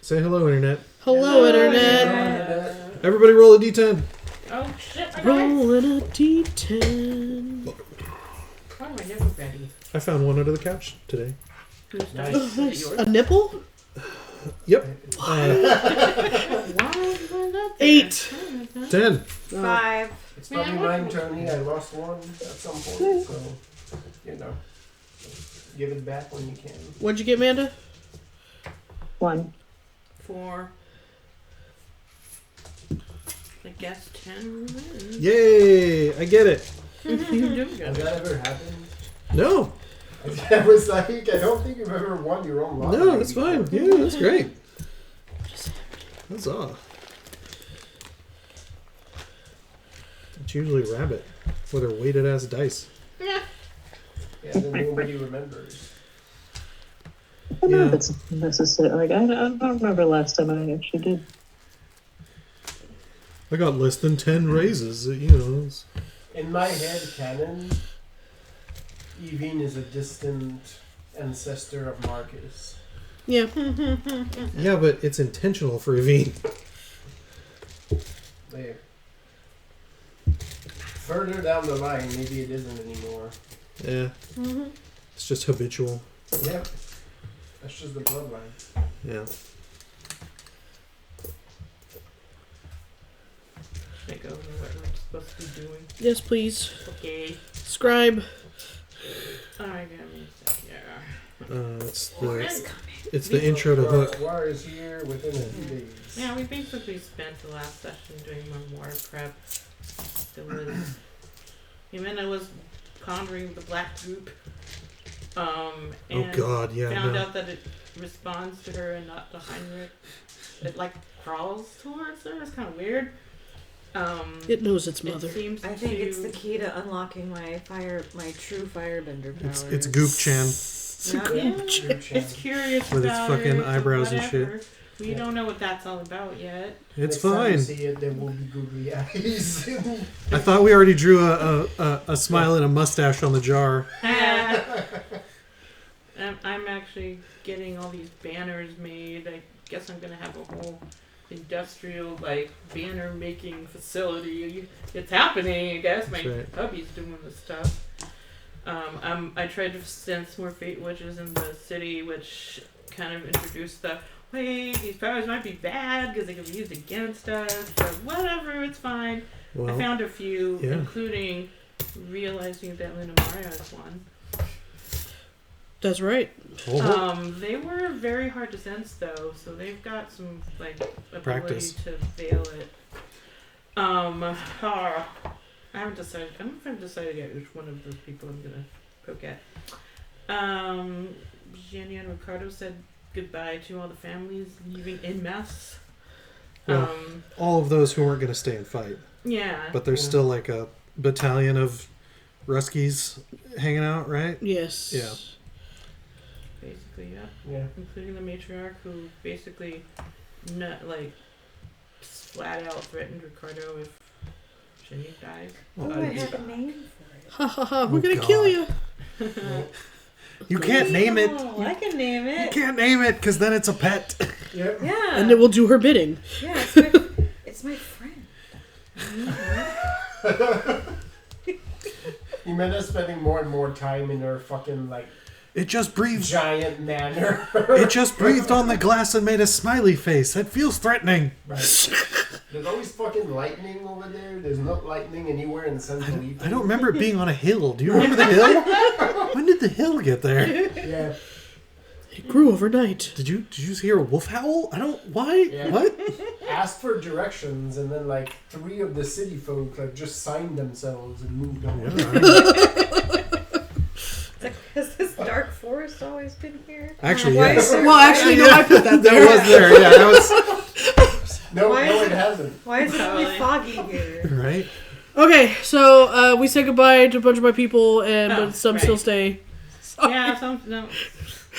Say hello, Internet. Hello, Internet. Everybody roll a D10. Oh, shit. Rolling a D10. Why am I never ready? I found one under the couch today. Nice. A nipple? Yep. 8. 10. 5. It's probably mine, Tony. I lost one at some point, so, give it back when you can. What'd you get, Amanda? 1. 4. I guess 10 wins. Yay! I get it. You do Has good. that ever happened? No. I was like, I don't think you've ever won your own lottery. No, that's fine. Yeah, that's great. That's all. It's usually rabbit with her weighted ass dice. Yeah. Yeah, then nobody remembers. I don't know if it's necessary. Like, I don't remember last time I actually did. I got less than 10 raises. It's... In my head canon, Evine is a distant ancestor of Marcus. Yeah. Yeah, but it's intentional for Evine. There. Further down the line, maybe it isn't anymore. Yeah. It's just habitual. Yep. That's just the bloodline. Yeah. Should I go over what I'm supposed to be doing? Yes, please. Okay. Scribe. Alright, give me a sec. It's the intro to Hook. War is here within a few days. Yeah, we basically spent the last session doing memoir prep. There was... Ximena was pondering the black group. And Oh God, yeah. found out that it responds to her and not to Heinrich. It like crawls towards her. It's kind of weird. It knows its mother. It seems I think it's the key to unlocking my true firebender powers. It's Goop Chan Yeah, it's curious with its about fucking her, so eyebrows and whatever. shit. We don't know what that's all about yet. It's Next time fine. you see it, there will be googly eyes. I thought we already drew a smile and a mustache on the jar. I'm actually getting all these banners made. I guess I'm gonna have a whole industrial banner making facility. It's happening. I guess my That's right. hubby's doing this stuff. I tried to send some more fate witches in the city, which kind of introduced the wait, these powers might be bad because they can be used against us, but whatever, it's fine. Well, I found a few, yeah. including realizing that Luna Maria is one. That's right. They were very hard to sense though, so they've got some ability Practice. to veil it. I haven't decided. I don't know if I've decided yet which one of those people I'm gonna poke at. Jenny and Ricardo said goodbye to all the families leaving en masse. Well, all of those who weren't going to stay and fight. Yeah. But there's still a battalion of Ruskies hanging out, right? Yes. Yeah. Basically, yeah. Yeah. Including the matriarch who basically flat out threatened Ricardo if Jenny dies. Oh, I have a name for it. Ha ha ha, we're Oh, gonna God. kill you. You can't name it. Oh, I can name You it. can't name it because then it's a pet. Yep. Yeah. And it will do her bidding. Yeah, it's my friend. Ximena's spending more and more time in her fucking It just breathes. giant manor. It just breathed on the glass and made a smiley face. That feels threatening. Right. There's always fucking lightning over there. There's not lightning anywhere in Central Eden. I don't remember it being on a hill. Do you remember the hill? When did the hill get there? Yeah. It grew overnight. Did you hear a wolf howl? I don't. Why? Yeah. What? Asked for directions, and then 3 of the city folk just signed themselves and moved on. Has this dark forest always been here? Actually, Why yes. is there- Well, actually, no, I put that there. That was there. Yeah, that was No, Why no, is it hasn't. Why is it only Totally. foggy here? right. Okay, so we said goodbye to a bunch of my people, but some right. still stay. Yeah, no.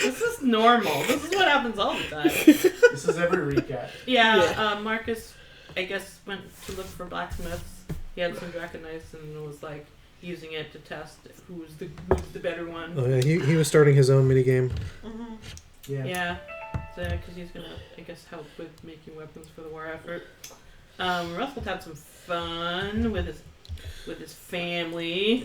This is normal. This is what happens all the time. This is every recap. Yeah, Marcus, I guess, went to look for blacksmiths. He had some Draconites and was using it to test who's the better one. Oh yeah, he was starting his own minigame. Mm-hmm. Yeah. Yeah. because he's gonna, I guess, help with making weapons for the war effort. Russell had some fun with his family.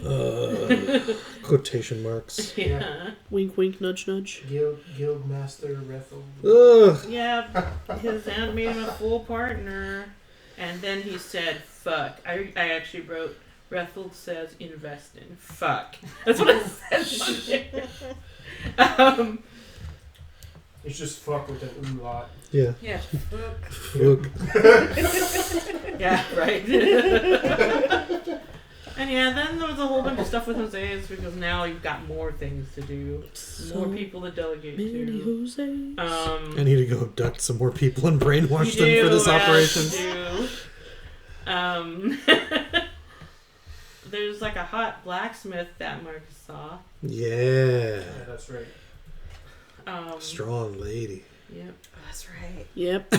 Quotation marks. Yeah. Wink, wink, nudge, nudge. Guildmaster Rethel. Ugh. Yeah, his aunt made him a full partner. And then he said, fuck. I actually wrote, Rethel says invest in. Fuck. That's what I said. It's just fuck with an umlaut. Yeah. Yeah. Look. Yeah, right. And yeah, then there was a whole bunch of stuff with Jose's because now you've got more things to do. More people to delegate Many to. Jose's. I need to go abduct some more people and brainwash them You for this do, operation. you do. There's like a hot blacksmith that Marcus saw. Yeah. Yeah, that's right. Strong lady. Yep. That's right. Yep.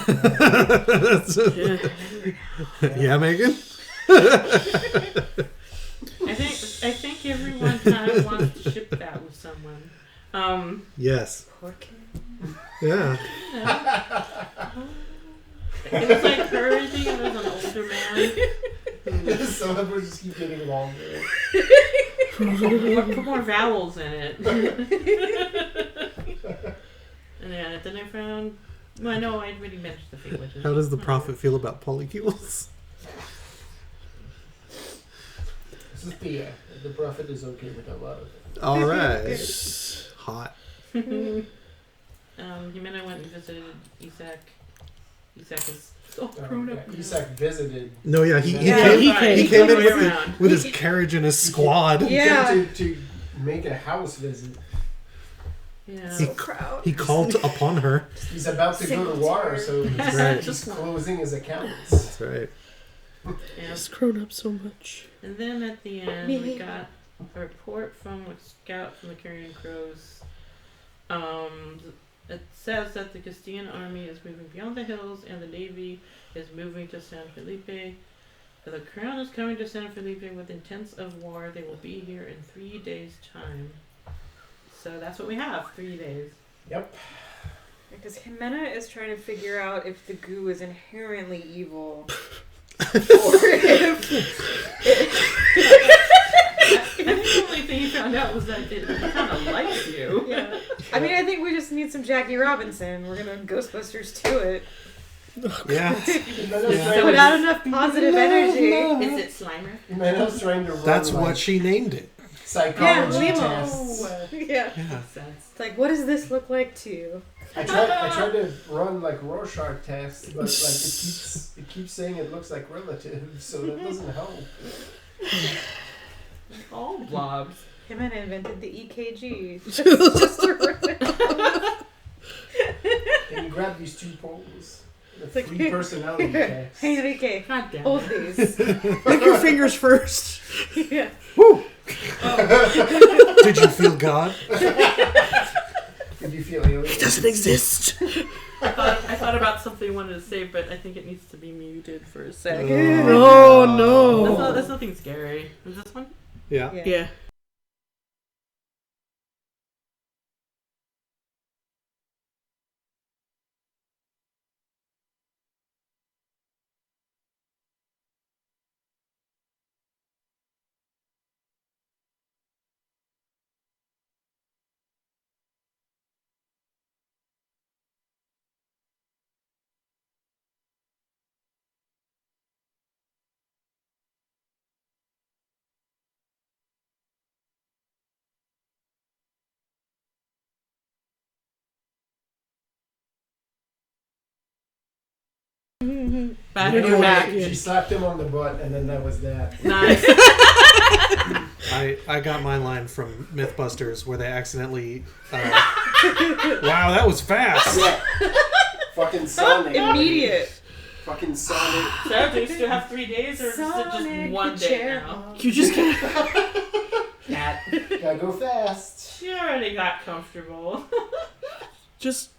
Yeah. Yeah, Megan? I think everyone kind of wants to ship that with someone. Yes. Poor kid. Yeah. It was like her thing, and there was an older man. Some of them just keep getting longer. Put more vowels in it. And yeah, then I found. Well, no, I already mentioned the fake witches. How does the prophet feel about polycules? This is Thea. The prophet is okay with a lot of it. All right. Hot. Ximena went and visited Isaac. Isaac is so grown up. Yeah. Isaac visited. No, yeah, he he came in around. with his carriage and his squad. He Yeah. came to make a house visit. Yeah. He, Proud. he called upon her. He's about to go to war, so Right. he's closing his accounts. That's right. Yeah. He's grown up so much. And then at the end, we got a report from a scout from the Carrion Crows. It says that the Castilian army is moving beyond the hills and the navy is moving to San Felipe. The crown is coming to San Felipe with intents of war. They will be here in 3 days' time. So that's what we have, 3 days. Yep. Because Ximena is trying to figure out if the goo is inherently evil. Or if I think the only thing he found out was that it kind of likes you. yeah. I mean, I think we just need some Jackie Robinson. We're gonna Ghostbusters to it. Yeah. Put out enough positive energy. Is it Slimer? Ximeno's trying to run That's like what she named it. psychology Yeah, Limo. tests. Yeah. Yeah. Makes sense. It's like, what does this look like to you? I tried to run like Rorschach tests, but like it keeps saying it looks like relatives, so that doesn't help. All blobs. Ximena invented the EKG. Just to run it. Can you grab these two poles? The like- free personality test. Hey, Enrique, God damn hold it. these. Lick your fingers first. Yeah. Did you feel God? Did you feel alien? It doesn't exist. I thought about something I wanted to say, but I think it needs to be muted for a sec. Oh no. That's nothing scary. Is this one? Yeah. Yeah. Back You're to your back. Yeah. She slapped him on the butt, and then that was that. Nice. I got my line from Mythbusters where they accidentally. Wow, that was fast. Yeah. Fucking Sonic. Immediate. Fucking Sonic. So, do you still have 3 days, or is it just Sonic one the day chair. now? You just can't. Cat. Gotta go fast. She already got comfortable. Just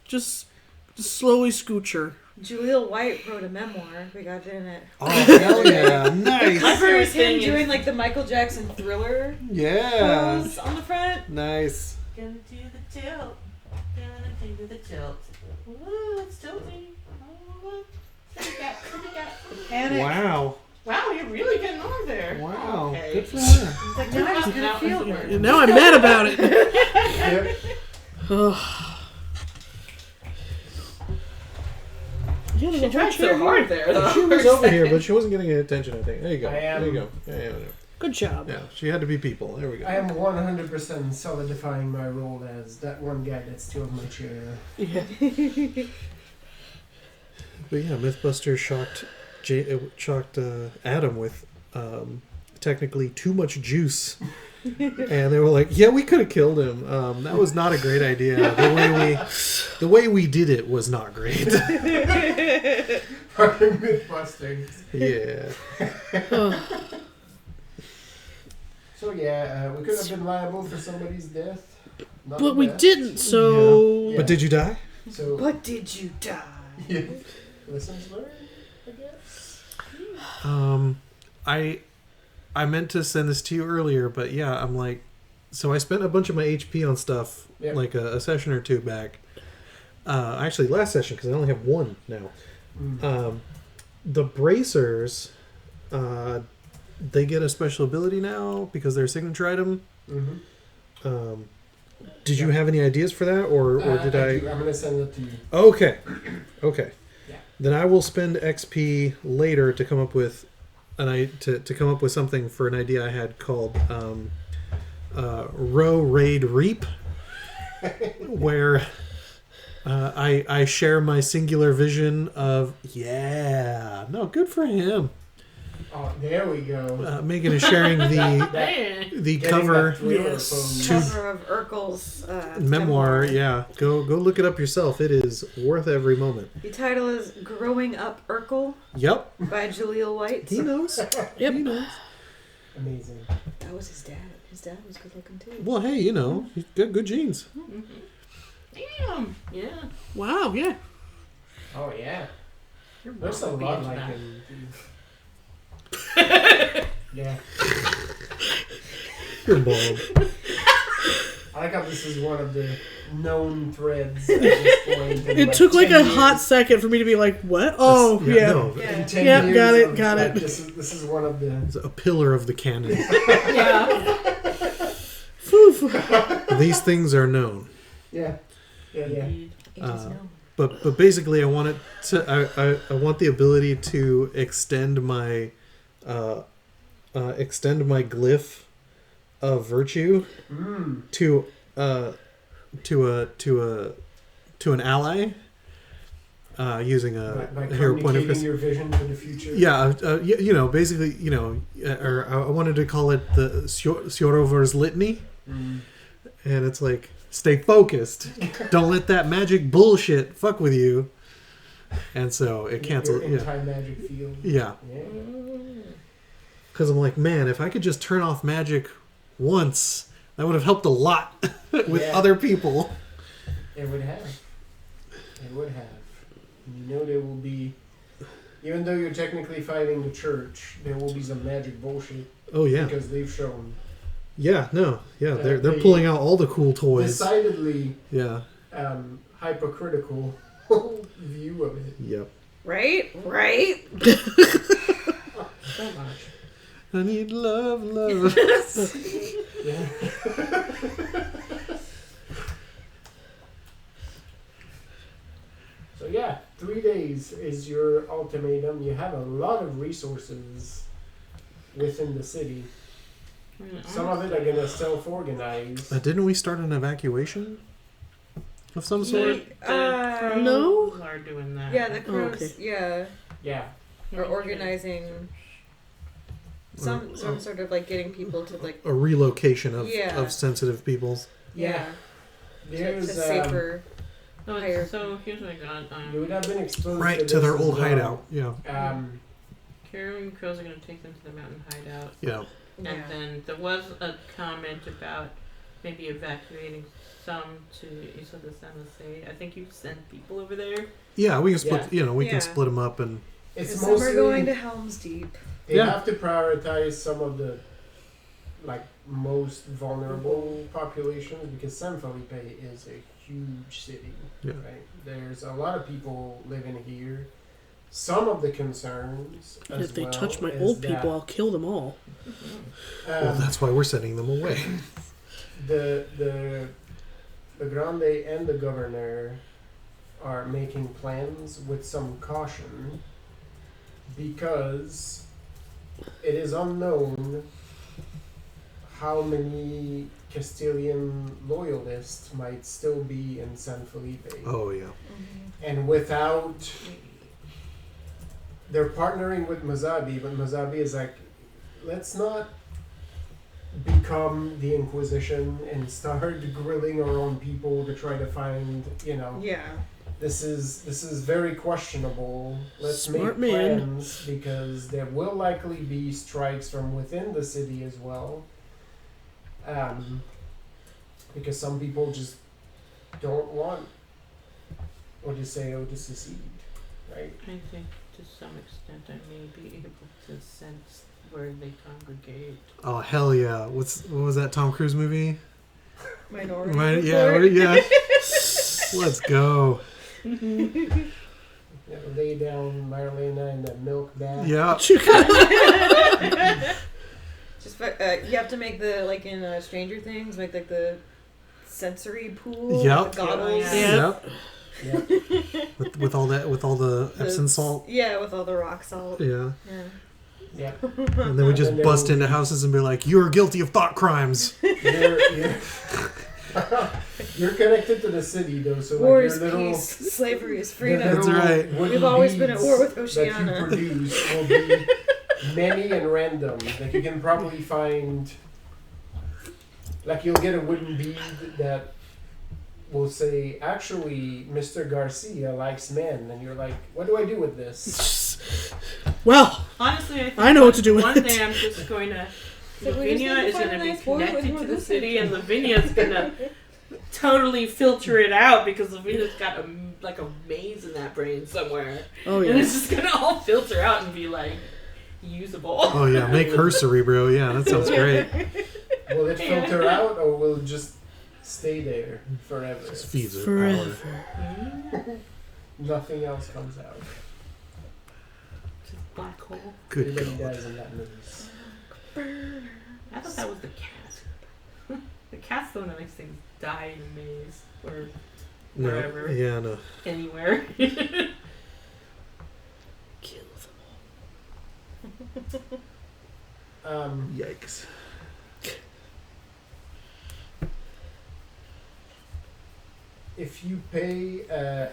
slowly scooch her. Julio White wrote a memoir. We got in it. Oh, hell yeah. My Nice. There was favorite him thing doing is like the Michael Jackson Thriller Yeah. pose on the front. Nice. gonna do the tilt. Gonna do the tilt. Whoa. Panic. Wow. Wow, you're really getting on there. Wow. Okay. Good for her. He's like, now I just gotta feel it. Now I'm mad about it. Yep. Ugh. Yeah, She tried so hard there, though. She was over here, but she wasn't getting any attention, I think. There you go. I am. There you go. Yeah. Good job. Yeah, she had to be people. There we go. I am 100% solidifying my role as that one guy that steals my chair. Yeah. But yeah, MythBusters shocked Adam with technically too much juice. And they were like, "Yeah, we could have killed him. That was not a great idea. The way we did it was not great." Fucking MythBusters. Yeah. So yeah, we could have been liable for somebody's death. Not But the we best. didn't, so... Yeah. But did you die? So But did you die? yeah. Lessons learned, I guess. I meant to send this to you earlier, but yeah, I'm like, so I spent a bunch of my HP on stuff Yep. like a session or two back. Actually, last session because I only have one now. Mm. The bracers, they get a special ability now because they're a signature item. Mm-hmm. Did you have any ideas for that, or did I? I'm gonna send it to you. Okay. Yeah. Then I will spend XP later to come up with to come up with something for an idea I had called Row Raid Reap, where I share my singular vision of good for him. Oh, there we go. Megan is sharing the Getting cover that Twitter Yes. pose. Cover of Urkel's memoir. Yeah, go look it up yourself. It is worth every moment. The title is "Growing Up Urkel" Yep, by Jaleel White. he knows. Yep. He knows. Amazing. That was his dad. His dad was good looking too. Well, hey, he's got good genes. Damn. Yeah. Wow, yeah. Oh yeah. Your There's a mom would be lot into like that. him. Yeah. Your mom. I like how this is one of the known threads at this point. in It took like 10 a hot years. second for me to be like, what? Oh, yeah. No, Yeah. In 10 Yep, years got it, of, got like, it. This is one of the. it's a pillar of the canon. Yeah. Phew. These things are known. Yeah. Yeah. It is known. But basically, I want it to. I want the ability to extend my glyph of virtue Mm. to an ally using By a hero point of communicating your vision for the future. yeah, basically, or I wanted to call it the Sjorover's Litany, Mm. and it's like, stay focused, don't let that magic bullshit fuck with you, and so it canceled. Your Yeah, anti-magic field. yeah, Yeah. because I'm like, man, if I could just turn off magic once, that would have helped a lot with Yeah. other people. It would have. It would have. You know there will be, even though you're technically fighting the church, there will be some magic bullshit Oh yeah, because they've shown yeah, no, yeah, they're they- pulling out all the cool toys. decidedly Yeah, hypocritical view of it. yep. Right? Right? So much. I need love, love. Yeah. So yeah, 3 days is your ultimatum. You have a lot of resources within the city. Some of it are gonna self-organize. Didn't we start an evacuation of some sort? No? Are doing that. Yeah, the crows, okay. yeah, Yeah. are organizing some sort of like getting people to like, A relocation of, Yeah. of sensitive peoples. yeah, to There's safer. No, higher. so here's what I got. you would have been exposed Right, to this their as old well. hideout. Yeah. Karen and Crows are going to take them to the mountain hideout. Yeah. Yeah. And then there was a comment about maybe evacuating some to Isla de San Jose. I think you sent people over there. Yeah, we can split, we Yeah. can split them up and It's Some are mostly going to Helm's Deep. they Yeah. have to prioritize some of the most vulnerable populations because San Felipe is a huge city. Yeah. Right? There's a lot of people living here some of the concerns And as if they well touch my is old that, people, I'll kill them all. Well, that's why we're sending them away. the Grande and the governor are making plans with some caution because it is unknown how many Castilian loyalists might still be in San Felipe. Oh yeah. And without, they're partnering with Mazabi, but Mazabi is like, let's not become the Inquisition and start grilling our own people to try to find, Yeah. this is very questionable. Let's Smart make man. plans because there will likely be strikes from within the city as well. Because some people just don't want Odiseo to secede, right? I think to some extent I may be able to sense where they congregate. Oh hell yeah! What was that Tom Cruise movie? Minority Yeah, Report. yeah. Let's go. Lay down Marlena in the milk bath. Yeah. Just you have to make the like in Stranger Things, make like the sensory pool. Yep. The goggles. Yeah. Yep. With all the Epsom salt. Yeah, with all the rock salt. Yeah. Yeah. Yep. And then we just And then bust we- into houses and be like, "You're guilty of thought crimes." You're connected to the city though, so War like is your little, peace. Slavery is the freedom. That's little right. wooden We've always been at beads war with that Oceania. you produce will be many and random. Like you can probably find, like you'll get a wooden bead that will say, "Actually, Mr. Garcia likes men," and you're like, "What do I do with this?" Well, Honestly, I think I know what to do with one it. day I'm just going to. So we just Lavinia need to is find going a to be nice boy with connected more to the this city, and- and Lavinia's going to totally filter it out because Lavinia's got a maze in that brain somewhere, oh and yeah. it's just going to all filter out and be like usable. Oh yeah, make her Cerebro. Yeah, that sounds great. Will it filter out, or will it just stay there forever? Just feeds her Forever. power. Nothing else comes out. Just black hole. Good Everybody God. dies in that maze. I thought that was the cat. The cat's the one that makes things die in a maze or No. Wherever. Yeah. No. anywhere. Kill them. Yikes. If you pay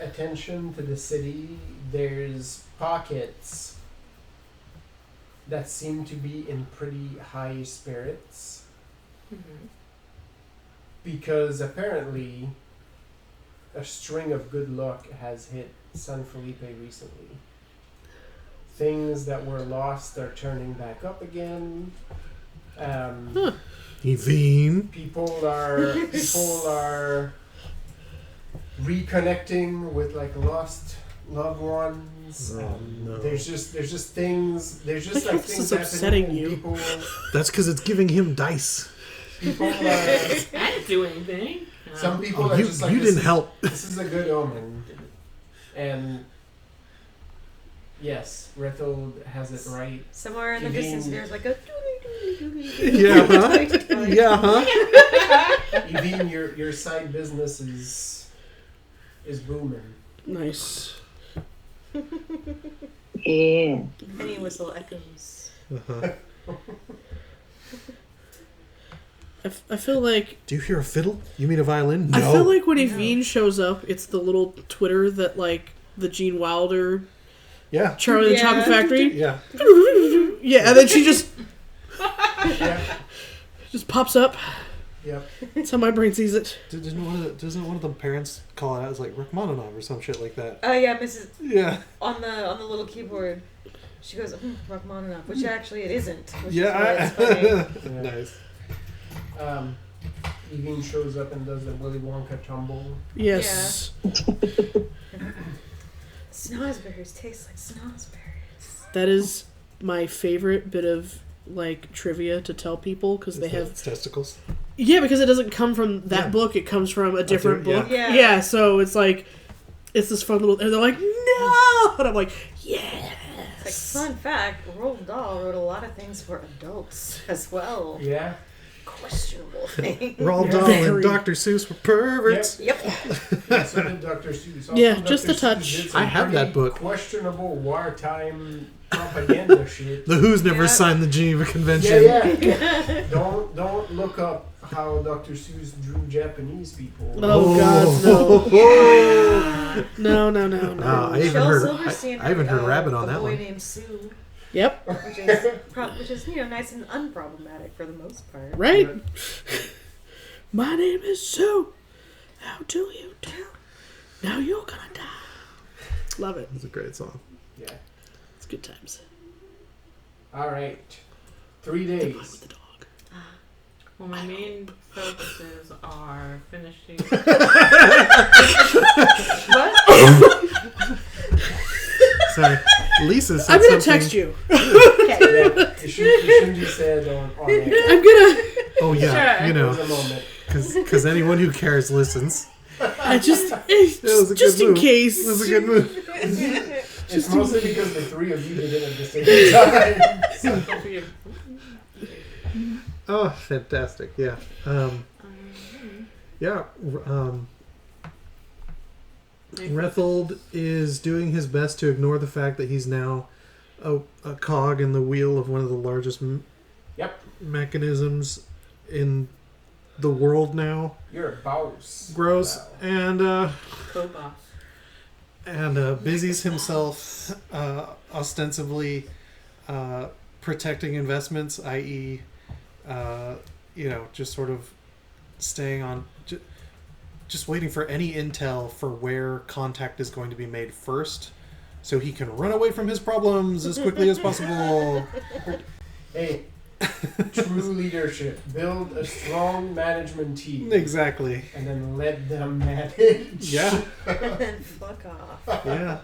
attention to the city, there's pockets that seem to be in pretty high spirits Mhm. because apparently a string of good luck has hit San Felipe recently. Things that were lost are turning back up again. Evine. People are reconnecting with like lost loved ones. Oh, no. There's just things. There's just Like, like this things is upsetting happening. you. People That's because it's giving him dice. I didn't do anything. No. some people Oh, are you just like you this didn't is- help. This is a good omen, and yes, Rethold has it right. Somewhere in the You distance, mean- there's like a doodly. Yeah. Huh? Yeah. Huh? Evine, your side business is booming. Nice. Yeah. Any whistle echoes. Uh-huh. I feel like Do you hear a fiddle? You mean a violin? No. I feel like when Evine shows up, it's the little Twitter that like the Gene Wilder Yeah. Charlie and the Chocolate Factory. Yeah. Yeah, and then she just Yeah. pops up. Yep. That's how my brain sees it. Doesn't one of the parents call it out as like Rachmaninoff or some shit like that? Oh yeah, Mrs. Yeah. on the little keyboard. She goes, Rachmaninoff, which actually it isn't. Which Yeah. is why it's funny. Yeah. Nice. Evine shows up and does the Willy Wonka tumble. Yes. Snozberries taste like snozberries. That is my favorite bit of like trivia to tell people because they have It's testicles. yeah because it doesn't come from that Yeah. book, it comes from a different yeah. book. Yeah. So it's like it's this fun little and they're like no and I'm like yeah Yes. Fun fact, Roald Dahl wrote a lot of things for adults as well. Yeah. Questionable things. Roald Dahl and Dr. Seuss were perverts. Yep. So did Dr. Seuss. Also, Yeah, Dr. just a Seuss touch. did some I have that pretty book. Questionable wartime propaganda shit. The Who's never Yeah. signed the Geneva Convention. Yeah. Don't look up how Dr. Seuss drew Japanese people. Oh, God, Oh. no. No. Wow, I even Michelle heard. Silverstein I even heard wrote, Rabbit on A that Boy one. Named Sue, Yep. which is nice and unproblematic for the most part. Right? My name is Sue. How do you do? Now you're gonna die. Love it. It's a great song. Yeah. It's good times. All right. 3 The one days. with the dog. Well, my main focuses are finishing. What? Sorry, Lisa said I'm gonna something. text you. Okay. Yeah. It shouldn't be said on air. I'm gonna. Oh yeah, Sure. you There was know, a moment. because anyone who cares listens. I just. was a Just good in move. case. It was a good move. It's mostly because the three of you did it at the same time. Oh, fantastic! Yeah, yeah. Rethold is doing his best to ignore the fact that he's now a cog in the wheel of one of the largest mechanisms in the world now. You're a boss. Gross. Wow. Co-boss. And busies himself ostensibly protecting investments, i.e., just sort of staying on, just waiting for any intel for where contact is going to be made first, so he can run away from his problems as quickly as possible. Hey, true leadership. Build a strong management team. Exactly. And then let them manage. Yeah. And then fuck off. Yeah.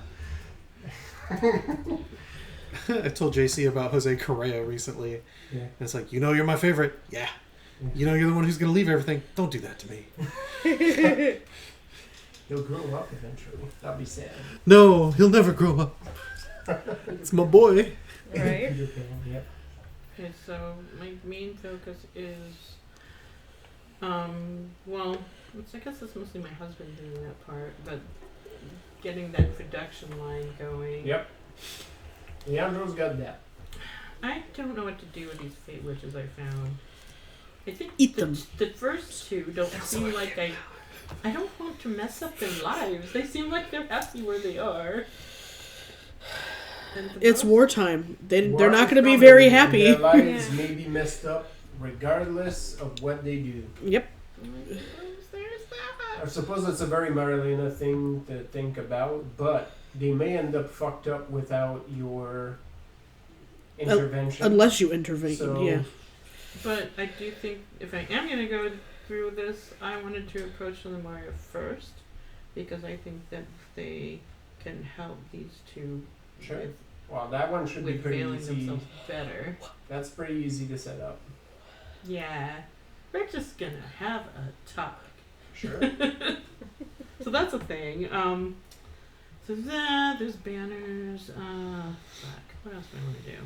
I told JC about Jose Correa recently. Yeah. And it's like, you're my favorite. Yeah. You're the one who's going to leave everything. Don't do that to me. He'll grow up eventually. That'll be sad. No, he'll never grow up. It's my boy. Right? Peter Pan, yep. Okay, so my main focus is, I guess it's mostly my husband doing that part, but getting that production line going. Yep. Leandro's got that. I don't know what to do with these fate witches I found. I think Eat them. The first two don't seem like I don't want to mess up their lives. They seem like they're happy where they are. And the It's most- wartime. They're War not is going to be coming, very and happy. Their lives may be messed up regardless of what they do. Yep. There's that. I suppose it's a very Marilena thing to think about, but they may end up fucked up without your intervention. Unless you intervene. So- Yeah. But I do think if I am going to go through with this, I wanted to approach the Mario first, because I think that they can help these two Sure. with, Well, that one should be with pretty failing easy. themselves better. That's pretty easy to set up. Yeah. We're just going to have a talk. Sure. So that's a thing. So there's banners. Fuck. What else do I want to do?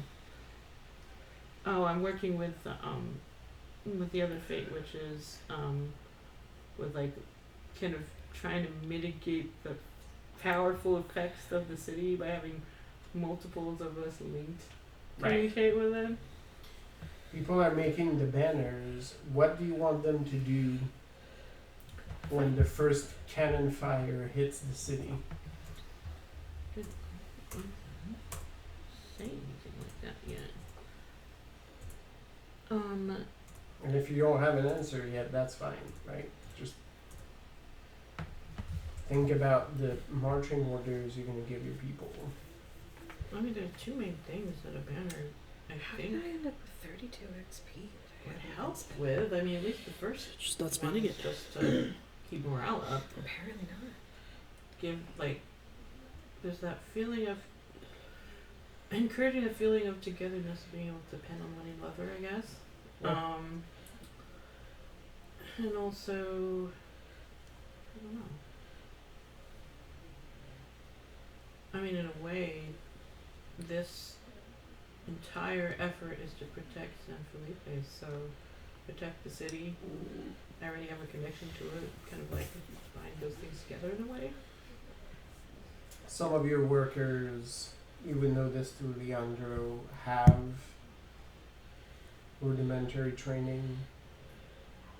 Oh, I'm working with the other fate witches, with like kind of trying to mitigate the powerful effects of the city by having multiples of us linked communicate with it. People are making the banners. What do you want them to do when the first cannon fire hits the city? Say anything like that yet. And if you don't have an answer yet, that's fine, right? Just think about the marching orders you're going to give your people. I mean, there are two main things that a banner, I How think, did I end up with 32 XP? would help with. I mean, at least the first Just not one spending is it. just to keep morale up. Apparently not. Give, like, there's that feeling of encouraging a feeling of togetherness, being able to depend on one another, I guess. Yeah. And also, I don't know. I mean, in a way, this entire effort is to protect San Felipe, so protect the city. I already have a connection to it, kind of like bind those things together in a way. Some of your workers, you would know this through Leandro, have rudimentary training.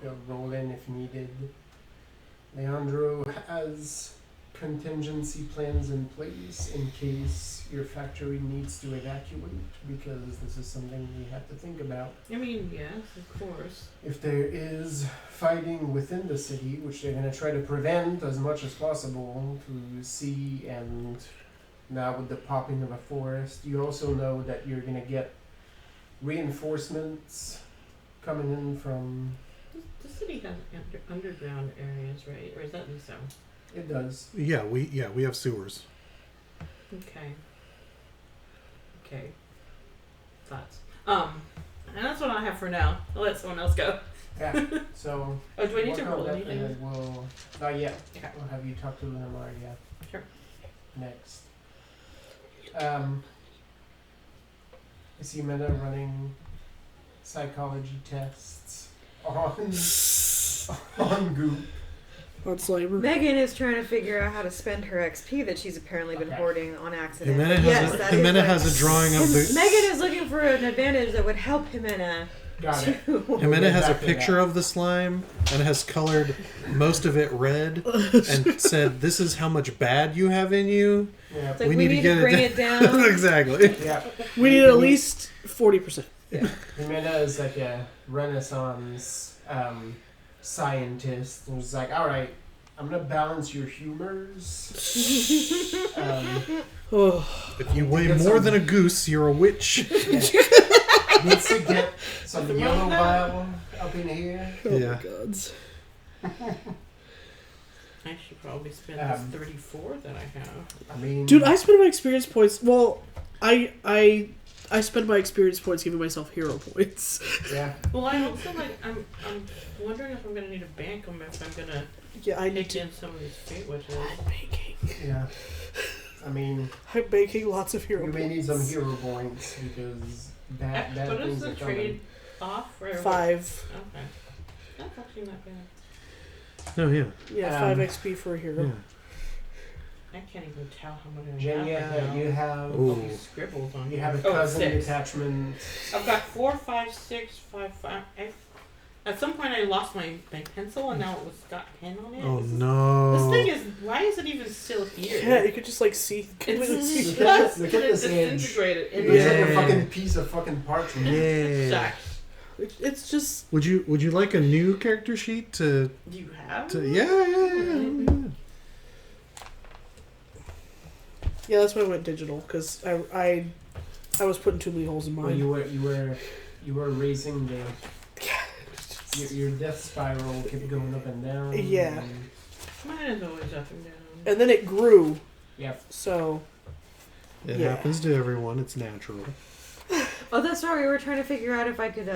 They'll roll in if needed. Leandro has contingency plans in place in case your factory needs to evacuate, because this is something we have to think about. I mean, yes, of course. If there is fighting within the city, which they're going to try to prevent as much as possible to see, and now with the popping of a forest, you also know that you're going to get reinforcements coming in from... The city has underground areas, right? Or is that Lisa? It does. Yeah, we have sewers. Okay. Okay. Thoughts. And that's what I have for now. I'll let someone else go. Yeah, so... Oh, do I need work to on roll that, anything? and then we'll... Not yet. Okay. We'll have you talk to Lamar, yeah. Sure. Next. Ximena running psychology tests on Goop. On Slimer. Megan is trying to figure out how to spend her XP that she's apparently been Okay. hoarding on accident. Ximena has a drawing of the... Megan is looking for an advantage that would help Ximena. Got it. Ximena has a Exactly picture that. of the slime and has colored most of it red and said, "This is how much bad you have in you." Yeah. It's like we need to get bring it down. Exactly. Yeah. We need at least 40%. Ximena is like a Renaissance scientist, and was like, "All right, I'm gonna balance your humors." Oh, If you weigh Get more some- than a goose, you're a witch. Needs to get some yellow bile up in here. oh Yeah. my gods. I should probably spend Um, this 34 that I have. I mean, Dude, I spend my experience points. Well, I spend my experience points giving myself hero points. yeah. Well, I also I'm wondering if I'm gonna need to bank them if I'm gonna Yeah, I need take to. in some of these fate witches. I'm baking. Yeah. I mean, I'm baking lots of hero you points. may need some hero points because bad What is things the are coming. trade off? Or 5. Okay. That's actually not bad. Oh yeah. Yeah, 5 XP for a hero. Yeah. I can't even tell how much I have Jenya, right now. you have Ooh. These scribbles on you here. have a Oh, cousin 6. detachment. I've got 4, 5, 6, 5, 5. At some point, I lost my pencil, and now it was got pen on it. Oh This no. thing is. Why is it even still here? Yeah, you could just like see. completely It's see. just Look at this edge. disintegrated. It looks like a Yeah. fucking piece of fucking parchment. Yeah. Shucks. It's just. Would you like a new character sheet to Do you have? yeah. Yeah, that's why I went digital because I was putting too many holes in Well, mine. you were raising the your death spiral kept going up and down. Yeah. and- Mine is always up and down. And then it grew, Yep. so It Yeah. happens to everyone. It's natural. Oh, that's right. We were trying to figure out if I could,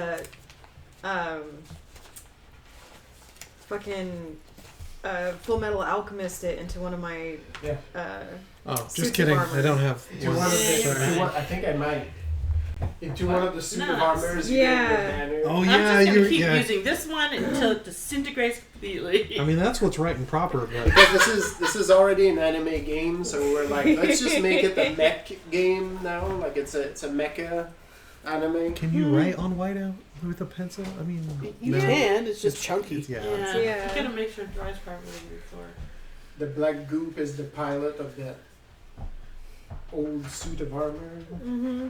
Full Metal Alchemist it into one of my, Yeah. Oh, Suits just of kidding. armor. I don't have Into one. one of the, Yeah, into right. one, I think I might. Into one of the suit of Nice. armors. Yeah. Oh I'm yeah, just gonna you're keep yeah. using this one until it disintegrates completely. I mean that's what's right and proper, but Because this is already an anime game, so we're like, let's just make it the mech game now. Like it's a mecha anime. can you write on whiteout with a pencil? I mean, you no. can. It's just chunky. Yeah. Yeah. You gotta make sure it dries properly before. The black goop is the pilot of that old suit of armor. Mm-hmm.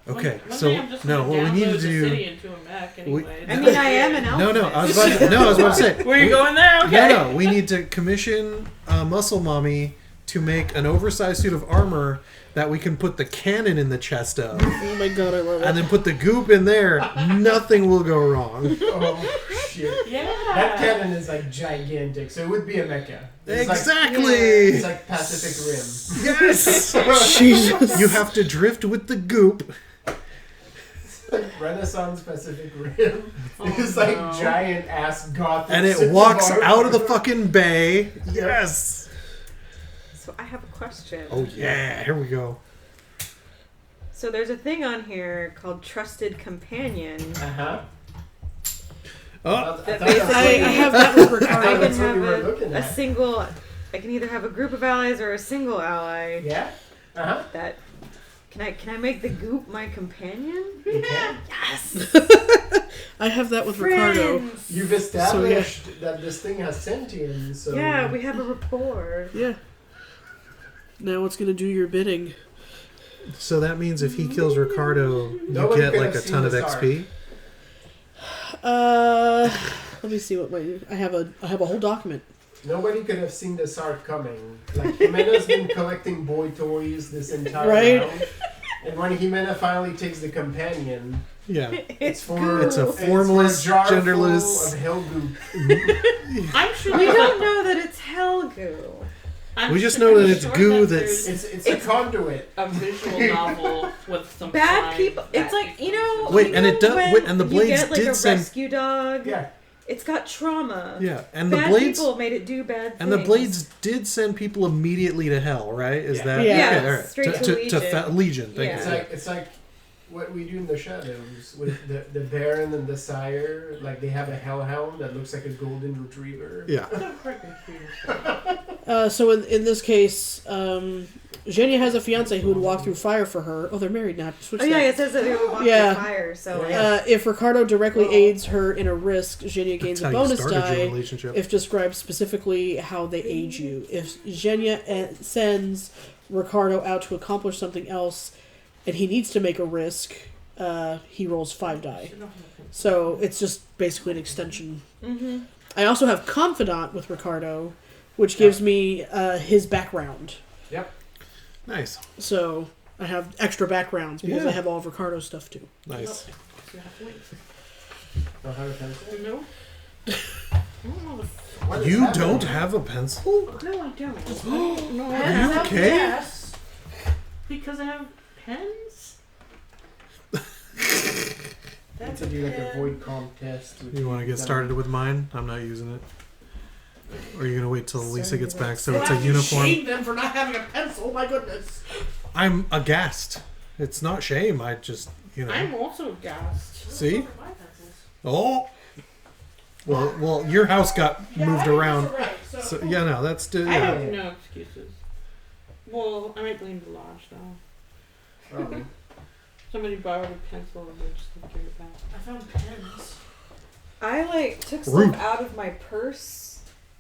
Okay, One so day I'm just no, gonna what we need download to the do. city into a Mac anyway. I mean, I am an No, alchemist. no, I was about to say. Were you going there? Okay. No, we need to commission Muscle Mommy to make an oversized suit of armor that we can put the cannon in the chest of, Oh my god, I love it. and then put the goop in there. Nothing will go wrong. Oh shit! Yeah. That cannon is like gigantic, so it would be a mecha. It's like, Exactly. it's like Pacific Rim. Yes. Jesus. You have to drift with the goop. Renaissance Pacific Rim. Oh, It's like no. giant ass gothic. And suit it of walks armor. out of the fucking bay. Yes. So I have a question. Oh yeah, here we go. So there's a thing on here called Trusted Companion. Uh-huh. Oh, That I basically, have that with I Ricardo. can That's what have we were looking a at. single. I can either have a group of allies or a single ally. Yeah? Uh-huh. That can I make the goop my companion? You can. Yes. I have that with Ricardo. Friends. You've established that this thing has sentience, so... Yeah, we have a rapport. Yeah. Now it's gonna do your bidding. so that means if he kills Ricardo, you Nobody get could like have a seen ton of this arc. XP. Let me see what my I have a whole document. Nobody could have seen this art coming. Like, Ximena's been collecting boy toys this entire Right. round. And when Ximena finally takes the companion, Yeah. it's for... It's a it's for formless, jar full genderless- of hell goop. I'm sure. We don't know that it's hell goo. We just know that it's sure goo there's It's a conduit. a visual novel with some Bad signs people. that It's like you know. Wait, you and know it does- when wait, and the blades you get, like, did a send- rescue dog. Yeah. It's got trauma. Yeah, and the Bad blades people made it do bad things. and the blades did send people immediately to hell, right? Is Yeah. that Yeah. okay? All right. Straight to Legion. Legion. Thank Yeah. you. It's like what we do in the shadows with the Baron and the Sire. Like, they have a hellhound that looks like a golden retriever. Yeah. So in this case, Xenia has a fiance who would walk through fire for her. Oh, they're married now. Switch Oh yeah, that. it says that they would walk Yeah. through fire. So Yeah. If Ricardo directly Oh. aids her in a risk, Xenia gains That's a how you bonus started your die relationship. if described specifically how they aid you. If Xenia sends Ricardo out to accomplish something else and he needs to make a risk, he rolls 5 die. So it's just basically an extension. Mm-hmm. I also have Confidant with Ricardo, which gives me his background. Nice. So I have extra backgrounds because Yeah. I have all of Ricardo's stuff too. Nice. Don't have a pencil? No. What is You happening? don't have a pencil? No, I don't. No, I Are you have okay? Yes. Because I have pens. Need to do like a void contest. with You want to get that. started with mine? I'm not using it. Or are you gonna wait till Lisa gets back so it's Well, a I uniform? shame them for not having a pencil. My goodness. I'm aghast. It's not shame. I just I'm also gassed. See? Oh. Well, your house got moved around. So yeah, no, that's I yeah. have no excuses. Well, I might blame the lodge though. Probably. Somebody borrowed a pencil and they just didn't give it back. I found pens. I took stuff Rude. out of my purse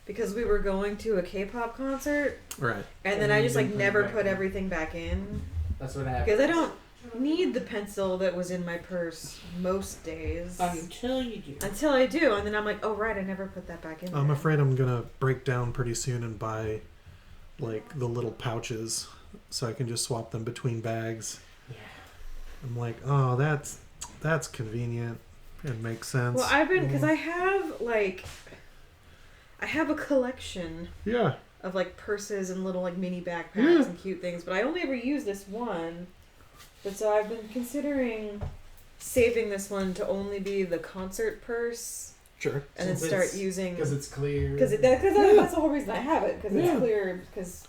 because we were going to a K-pop concert, Right. and then And I you just like didn't put it never back put in. everything back in That's what happened. because I don't need the pencil that was in my purse most days Until you do. until I do, and then I'm like, oh right, I never put that back in. I'm there. afraid I'm gonna break down pretty soon and buy like the little pouches so I can just swap them between bags. Yeah. I'm like, oh, that's convenient. It makes sense. Well, I've been because I have a collection Yeah. of like purses and little like mini backpacks Yeah. and cute things, but I only ever use this one. But so I've been considering saving this one to only be the concert purse, Sure. and then Since start it's- using Because it's clear. because that's the whole reason I have it because Yeah. it's clear because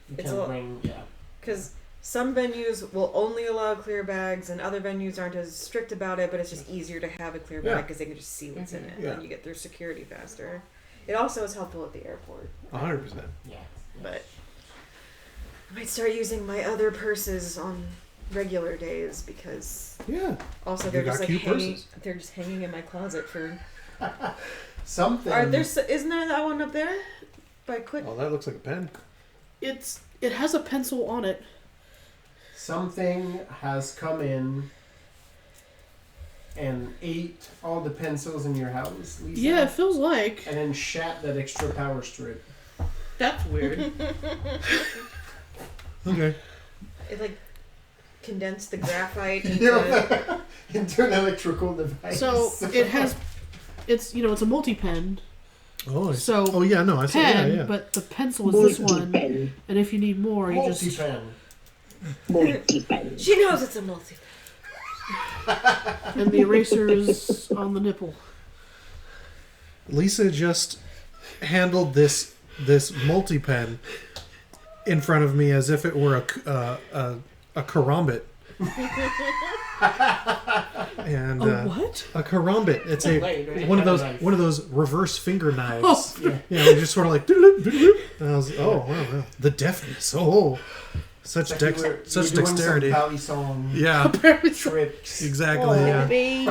You it's can't a- bring, yeah. because some venues will only allow clear bags and other venues aren't as strict about it, but it's just easier to have a clear Yeah. bag because they can just see what's in it Yeah. and you get through security faster. It also is helpful at the airport, 100%. Yeah. but I might start using my other purses on regular days because Yeah. also You they're got just like cute hanging. purses. They're just hanging in my closet for. Something. Isn't there that one up there? By quick. Oh, that looks like a pen. It has a pencil on it. Something has come in and ate all the pencils in your house, Lisa. Yeah, it feels like. And then shat that extra power strip. That's weird. Okay. It like condensed the graphite into. Into an electrical device. So it has. It's a multi-pen. Oh, So oh yeah, no, I see. pen, Yeah. but the pencil is this one. Multi-pen. And if you need more, you just. multi-pen. Multi-pen. She knows it's a multi. And the eraser's on the nipple. Lisa just handled this multi pen in front of me as if it were a karambit, And what? a karambit. It's a Blade, right? one of those reverse finger knives. Yeah, they're just sort of like. And I was, wow, the deftness. Such Like such doing dexterity. Some Valley song Yeah, tricks exactly. Oh, Yeah. baby.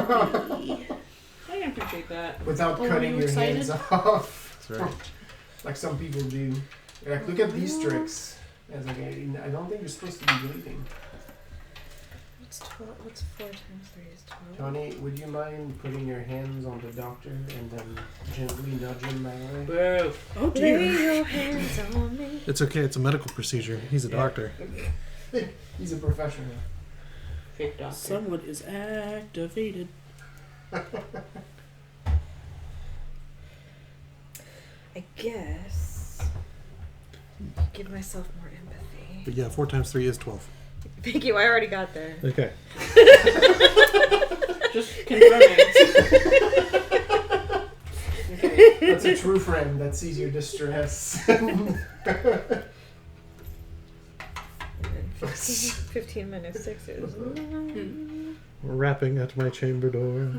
I appreciate that. without Oh, were cutting you your excited? hands off. That's right. Like some people do. Like, look at these tricks. As like, I don't think you're supposed to be bleeding. What's 12? What's 4 times 3 is 12? Johnny, would you mind putting your hands on the doctor and then gently nudge him my way? Boo. Oh Lay dear. your hands on me. It's okay. It's a medical procedure. He's a Yeah. doctor. He's a professional. Fake doctor. Someone is activated. I guess. Give myself more empathy. But yeah, 4 times 3 is 12. Thank you. I already got there. Okay. Just confirming. Okay. That's a true friend that sees your distress. And then 15 minus 6 is. We're rapping at my chamber door.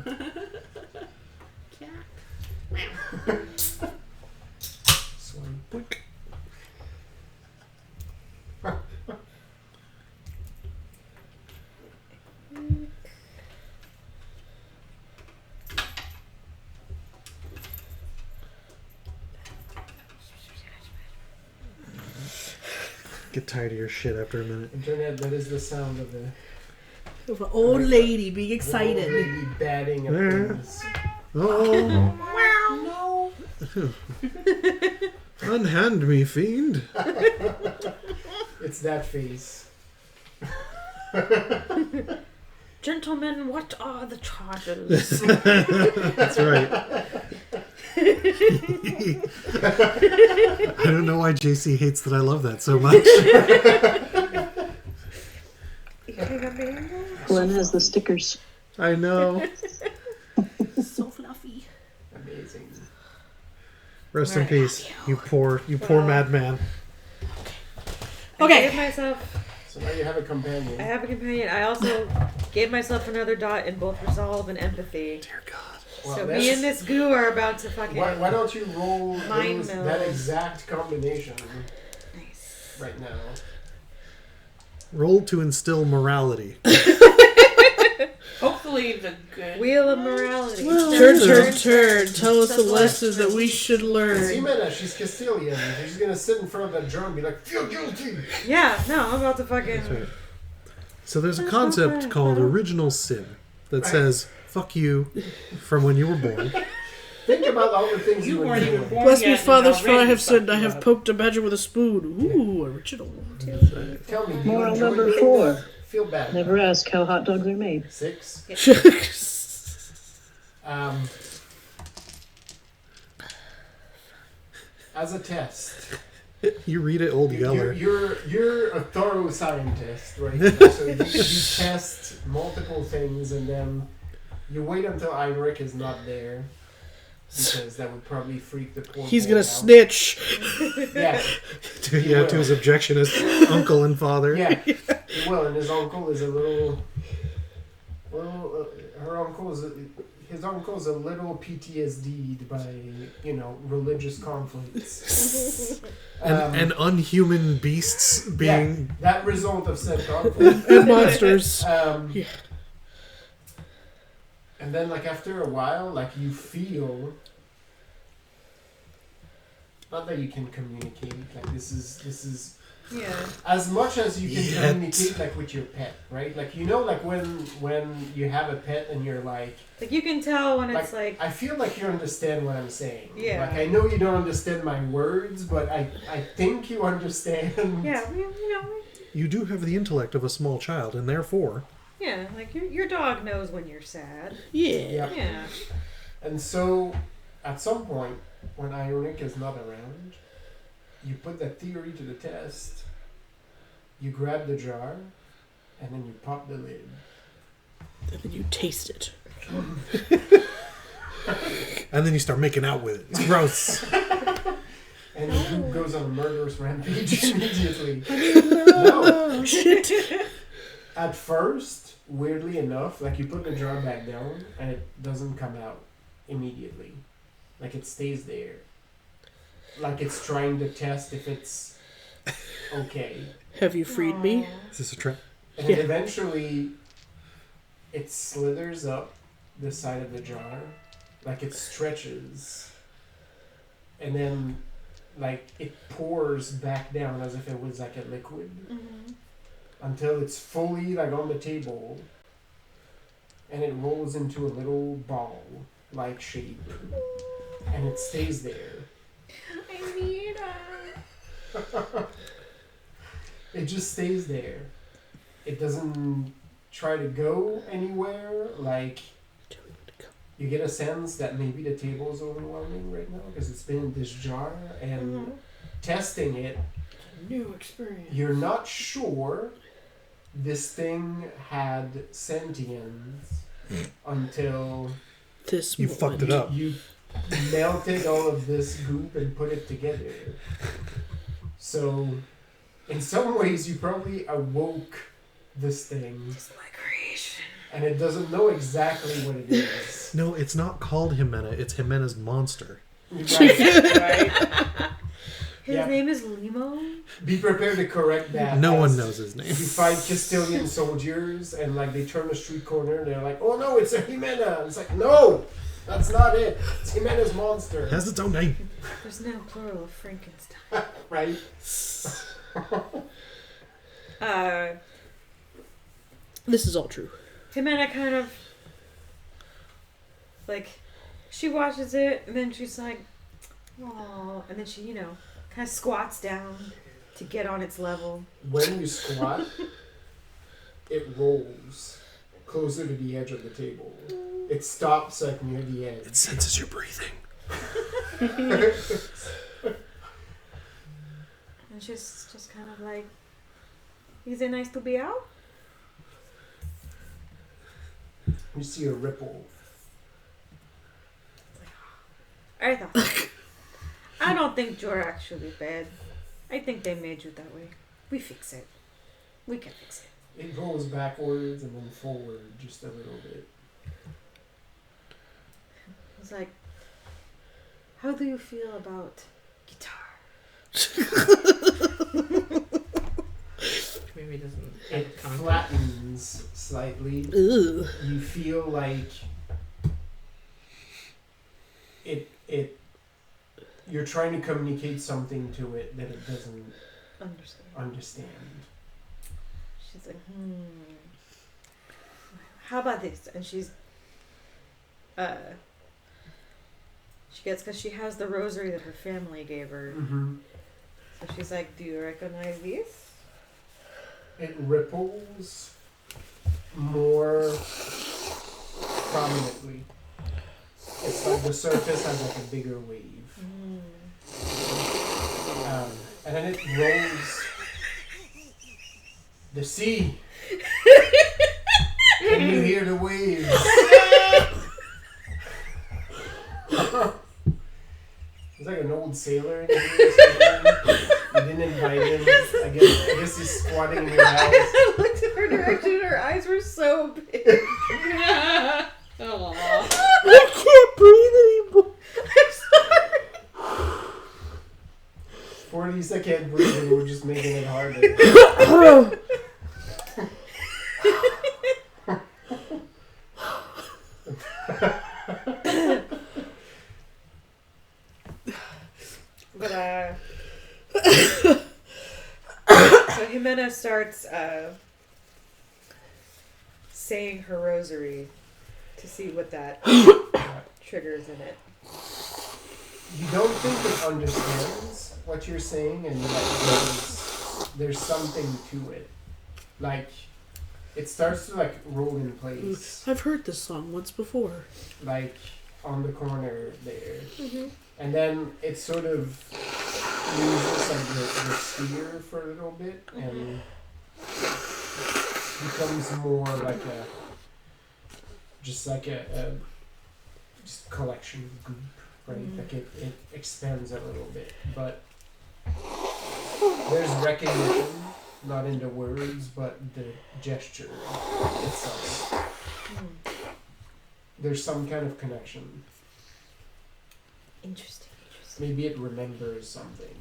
Swing. Boink. Get tired of your shit after a minute. Internet, that is the sound of the Of an old lady being excited. lady batting at Yeah. things. Oh, unhand me, fiend. It's that face. Gentlemen, what are the charges? That's right. I don't know why JC hates that I love that so much. Glenn has the stickers. I know. So fluffy. Amazing. Rest in Alright. peace, you poor madman. I Okay. gave myself. So now you have a companion. I have a companion. I also gave myself another dot in both resolve and empathy. Dear God. Well, So that's- me and this goo are about to fucking. why don't you roll Mind that meld. exact combination Nice. right now? Roll to instill morality. Hopefully the good. Wheel of morality. Turn. Tell us the lessons that we should learn. Ximena, she's Castilian. She's gonna sit in front of that drum and be like, feel guilty! Yeah, no, I'm about to fucking. That's right. So there's a concept called original sin that says, fuck you from when you were born. Think about all the things You you were weren't even doing. born Bless yet me, and fathers, for I already have sinned. I fucked have up. poked a badger with a spoon. Ooh, original. Tell me, do you Moral enjoy number doing 4. that? Feel bad. Never ask how hot dogs are made. 6. As a test, You read it, Old Yeller. you're a thorough scientist, right? So you test multiple things and then you wait until Heinrich is not there. Because that would probably freak the poor He's boy gonna out. snitch. Yeah, To his objection as uncle and father. yeah. He will, and his uncle is a little. His uncle's a little PTSD'd by religious conflicts. And unhuman beasts being that result of said conflict. And monsters. Yeah. And then, like, after a while, like, you feel not that you can communicate. Like, this is Yeah. as much as you can Yet. communicate, like, with your pet, right? Like, like when you have a pet and you're like, Like you can tell when it's like. I feel like you understand what I'm saying. Yeah. Like, I know you don't understand my words, but I think you understand. Yeah, you do have the intellect of a small child, and therefore yeah, like your dog knows when you're sad. Yeah. Yeah. And so, at some point, when Ionic is not around, you put that theory to the test. You grab the jar, and then you pop the lid. And then you taste it. and then you start making out with it. It's gross. And the group goes on a murderous rampage immediately. Oh, No. shit. At first, weirdly enough, like you put the jar back down and it doesn't come out immediately. Like it stays there. Like it's trying to test if it's okay. Have you freed me? Is this a trap? And then eventually it slithers up the side of the jar. Like it stretches. And then like it pours back down as if it was like a liquid. Mm-hmm. Until it's fully like on the table. And it rolls into a little ball like shape. And it stays there. I need It just stays there. It doesn't try to go anywhere. Like, you get a sense that maybe the table is overwhelming right now because it's been in this jar and testing it. New experience. You're not sure this thing had sentience until This You moment. fucked it up. you melted all of this goop and put it together. So, in some ways, you probably awoke this thing, it's my creation. and it doesn't know exactly what it is. No, it's not called Ximena. It's Ximena's monster. Right? His Yeah. name is Limo. Be prepared to correct that. No one as knows his name. You fight Castilian soldiers, and like they turn a street corner, and they're like, "Oh no, it's a Ximena!" And it's like, "No, that's not it. It's Ximena's monster." It has its own name. There's no plural of Frankenstein. Right? This is all true. Ximena kind of like she watches it and then she's like, "Oh," and then she, kind of squats down to get on its level. When you squat, it rolls closer to the edge of the table. It stops like near the edge. It senses your breathing. And she's just kind of like, "Is it nice to be out?" You see a ripple. I thought. I don't think you're actually bad. I think they made you that way. We fix it. We can fix it. It rolls backwards and then forward just a little bit. It's like, how do you feel about guitar? Maybe it doesn't. It flattens slightly. Ugh. You feel like it you're trying to communicate something to it that it doesn't understand. She's like, how about this? And she gets, because she has the rosary that her family gave her. Mm-hmm. So she's like, do you recognize this? It ripples more prominently. It's like the surface has like a bigger wave. And then it rolls the sea. Can you hear the waves? It's like an old sailor in here or something. You didn't invite him. I guess he's squatting in your house. I looked in her direction and her eyes were so big. Aww. I can't breathe anymore. I'm sorry. 40 can't breathe and we're just making it harder. But so Ximena starts saying her rosary to see what that triggers in it. You don't think it understands what you're saying, and like there's something to it. Like it starts to like roll in place, I've heard this song once before. like on the corner there, Mm-hmm. and then it sort of loses like the sphere for a little bit and becomes more like a just collection of goop, right? Like it expands a little bit, but there's recognition not in the words, but the gesture itself. There's some kind of connection. Interesting. Maybe it remembers something.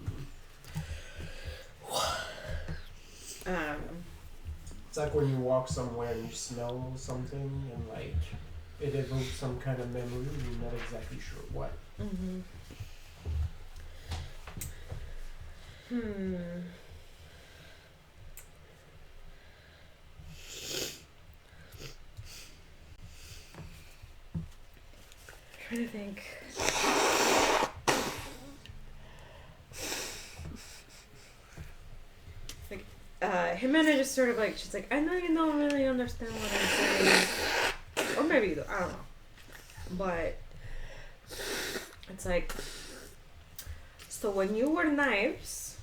It's like when you walk somewhere and you smell something and like it evokes some kind of memory and you're not exactly sure what. Trying to think. Like, Ximena just sort of like, she's like, I know you don't really understand what I'm saying. Or maybe you do, I don't know. But it's like, so when you were knives,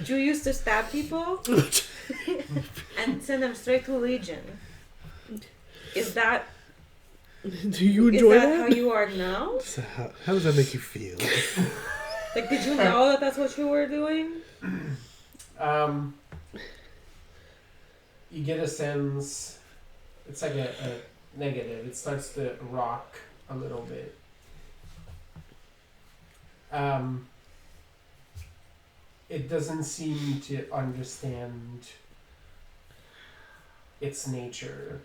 you used to stab people and send them straight to Legion. Is that Do you enjoy is that how you are now? So how does that make you feel? Like, did you know that that's what you were doing? You get a sense, it's like a negative. It starts to rock a little bit. It doesn't seem to understand its nature.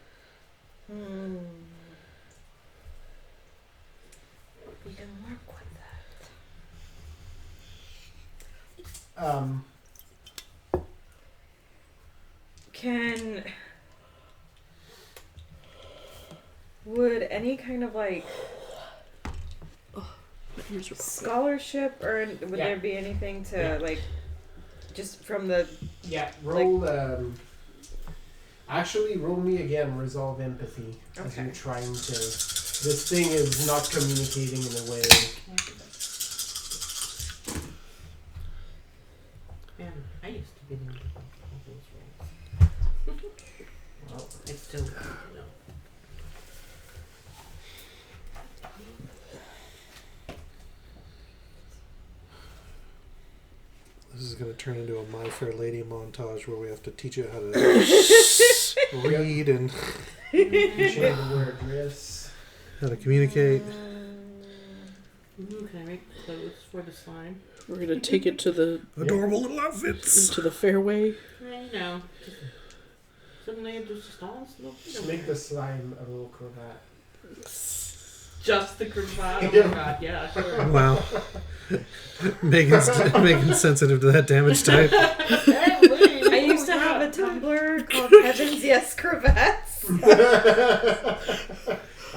We can work with that. Would any kind of like scholarship or would there be anything to like just from the roll actually roll me again resolve empathy as you're trying to this thing is not communicating in a way. Man, I used to be able to all those roles. Well, I still don't know. This is going to turn into a My Fair Lady montage where we have to teach you how to read and Change the word dress. how to communicate. Can I make clothes for the slime? We're gonna take it to the Adorable little outfits. to the fairway. You know, suddenly it just stalls. Just make the slime a little cravat. Just the cravat. Oh my god, yeah, sure. Wow. Megan's sensitive to that damage type. I used to have a Tumblr called Heavens Yes Cravats.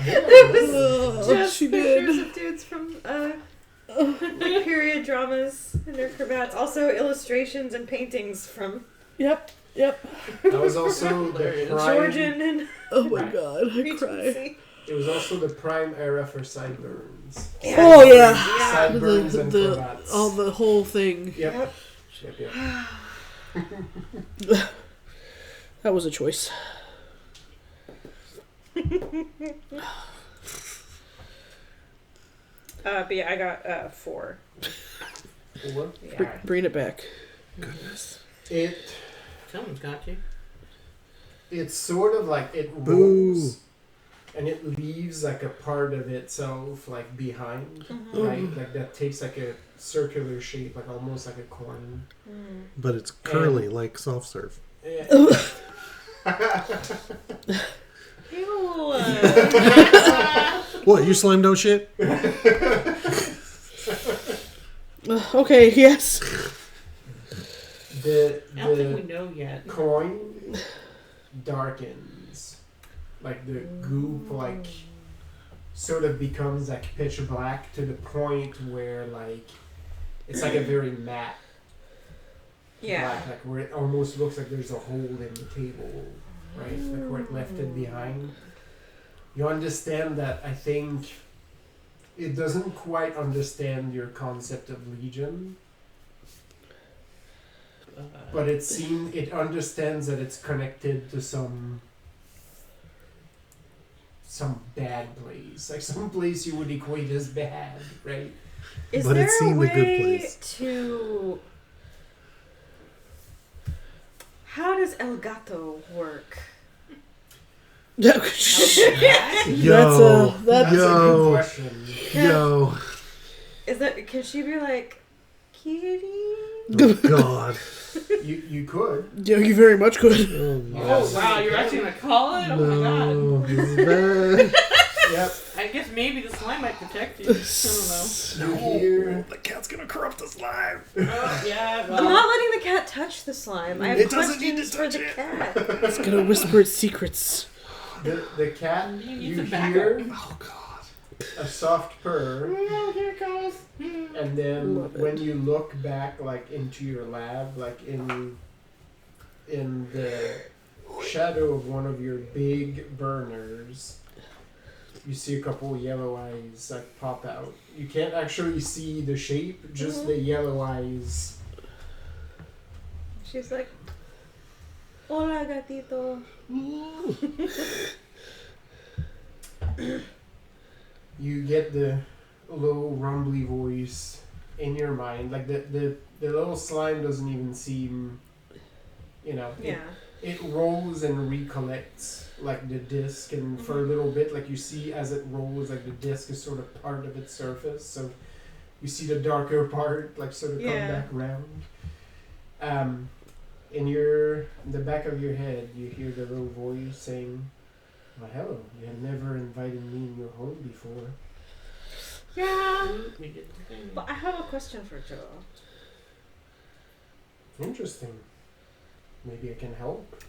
It was just she pictures did. of dudes from like period dramas in their cravats. Also illustrations and paintings from Yep. That was also the prime. Georgian and Oh my god, I cry. Regency. It was also the prime era for sideburns. Yeah. Oh yeah. Sideburns and cravats. All the whole thing. Yep. That was a choice. But yeah, I got 4. Four. Yeah. Bring it back. Goodness. Someone's got you. It's sort of like it Boo. rolls and it leaves like a part of itself like behind, right? Like that takes like a circular shape, like almost like a coin. But it's curly like soft serve. Ew. What, you slammed no shit? Okay, yes. The I don't think we know yet. coin darkens, like the goop like sort of becomes like pitch black to the point where like it's like a very matte black, like where it almost looks like there's a hole in the table, right? Like where it left it behind. You understand that I think it doesn't quite understand your concept of Legion. But it understands that it's connected to some bad place, like some place you would equate as bad, right? Is But there it's seen a the good way place. to... How does El Gato work? That's Yo, That's a Yo. good question. yo, Is that... Can she be like... Kitty? oh God. You could. Yeah, you very much could. Oh, Oh wow, you're actually gonna call it? Oh no. my god. Yep. I guess maybe the slime might protect you. I don't know. You hear. The cat's gonna corrupt the slime. Oh, yeah, I'm well. not letting the cat touch the slime. I have It doesn't need to questions for touch the it. cat. It's gonna whisper its secrets. The cat, You need you some backup. hear Oh God. a soft purr, Oh, here it goes. and then Love it. when you look back, like into your lab, like in the shadow of one of your big burners, you see a couple yellow eyes like pop out. You can't actually see the shape, just the yellow eyes. She's like, Hola, gatito. You get the low rumbly voice in your mind, like the little slime doesn't even seem, Yeah. it rolls and recollects like the disc, and for a little bit, like you see as it rolls, like the disc is sort of part of its surface, so you see the darker part like sort of come Yeah. back around. In the back of your head, you hear the little voice saying, "Well, hello, you have never invited me in your home before." Yeah. We did the thing. But I have a question for Joe. Interesting. Maybe I can help.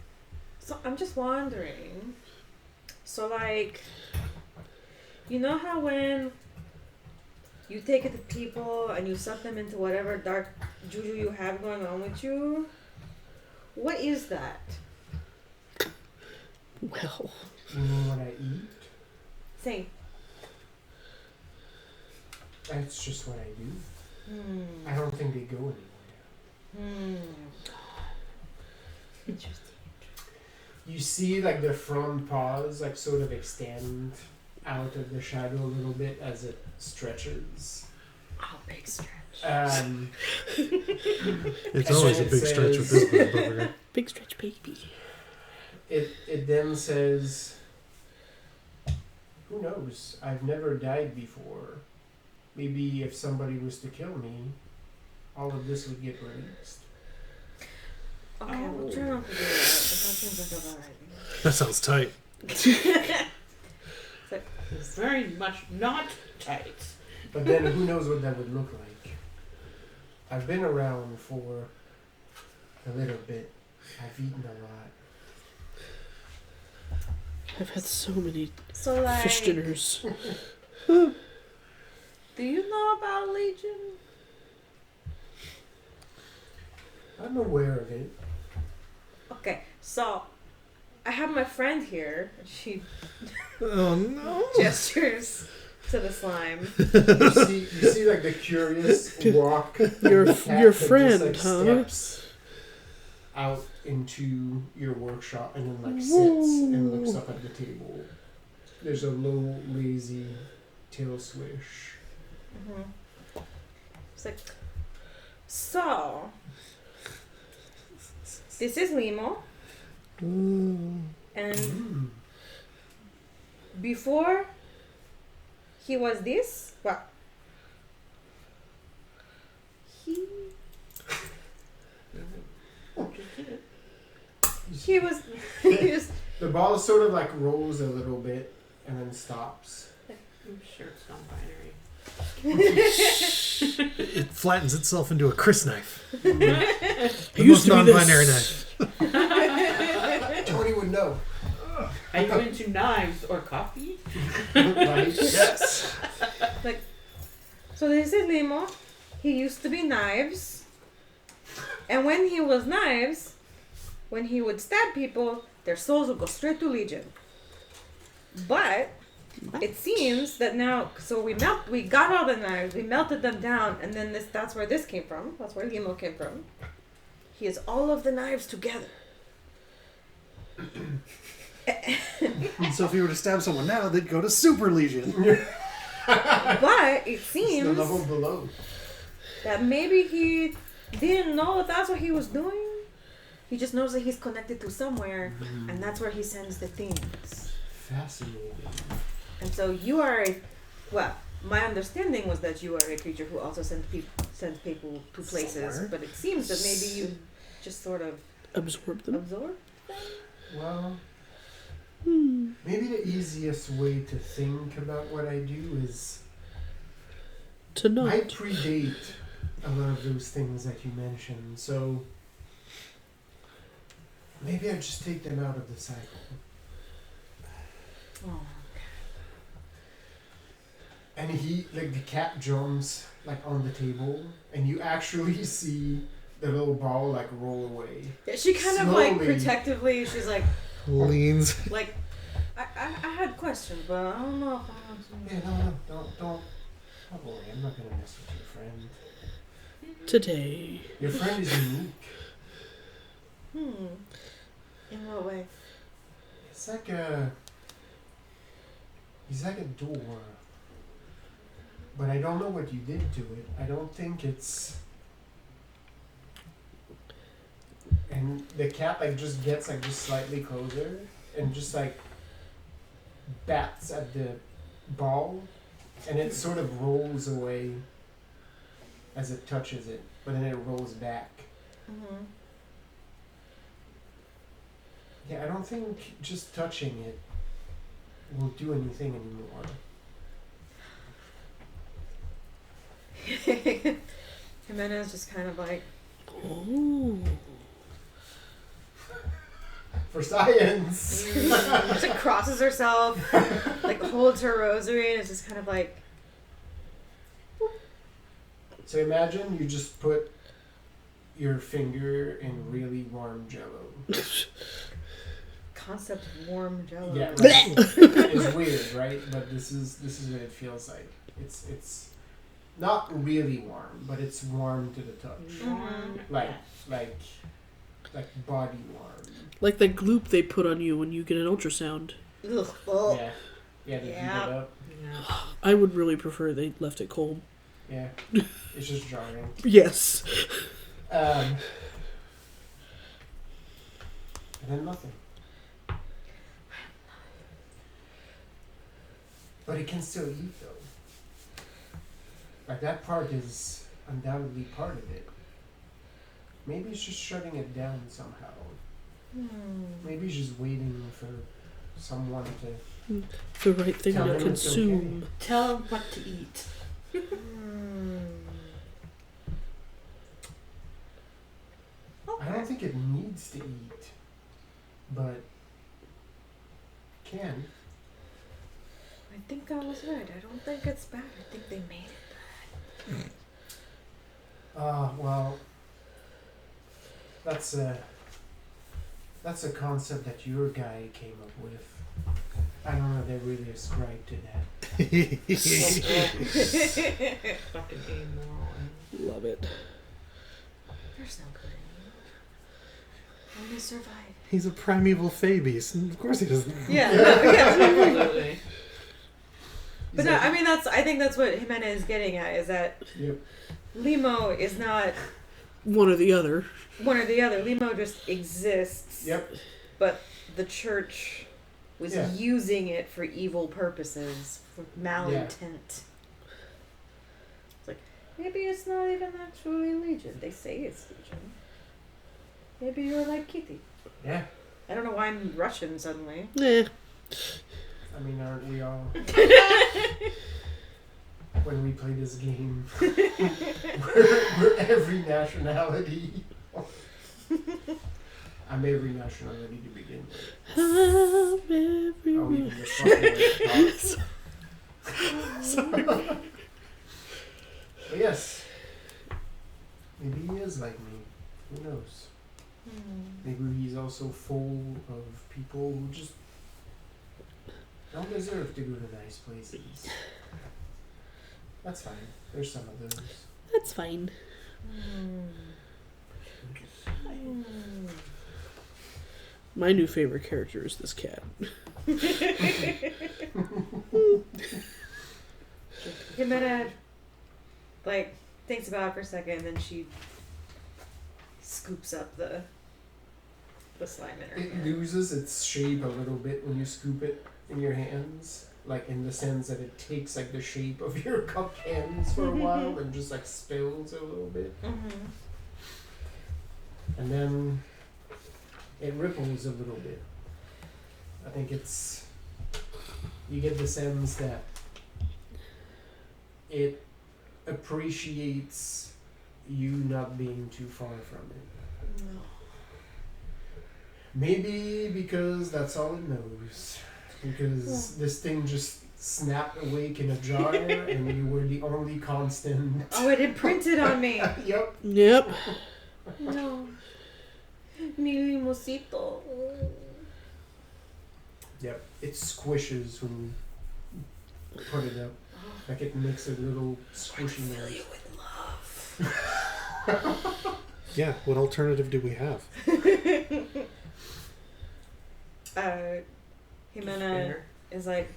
So I'm just wondering. So like, you know how when you take it to people and you suck them into whatever dark juju you have going on with you? What is that? Well, You know what I eat? Say. That's just what I do. I Hmm. don't think they go anywhere. Interesting. You see like the front paws like sort of extend out of the shadow a little bit as it stretches. Oh, big stretch. it's always a big stretch with this motherfucker. big stretch baby. It then says, "Who knows? I've never died before. Maybe if somebody was to kill me, all of this would get released." Okay, we'll try not to do that. But that seems like a bad idea. That sounds tight. It's very much not tight. But then who knows what that would look like? I've been around for a little bit. I've eaten a lot. I've had so many So like, fish dinners. do you know about Legion? I'm aware of it. Okay, so I have my friend here. And she Oh no. gestures to the slime. You see like the curious walk. Your the cat your that friend, just, huh? steps out into your workshop and then like sits and looks up at the table. There's a low, lazy tail swish. Mm-hmm. It's like, so this is Limo, and before he was this, well, he was he was The ball sort of like rolls a little bit and then stops. I'm sure it's non-binary. It flattens itself into a Chris knife. The It used most to be non-binary this. knife. Tony would know. Are you into knives or coffee? Right? Yes. so this is Limo. He used to be Knives, and when he was Knives, when he would stab people, their souls would go straight to Legion. But it seems that now, so we got all the knives, we melted them down, and then that's where this came from. That's where Limo came from. He has all of the knives together. So if you were to stab someone now, they'd go to Super Legion. But it It's the seems level below. that maybe he didn't know that that's what he was doing. He just knows that he's connected to somewhere, and that's where he sends the things. Fascinating. And so you are, well, my understanding was that you are a creature who also sends people to places, Somewhere. but it seems that maybe you just sort of Absorb them. absorb them. Well, Hmm. maybe the easiest way to think about what I do is To I not. predate a lot of those things that you mentioned, so maybe I just take them out of the cycle. Oh. And he, like, the cat jumps, like, on the table, and you actually see the little ball, like, roll away. Yeah, she kind of like Slowly. protectively, she's like, Leans. I had questions, but I don't know if I want to. Yeah, don't worry, I'm not gonna mess with your friend. Today. Your friend is unique. In what way? He's like a door. But I don't know what you did to it. I don't think it's... And the cat, like, just gets, like, just slightly closer and just, like, bats at the ball, and it sort of rolls away as it touches it, but then it rolls back. Mm-hmm. Yeah, I don't think just touching it will do anything anymore. Ximena is just kind of like, Oh. For science! she just crosses herself, like holds her rosary, and it's just kind of like, So imagine you just put your finger in really warm jello. concept of warm jello. Yeah, right. It's weird, right? But this is what it feels like. It's not really warm, but it's warm to the touch. Mhm. Like body warm. Like that gloop they put on you when you get an ultrasound. Ugh. Oh. Yeah. Yeah, to heat Yeah. it up. Yeah. I would really prefer they left it cold. Yeah. It's just jarring. Yes. And then nothing. But it can still eat though. Like that part is undoubtedly part of it. Maybe it's just shutting it down somehow. Maybe it's just waiting for someone to... The right thing Tell to him it's consume. Tell him what to eat. I don't think it needs to eat, but can. I think I was right. I don't think it's bad. I think they made it. Well, that's a concept that your guy came up with. I don't know if they really ascribe to that. Fucking amoral. Love it. There's no good in you. How do you survive? He's a primeval Fabius, and of course he doesn't. Yeah. Yeah. Absolutely. But no, I mean I think that's what Ximena is getting at, is that Yep. Limo is not One or the other. one or the other. Limo just exists. Yep. But the church was Yeah. using it for evil purposes, for malintent. It's like, maybe it's not even actually Legion. They say it's Legion. Maybe you're like Kitty. Yeah. I don't know why I'm Russian suddenly. Eh. I mean, aren't we all? When we play this game, we're every nationality. I'm every nationality to begin with. Oh, even the fucking Sorry. But yes. Maybe he is like me. Who knows? Maybe he's also full of people who just don't deserve to go to nice places. That's fine. There's some of those. That's fine. My new favorite character is this cat. Ximena, like, thinks about it for a second, and then she scoops up the slime in her It hand. loses its shape a little bit when you scoop it in your hands. Like, in the sense that it takes, like, the shape of your cupped hands for a while and just, like, spills a little bit. Mm-hmm. And then it ripples a little bit. I think you get the sense that it appreciates you not being too far from it. No. Maybe because that's all it knows. Because this thing just snapped awake in a jar and you were the only constant. Oh, it imprinted on me. Yep. Yep. No. Mi limosito. Yep. It squishes when you put it up. Like it makes a little squishy noise. Yeah, what alternative do we have? Ximena is like,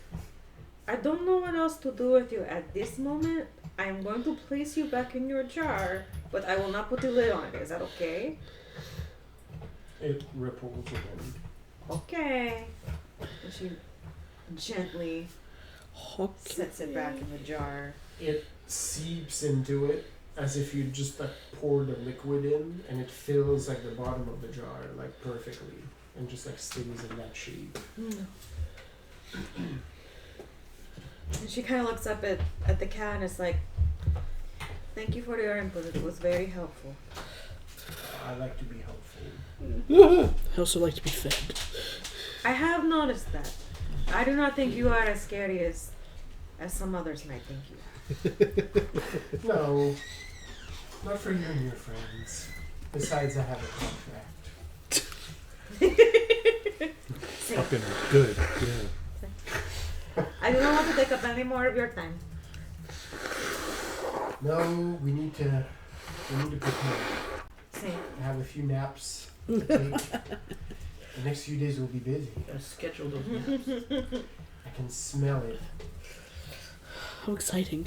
I don't know what else to do with you at this moment. I am going to place you back in your jar, but I will not put the lid on it. Is that okay? It ripples again. Okay. And she gently Okay. sets it back in the jar. It seeps into it as if you just like pour the liquid in, and it fills like the bottom of the jar like perfectly, and just like stays in that shape. And she kind of looks up at the cat and is like, thank you for your input. It was very helpful. I like to be helpful. I also like to be fed. I have noticed that. I do not think you are as scary as some others might think you are. No, not for you and your friends. Besides, I have a contract. Fucking good. Yeah. I do not want to take up any more of your time. No, we need to prepare. Same. I have a few naps to take. The next few days will be busy. Gotta schedule those naps. I can smell it. How exciting.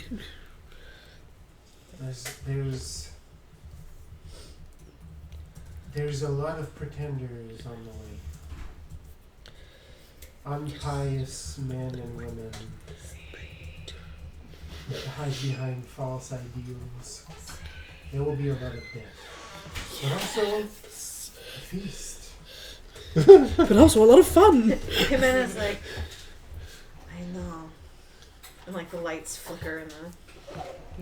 There's a lot of pretenders on the way. Unpious men and women that hide behind false ideals. There will be a lot of death. But also a feast. But also a lot of fun. Ximena's like, I know. And like the lights flicker in the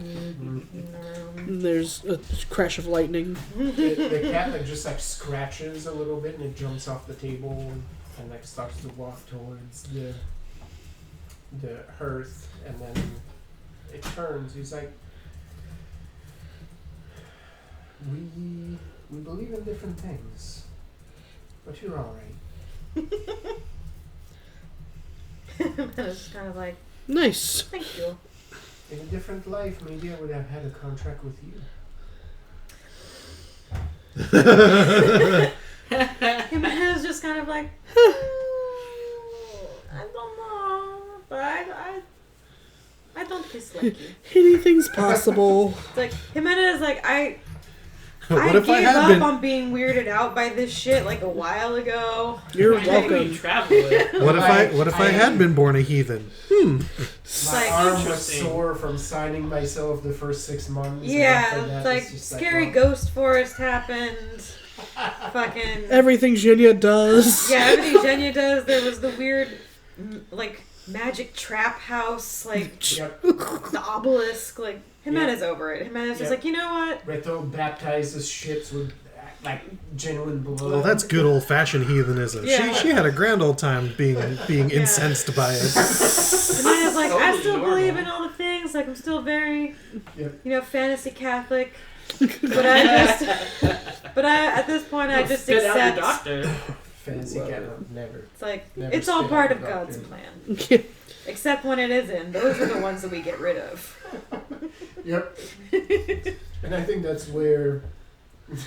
room. There's a crash of lightning. The cat like just like scratches a little bit and it jumps off the table and like starts to walk towards the hearth, and then it turns. He's like, we believe in different things, but you're all right. Ximena's kind of like, Nice. thank you. In a different life, maybe I would have had a contract with you. Ximena's just kind of like, I don't know, but I don't dislike you. Anything's possible. It's like, Ximena is like, I What if I gave had up been? on being weirded out by this shit like a while ago. You're Might take me welcome. traveling. What if I had been born a heathen? My Like- arm was Interesting. sore from signing myself the first 6 months. and Yeah, after that, it's like just scary well, ghost forest happened. Fucking Everything Xenia does. yeah, everything Jenya does. There was the weird like magic trap house, like Yep. the obelisk. Like Ximena's over it. Ximena's just Yep. like, you know what? Reto baptizes shits with like genuine blood. Well, that's good old-fashioned heathenism. Yeah. She had a grand old time being incensed by it. Ximena's like, I Totally still normal. believe in all the things. Like I'm still very, Yep. fantasy Catholic. But at this point, I just Spit out your accept. doctor. Fantasy cat never. It's like Never it's all spit part out of the God's doctor. plan. Except when it isn't. Those are the ones that we get rid of. Yep. And I think that's where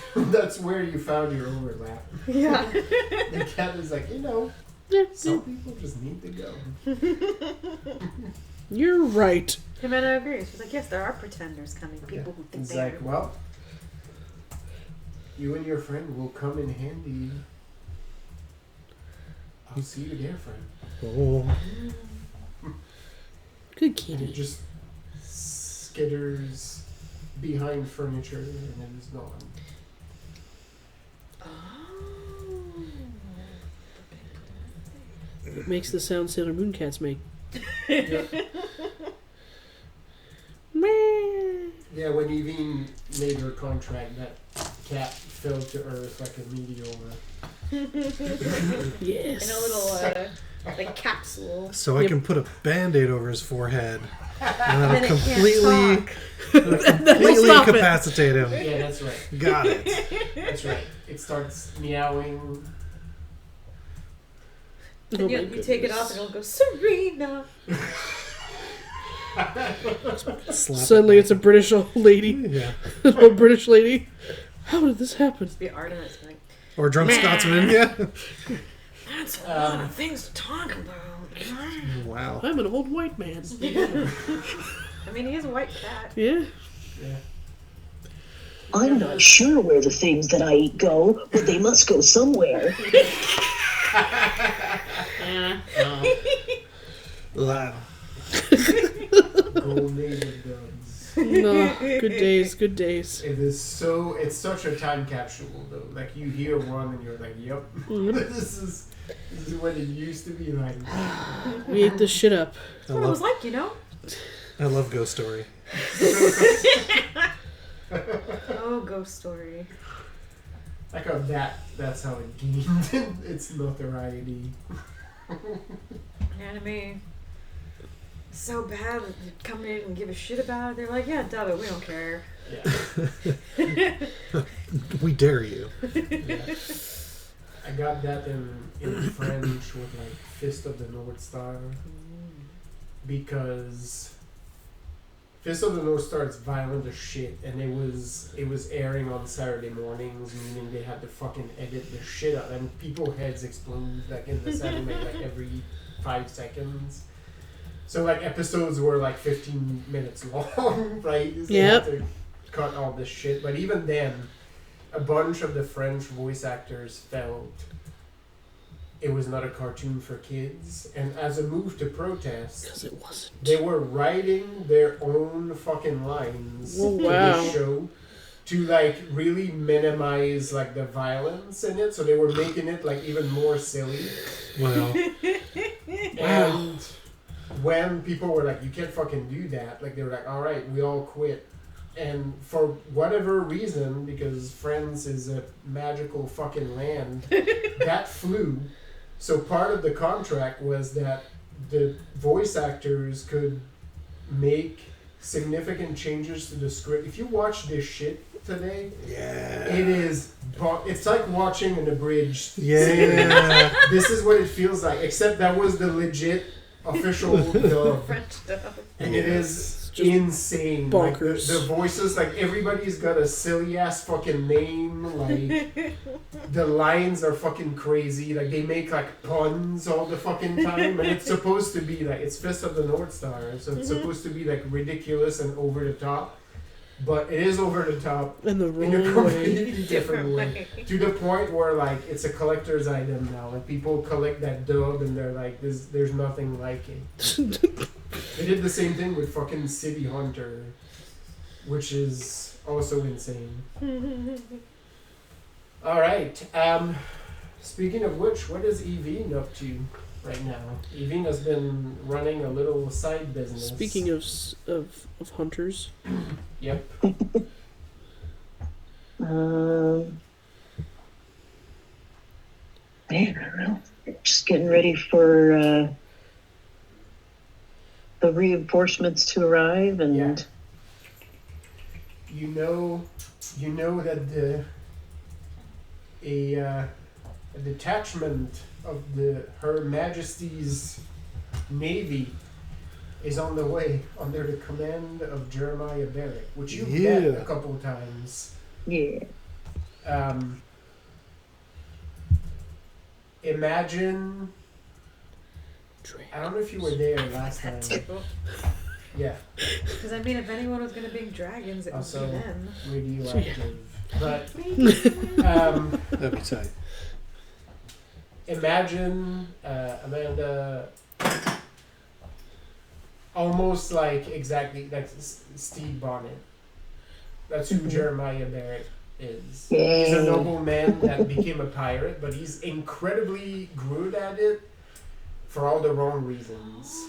you found your overlap. Yeah. The cat is like, some people just need to go. You're right. Ximena agrees. She's like, yes, there are pretenders coming. People who think It's they like, are. well, you and your friend will come in handy. I'll see you there, friend. Oh, Good And kitty. it just skitters behind furniture and then is gone. It makes the sound Sailor Moon cats make. Meh. Yeah, when Evine made her contract, that cat fell to earth like a meteor. Yes. In a little, like, capsule. so I Yep. can put a band-aid over his forehead, and And that'll then it can't completely, talk. completely Stop it. incapacitate him. Yeah, that's right. Got it. That's right. It starts meowing. Oh And my you take it off goodness. and it'll go, Serena! Slap Suddenly it it's a British old lady. Yeah. An old British lady. How did this happen? Be Artemis, like, Or drunk Scotsman. Yeah. that's a lot of things to talk about. Wow. I'm an old white man. I mean, he is a white cat. Yeah. Yeah. I'm not sure where the things that I eat go, but they must go somewhere. Wow. Gold native dogs. No. Good days. Good days. It is so. It's such a time capsule, though. Like you hear one and you're like, "Yep, this is what it used to be like." We ate this shit up. I That's what it was love, like, you know? I love Ghost Story. Oh, ghost story. Like how that's how it gained its notoriety. Anime. So bad that they come in and give a shit about it. They're like, yeah, dub it, we don't care. Yeah. We dare you. Yeah. I got that in French with like Fist of the North Star because Fist of the North Star is violent as shit, and it was airing on Saturday mornings, meaning they had to fucking edit the shit out, and people's heads explode like in this anime like every 5 seconds. So like episodes were like 15 minutes long, right? So they had to cut all this shit, but even then, a bunch of the French voice actors felt it was not a cartoon for kids, and as a move to protest, Because it wasn't. they were writing their own fucking lines Oh, to wow. the show to like really minimize like the violence in it, so they were making it like even more silly. Wow. And when people were like, you can't fucking do that, like they were like, alright, we all quit. And for whatever reason, because France is a magical fucking land, that flew. So part of the contract was that the voice actors could make significant changes to the script. If you watch this shit today, Yeah. it is, it's like watching an abridged series. Yeah. This is what it feels like, except that was the legit official dub. French dub. And it is just insane. Like bonkers. the voices, like everybody's got a silly ass fucking name. Like the lines are fucking crazy. Like they make like puns all the fucking time, and it's supposed to be like it's Fist of the North Star, so it's supposed to be like ridiculous and over the top. But it is over the top In the in a wrong way. completely different way. To the point where like it's a collector's item now. Like people collect that dub and they're like, there's nothing like it. They did the same thing with fucking City Hunter, which is also insane. Alright, speaking of which, what is Evine up to right now? Evine has been running a little side business. Speaking of hunters, Yep. Man, I don't know. Just getting ready for the reinforcements to arrive, and Yeah. You know that a detachment of Her Majesty's Navy is on the way under the command of Jeremiah Barrett, which you've met Yeah. a couple times. yeah. Imagine, I don't know if you were there last time. Yeah. Because I mean, if anyone was gonna bring dragons, it would Also- be them. Radioactive. But That'd be tight. imagine Amanda, almost like exactly like Steve Bonnet. That's who Jeremiah Barrett is. He's a nobleman that became a pirate, but he's incredibly good at it for all the wrong reasons.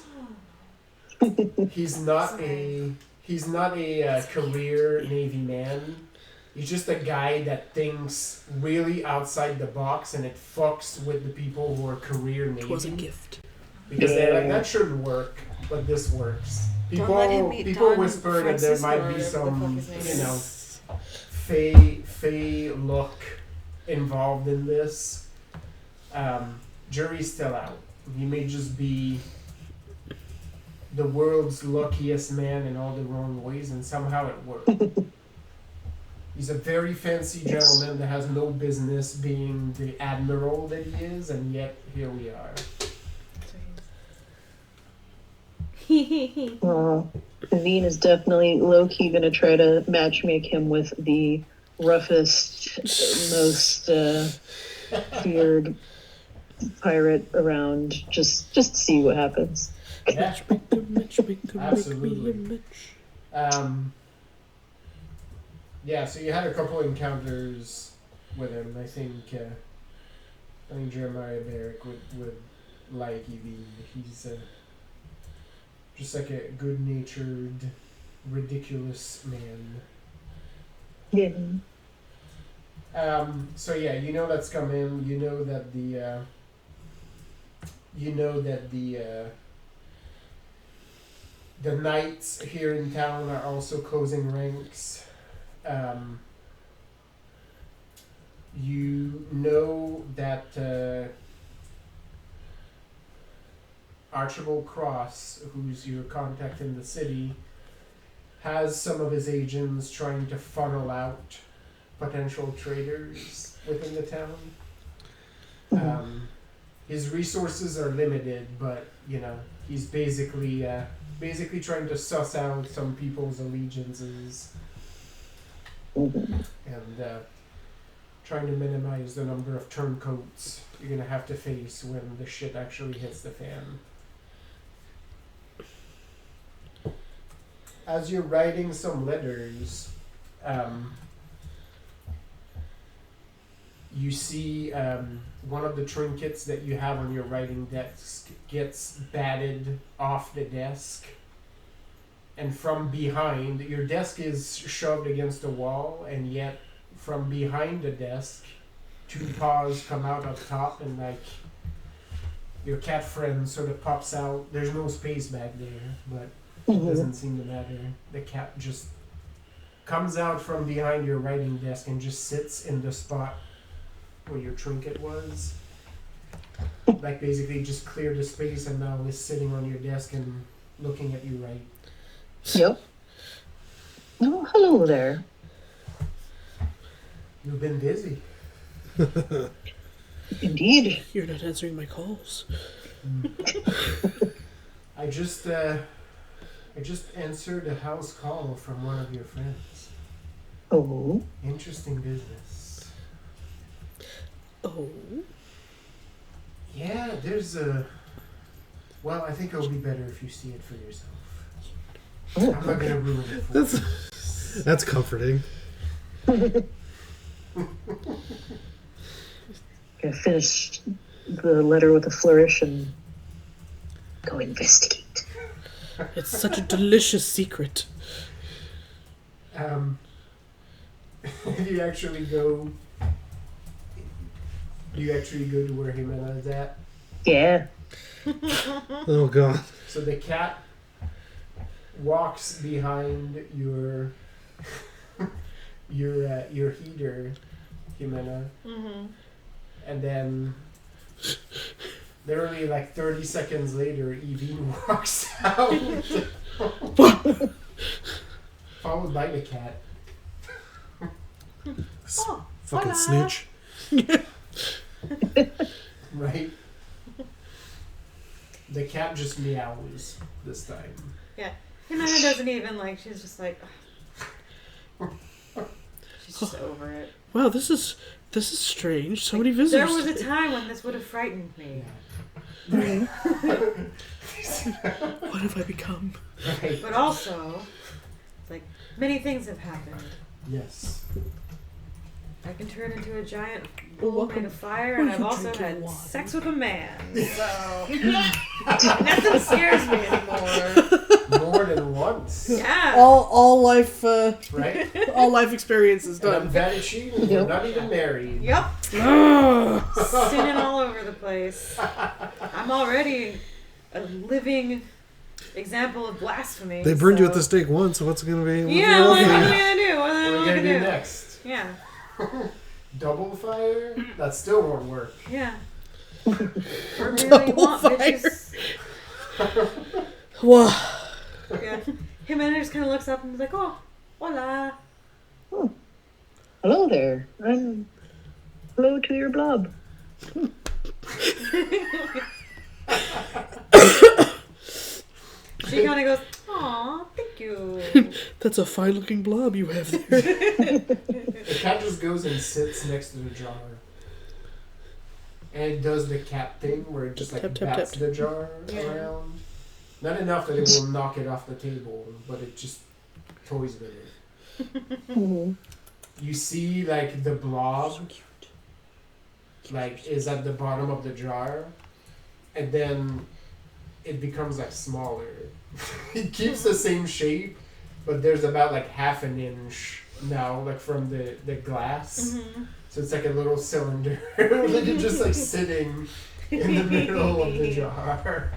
He's not a career Navy man. He's just a guy that thinks really outside the box, and it fucks with the people who are career Navy. It was a gift. Because they're like, that shouldn't work, but this works. Don't let him meet People Don whisper that there Francisco might or be whatever some, the fuck his name is. fey look involved in this. Jury's still out. He may just be the world's luckiest man in all the wrong ways, and somehow it worked. He's a very fancy gentleman that has no business being the admiral that he is, and yet here we are. Naveen is definitely low-key gonna try to matchmake him with the roughest, most feared pirate around. Just to see what happens. Yeah. Absolutely. Yeah, so you had a couple encounters with him. I think Jeremiah Barrick would like Evie. He's just like a good-natured, ridiculous man. Yeah. So yeah, you know that's coming. You know that the knights here in town are also closing ranks. You know that Archibald Cross, who's your contact in the city, has some of his agents trying to funnel out potential traders within the town. His resources are limited, but you know he's basically trying to suss out some people's allegiances and trying to minimize the number of turncoats you're gonna have to face when the shit actually hits the fan. As you're writing some letters, you see one of the trinkets that you have on your writing desk gets batted off the desk. And from behind, your desk is shoved against the wall, and yet from behind the desk, two paws come out up top, and like your cat friend sort of pops out. There's no space back there, but it doesn't seem to matter. The cat just comes out from behind your writing desk and just sits in the spot where your trinket was. Like basically just cleared the space and now is sitting on your desk and looking at you right. Yep. Oh, hello there. You've been busy. Indeed. You're not answering my calls. I just answered a house call from one of your friends. Oh. Interesting business. Oh. Yeah, there's a... Well, I think it'll be better if you see it for yourself. I'm not going to ruin it for you. That's comforting. Gonna finish the letter with a flourish and go investigate. It's such a delicious secret. You actually go to where Ximena is at. Yeah. Oh god. So the cat walks behind your heater, Ximena, and then literally like 30 seconds later, Evie walks out, followed by the cat. Fucking snitch. Right? The cat just meows this time. Yeah. Ximena doesn't even like. She's just like. She's just over it. Wow, this is strange. So many visitors. There was a time when this would have frightened me. What have I become? Right. But also, it's like many things have happened. Yes. I can turn into a giant Well, bull welcome- made of fire, and I've also drinking had wine. sex with a man. So nothing scares me anymore. More than once. Yeah. All life Right? all life experiences And I'm done. vanishing. We're Yep. not even married. Yep. Ugh. Sinning all over the place. I'm already a living example of blasphemy. They burned you so- at the stake once, so what's it going to be? Yeah, what am I gonna do? What What am are I we gonna gonna do do? next? Yeah. Double fire? That's still more work. Yeah. Or merely Double want fire. bitches. Wow. Yeah. Ximena just kind of looks up and is like, oh, hola. Hello there. Hello to your blob. She kind of goes, aw, thank you. That's a fine looking blob you have there. The cat just goes and sits next to the jar. And it does the cat thing where it just like Tap, tap, bats tap. the jar Yeah. around. Not enough that it will knock it off the table, but it just toys with it. Mhm. You see like the blob like is at the bottom of the jar, and then it becomes like smaller. It keeps the same shape, but there's about like half an inch now, like from the glass. Mm-hmm. So it's like a little cylinder, like it's just like sitting in the middle of the jar.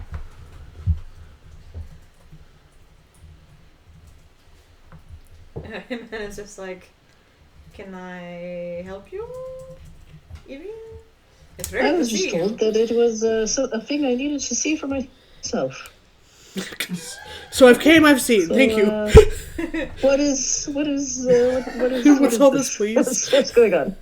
Jimena's just like, can I help you? Evie? It's very I good was to just see you. told that it was a thing I needed to see for myself. So I've seen. So, Thank you. What is what is What's all this, please? What's going on?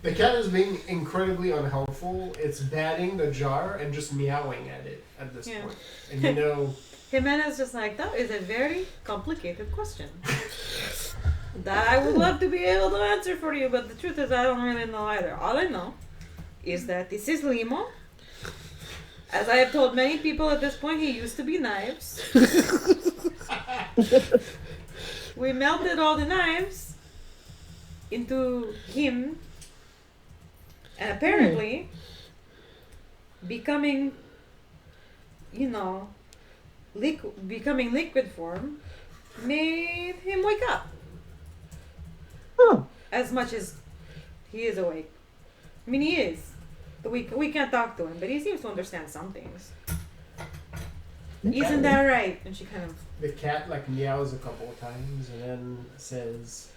The cat is being incredibly unhelpful. It's batting the jar and just meowing at it at this Yeah. point. And you know, Jimena's just like, that is a very complicated question. That I would love to be able to answer for you, but the truth is I don't really know either. All I know is that this is Limo. As I have told many people at this point, he used to be Knives. We melted all the knives into him, and apparently becoming, becoming liquid form made him wake up. Oh, As much as he is awake. I mean, he is. But we can't talk to him, but he seems to understand some things. Isn't that right? And she kind of... the cat like meows a couple of times and then says,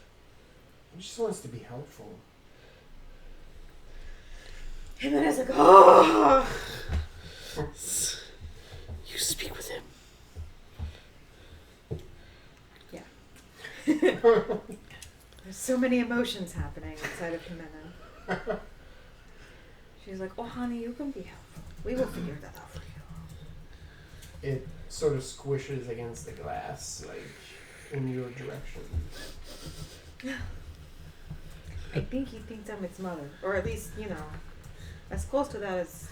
he just wants to be helpful. And then it's like, oh! You speak with him. There's so many emotions happening inside of Ximena. She's like, oh, honey, you can be helpful. We will figure that out for you. It sort of squishes against the glass, like in your direction. I think he thinks I'm its mother. Or at least, as close to that as...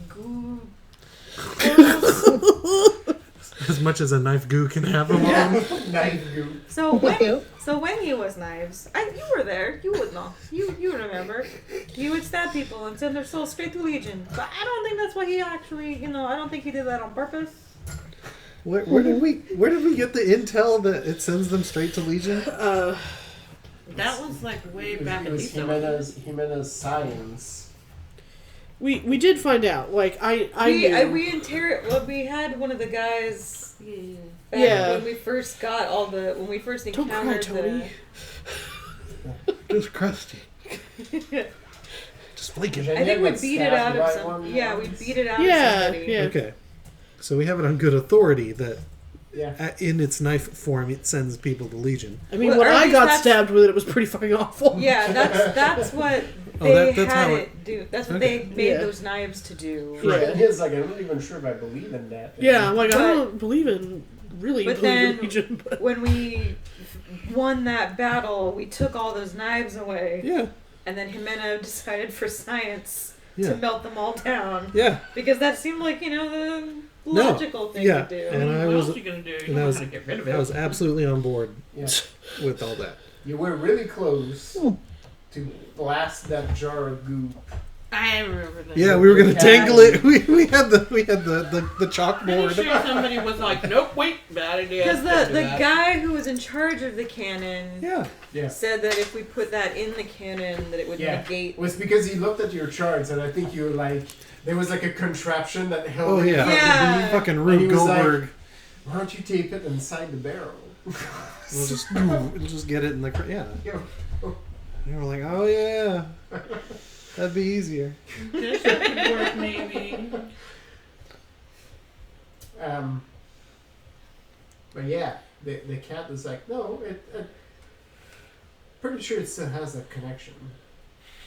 Goo... As much as a knife goo can have them on. Knife goop. So when he was Knives, you were there. You would know. You remember. He would stab people and send their souls straight to Legion. But I don't think that's what he actually. I don't think he did that on purpose. Where did we get the intel that it sends them straight to Legion? That was like way back It in was Jimena's science. We did find out. Like I knew. We had one of the guys. Back Yeah. When we first got when we first Don't cry, encountered Tony. Just crusty. Just flake it. I think we beat it out of by some. one Yeah, we once. beat it out Yeah, of somebody. yeah. Okay. So we have it on good authority that Yeah. in its knife form it sends people to Legion. I mean, Well, when or at I least got that's- stabbed with it, it was pretty fucking awful. Yeah, that's what they that's had how it do. That's what Okay. they made Yeah. those knives to do. Yeah. It is like, I'm not even sure if I believe in that. Yeah, I'm like, I But- don't believe in really but believe in then- Legion, but When we won that battle, we took all those knives away, Yeah. and then Ximena decided for science Yeah. to melt them all down Yeah. because that seemed like the No. logical thing Yeah. to do. And I what was- else are you gonna do? You and don't I know was- how to get rid of it. I was absolutely on board Yeah. with all that. You were really close to blast that jar of goo. I remember that. Yeah, we were gonna Yeah. tangle it. We had the Pretty chalkboard. sure somebody was like, "Nope, wait, bad idea." Because Don't do the that." guy who was in charge of the cannon Yeah. Yeah. said that if we put that in the cannon, that it would Yeah. negate. It was because he looked at your charts, and I think you were like, there was like a contraption that held Oh it in yeah. front of Yeah. the beam. Fucking And Rube he was like, Goldberg. Why don't you tape it inside the barrel? We'll just get it in the yeah. Yeah. And we're like, oh yeah, that'd be easier. Guess that could work, maybe. But yeah, the cat was like, no, pretty sure it still has that connection.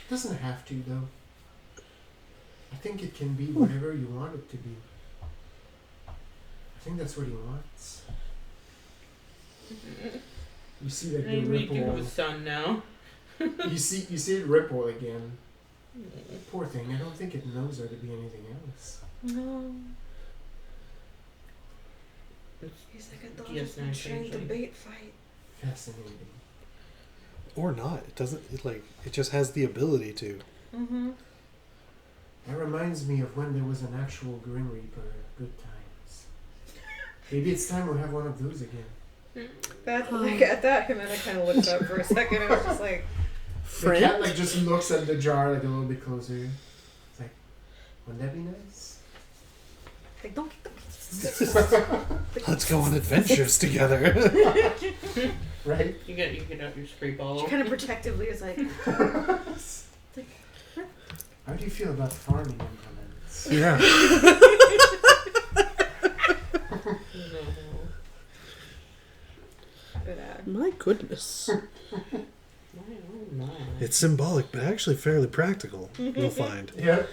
Doesn't have to though. I think it can be whatever you want it to be. I think that's what he wants. You see like the Maybe we do have ripple. a son now. You see it ripple again. Poor thing. I don't think it knows there to be anything else. No. He's like, I thought I was DS9 been trained to changing. bait fight. Fascinating. Or not. It doesn't. It just has the ability to. Mm-hmm. That reminds me of when there was an actual Grim Reaper. Good times. Maybe it's time we have one of those again. That like at that Ximena kind of looked up for a second and was just like, The cat like just looks at the jar like a little bit closer. It's like, wouldn't that be nice? don't Let's go on adventures together. Right? You get out your scrape ball. kind of protectively is like, How do you feel about farming implements? Yeah. No. but, my goodness. My. It's symbolic, but actually fairly practical. You'll find. Yeah.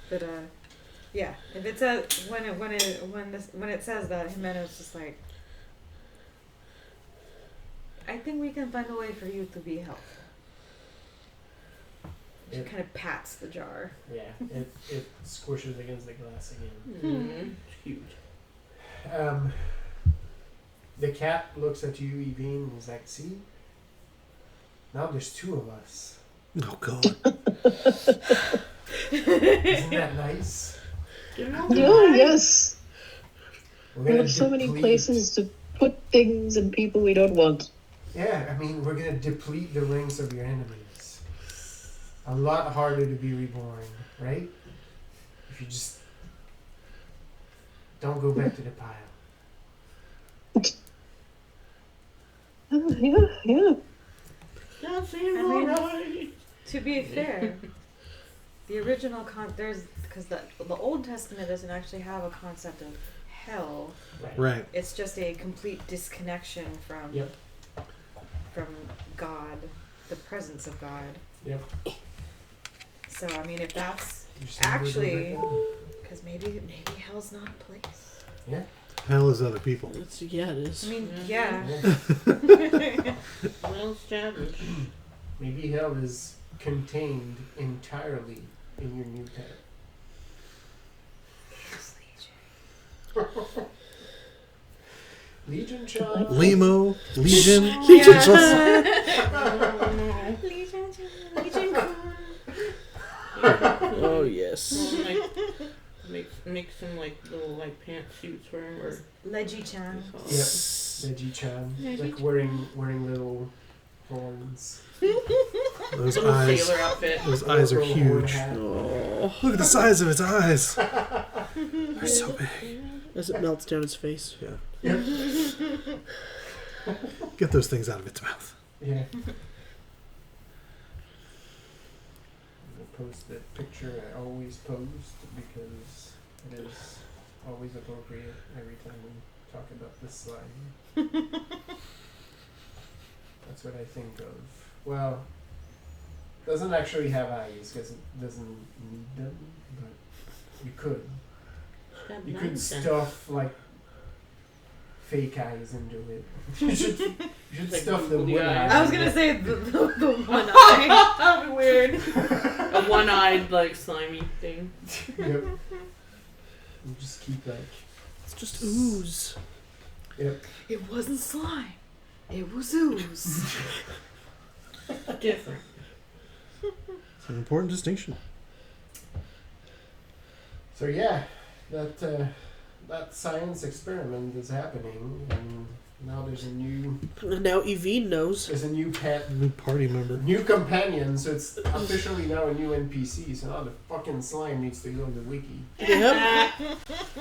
but yeah. If it's when it says that, Jimena's just like, I think we can find a way for you to be helpful. She Yeah. kind of pats the jar. Yeah. It squishes against the glass again. It's huge. The cat looks at you, Evine, and is like, see? Now there's two of us. Oh god. Isn't that nice? Oh, yes. We're We gonna have so many deplete- places to put things and people we don't want. Yeah, I mean, we're gonna deplete the ranks of your enemies. A lot harder to be reborn, right? If you just don't go back to the pile. Yeah. That seems I mean- alright. To be fair, the original because the Old Testament doesn't actually have a concept of hell. Right. It's just a complete disconnection from Yep. from God, the presence of God. Yep. So I mean, if that's You're saying we're actually, going because maybe hell's not a place. back Hell is other people. Yeah, it is. I mean, there? yeah. Yeah. Well established. Maybe hell is contained entirely in your new pet. Legion child. Limo, Legion, Yeah. Legion plus. Legion Corps. Oh yes. Well, make some like little like pantsuits for him or Leggy-chan. Yep. Veggie-chan. Like wearing little horns. Those little eyes. sailor outfit. Those eyes are Little horn huge. hat. Oh, Look at the size of its eyes. They're so big. as it melts down his face. Yeah. Yep. Get those things out of its mouth. Yeah. Post the picture I always post because it is always appropriate every time we talk about this slide. That's what I think of. Well, doesn't actually have eyes because it doesn't need them, but you could. You could stuff like fake eyes into it. You should Like stuff them googly with eyes. I was gonna say the one eye. That'd be weird. A one-eyed, like, slimy thing. Yep. You just keep like. It's just ooze. Yep. It wasn't slime. It was ooze. Different. It's an important distinction. So yeah, that science experiment is happening, and now there's a new And now Evine knows. pet, New party member. new companion. So it's officially now a new NPC. So now the fucking slime needs to go in the wiki. Yep.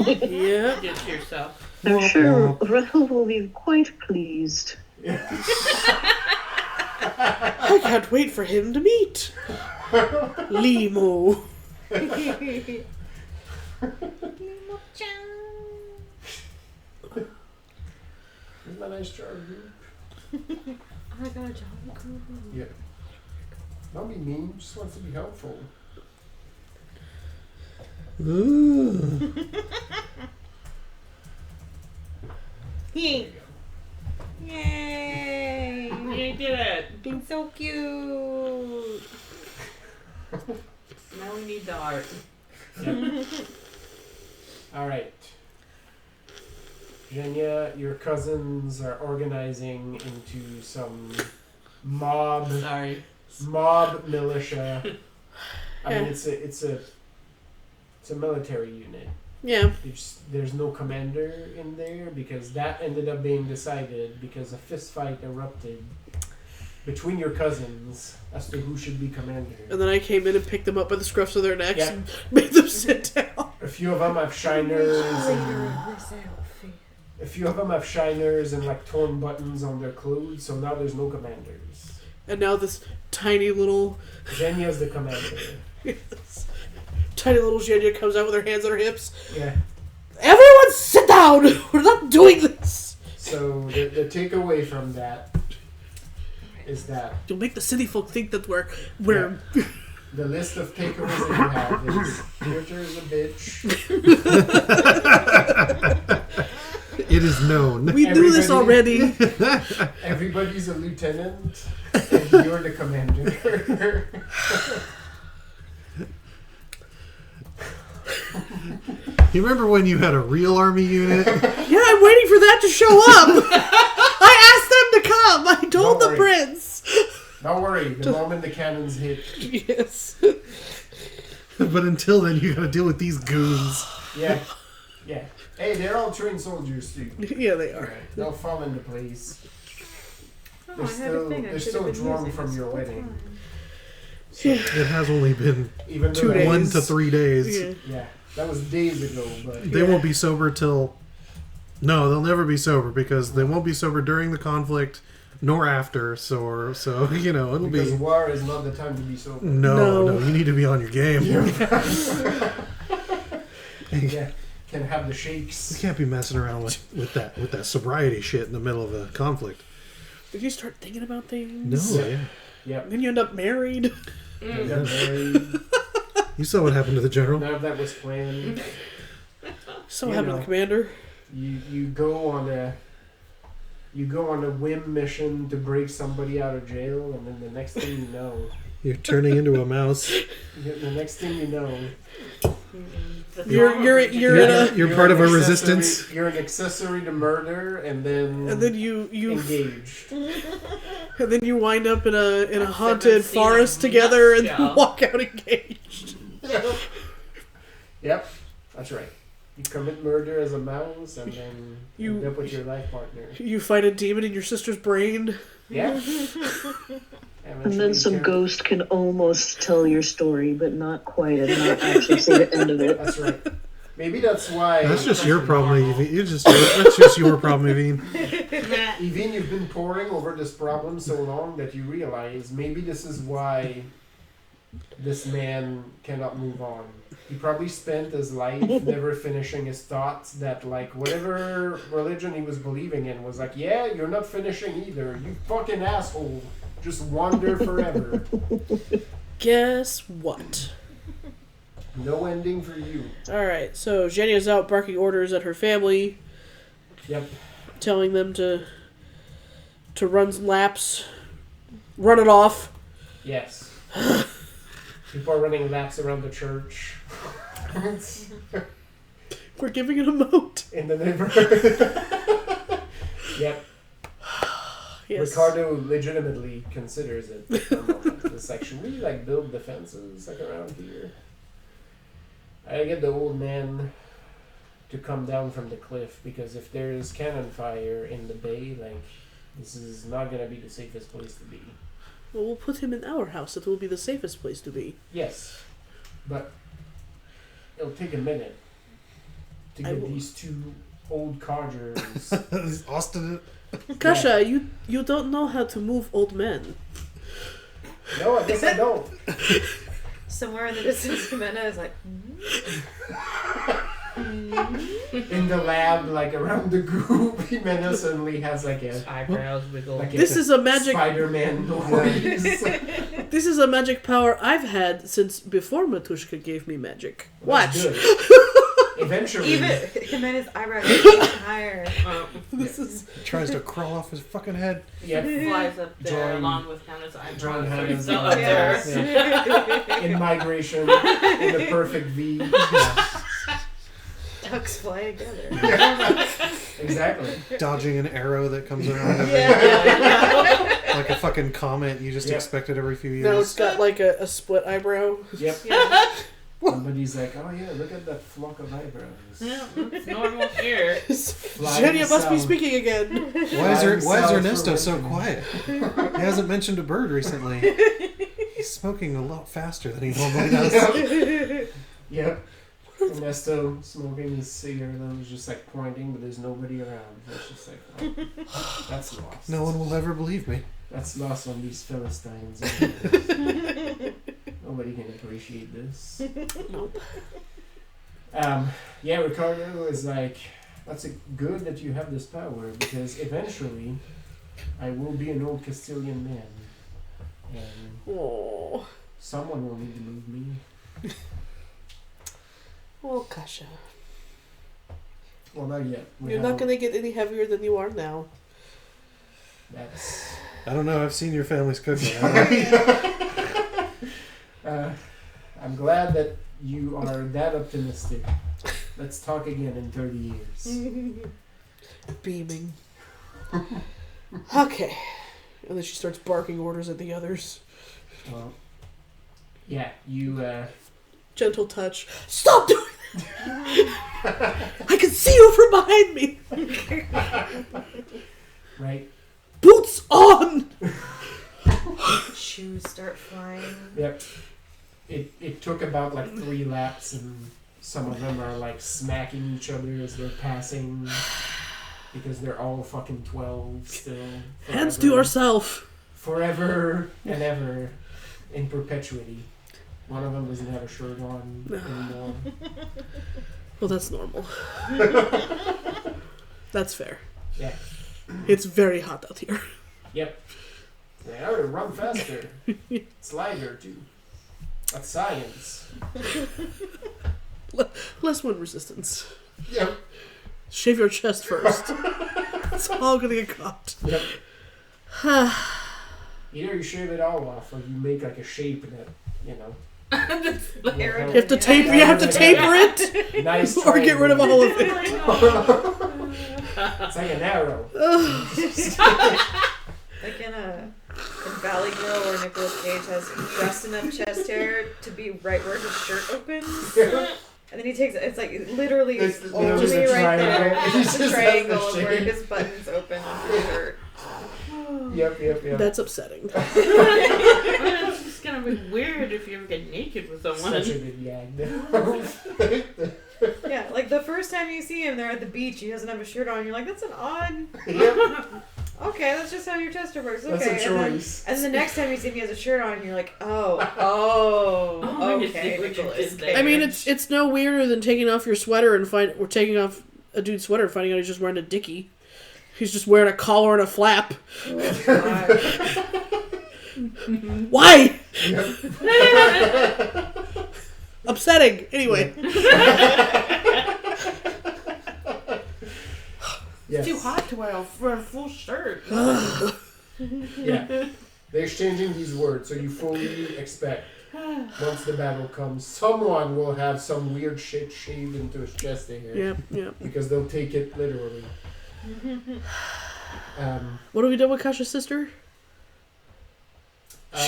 Yep. Do it to yourself. I'm sure Rethel will be quite pleased. I can't wait for him to meet Limo. Here's my nice jar group. I got a Jolly Crew. Yeah. Don't be mean. Just wants to be helpful. Ooh. There you go. Yay! You did it. Being so cute. Now we need the art. All right. Xenia, your cousins are organizing into some mob militia. I mean, it's a military unit. Yeah. There's no commander in there because that ended up being decided because a fist fight erupted between your cousins as to who should be commander. And then I came in and picked them up by the scruffs of their necks Yeah. and made them sit down. A few of them have shiners and This outfit. a few of them have shiners and like torn buttons on their clothes. So now there's no commanders. And now this tiny little Xenia's the commander. tiny little Xenia comes out with her hands on her hips. Yeah. Everyone sit down! We're not doing this! So the takeaway from that is that You'll make the city folk think that we're the list of takeaways that you have is Twitter is a bitch. It is known. we knew this already. Everybody's a lieutenant, and you're the commander. You remember when you had a real army unit? Yeah, I'm waiting for that to show up. I asked them to come. I told Don't the worry. prince. Don't worry, the moment the cannons hit. Yes. But until then, you gotta deal with these goons. Yeah. Yeah. Hey, they're all trained soldiers too. Yeah, they are. They'll fall into place. Oh, They're I had a thing I they're should still have been drawn using from this your whole wedding. time. So, It has only been even though 2 that days. 1 to 3 days. Yeah. yeah, that was days ago, but They won't be sober till... No, they'll never be sober because they won't be sober during the conflict nor after. So you know, it'll because be... war is not the time to be sober. No, No. you need to be on your game. Yeah, can have the You shakes. can't be messing around with that sobriety shit in the middle of a conflict. Did you start thinking about No, things? yeah. Yep. And then you end up married. You got married. You saw what happened to the general. None of that was planned. So You happened to know. the commander. You go on a whim mission to break somebody out of jail, and then the next thing you know, You're turning into a mouse. the next thing you know, You're in a You're part of a an resistance. accessory- You're an accessory to murder, and then you engaged. and then you wind up in a I've haunted seen forest a together and nutshell. walk out engaged. Yep, that's right. You commit murder as a mouse, and then You- end up with your life partner. You fight a demon in your sister's brain. Yeah. And then some ghost can almost tell your story, but not quite, and not actually say the end of it. That's right. Maybe that's why. That's just your problem, Evie. That's just your problem, Evie. Even you've been poring over this problem so long that you realize maybe this is why this man cannot move on. He probably spent his life never finishing his thoughts that, like, whatever religion he was believing in was like, yeah, you're not finishing either. You fucking asshole. Just wander forever. Guess what? No ending for you. Alright, so Xenia's out barking orders at her family. Yep. Telling them to run laps. Run it off. Yes. People are running laps around the church. We're giving it a moat. In the neighborhood. Yep. Yes. Ricardo legitimately considers it for a moment. It's like, should we like build defenses like around here? I get the old man to come down from the cliff, because if there's cannon fire in the bay, like, this is not gonna be the safest place to be. Well, we'll put him in our house. It will be the safest place to be. Yes, but it'll take a minute to get these two old codgers. Austin. Kasha, you don't know how to move old men. No, I guess I don't. Somewhere in the distance, Ximena is like, In the lab, like around the group, Ximena suddenly has like His a eyebrows wiggle. like This is a magic. Spider-Man noise. This is a magic power I've had since before Matushka gave me magic. Watch. That's good. Eventually, even Ximena's eyebrows are even higher. This is. He tries to crawl off his fucking head. yep, Flies up there Drawing- along with Hannah's drawing eyebrows. So Hannah's he's still up eyebrows. there. Yeah. In migration, in the perfect V. Ducks fly together. Exactly. Dodging an arrow that comes around every Yeah. like a fucking comet you just Yep. expect it every few Now it's years. got like a split eyebrow. Yep. Yeah. Somebody's like, oh yeah, look at that flock of eyebrows. Yeah, it's normal here. Xenia must be south. speaking again. Why is Flying Ernesto south so for quiet? He hasn't mentioned a bird recently. He's smoking a lot faster than he normally does. Yep. Ernesto smoking his cigarette and was just like pointing, but there's nobody around. It's just like, oh, that's lost. No one will ever believe me. That's lost on these Philistines. Nobody can appreciate this. Nope. Yeah, Ricardo is like, that's good that you have this power, because eventually I will be an old Castilian man. And Oh, someone will need to move me. well, Kasha, Well, not yet. you're not gonna get any heavier than you are now. That's... I don't know. I've seen your family's cooking. I'm glad that you are that optimistic. Let's talk again in 30 years. Beaming. Okay. And then she starts barking orders at the others. Well, yeah, you, Gentle touch. Stop doing that! I can see you from behind me! right? Boots on! Shoes start flying. Yep. It took about like 3 laps, and some of them are like smacking each other as they're passing, because they're all fucking 12 still. Hands to yourself! Forever and ever, in perpetuity. One of them doesn't have a shirt on anymore. Well, that's normal. That's fair. Yeah. It's very hot out here. Yep. They ought to run faster. It's lighter too. That's science. Less wind resistance. Yep. Shave your chest first. It's all gonna get caught. Yep. Either you shave it all off, or you make like a shape that, you know. Arrow. You have to tape. You have to taper it, Nice. or get rid of triangle. all of it. It's like an arrow. Like in Valley Girl, where Nicolas Cage has just enough chest hair to be right where his shirt opens. And then he takes it's like literally It's only just a right there. triangle. He It's just a has the triangle of where shape. his buttons open on his shirt. Yep. That's upsetting. It's just gonna be weird if you ever get naked with someone. Such a good gag. Yeah, like the first time you see him there at the beach, he doesn't have a shirt on. You're like, that's an odd, Yep. okay, that's just how your tester works. Okay. That's a choice. And then the next time you see me has a shirt on, and you're like, oh, you see okay, what you Nicholas. did there. I mean, it's no weirder than taking off your sweater or taking off a dude's sweater and finding out he's just wearing a dickie. He's just wearing a collar and a flap. Oh, God. Why? Upsetting. Anyway. Yes. It's too hot to wear a full shirt. Yeah. They're exchanging these words, so you fully expect once the battle comes, someone will have some weird shit shaved into his chest here. Yep. Because they'll take it literally. What have we done with Kasha's sister?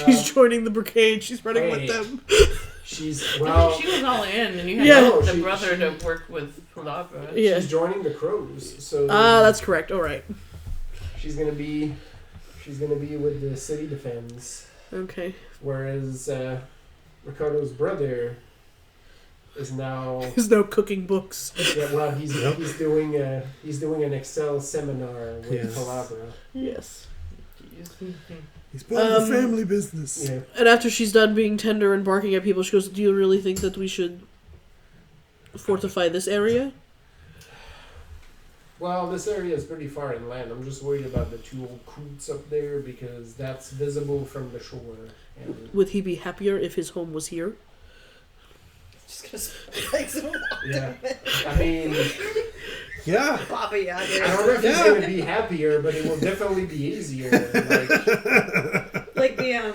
She's joining the brigade. She's running with them. She's I well. think she was all in, and you had Yeah. the brother to work with Palabra. Yeah. She's joining the crows. So That's correct. All right. she's gonna be with the city defense. Okay. Whereas Ricardo's brother is now There's no cooking books. he's doing an Excel seminar with Yes. Palabra. Yes. He's part of the family business. Yeah. And after she's done being tender and barking at people, she goes, "Do you really think that we should fortify this area?" Well, this area is pretty far inland. I'm just worried about the two old coots up there because that's visible from the shore. And Would he be happier if his home was here? Just gonna split legs and walk yeah, I mean, Yeah. Bobby out I here. don't know if he's gonna be happier, but it will definitely be easier. Like the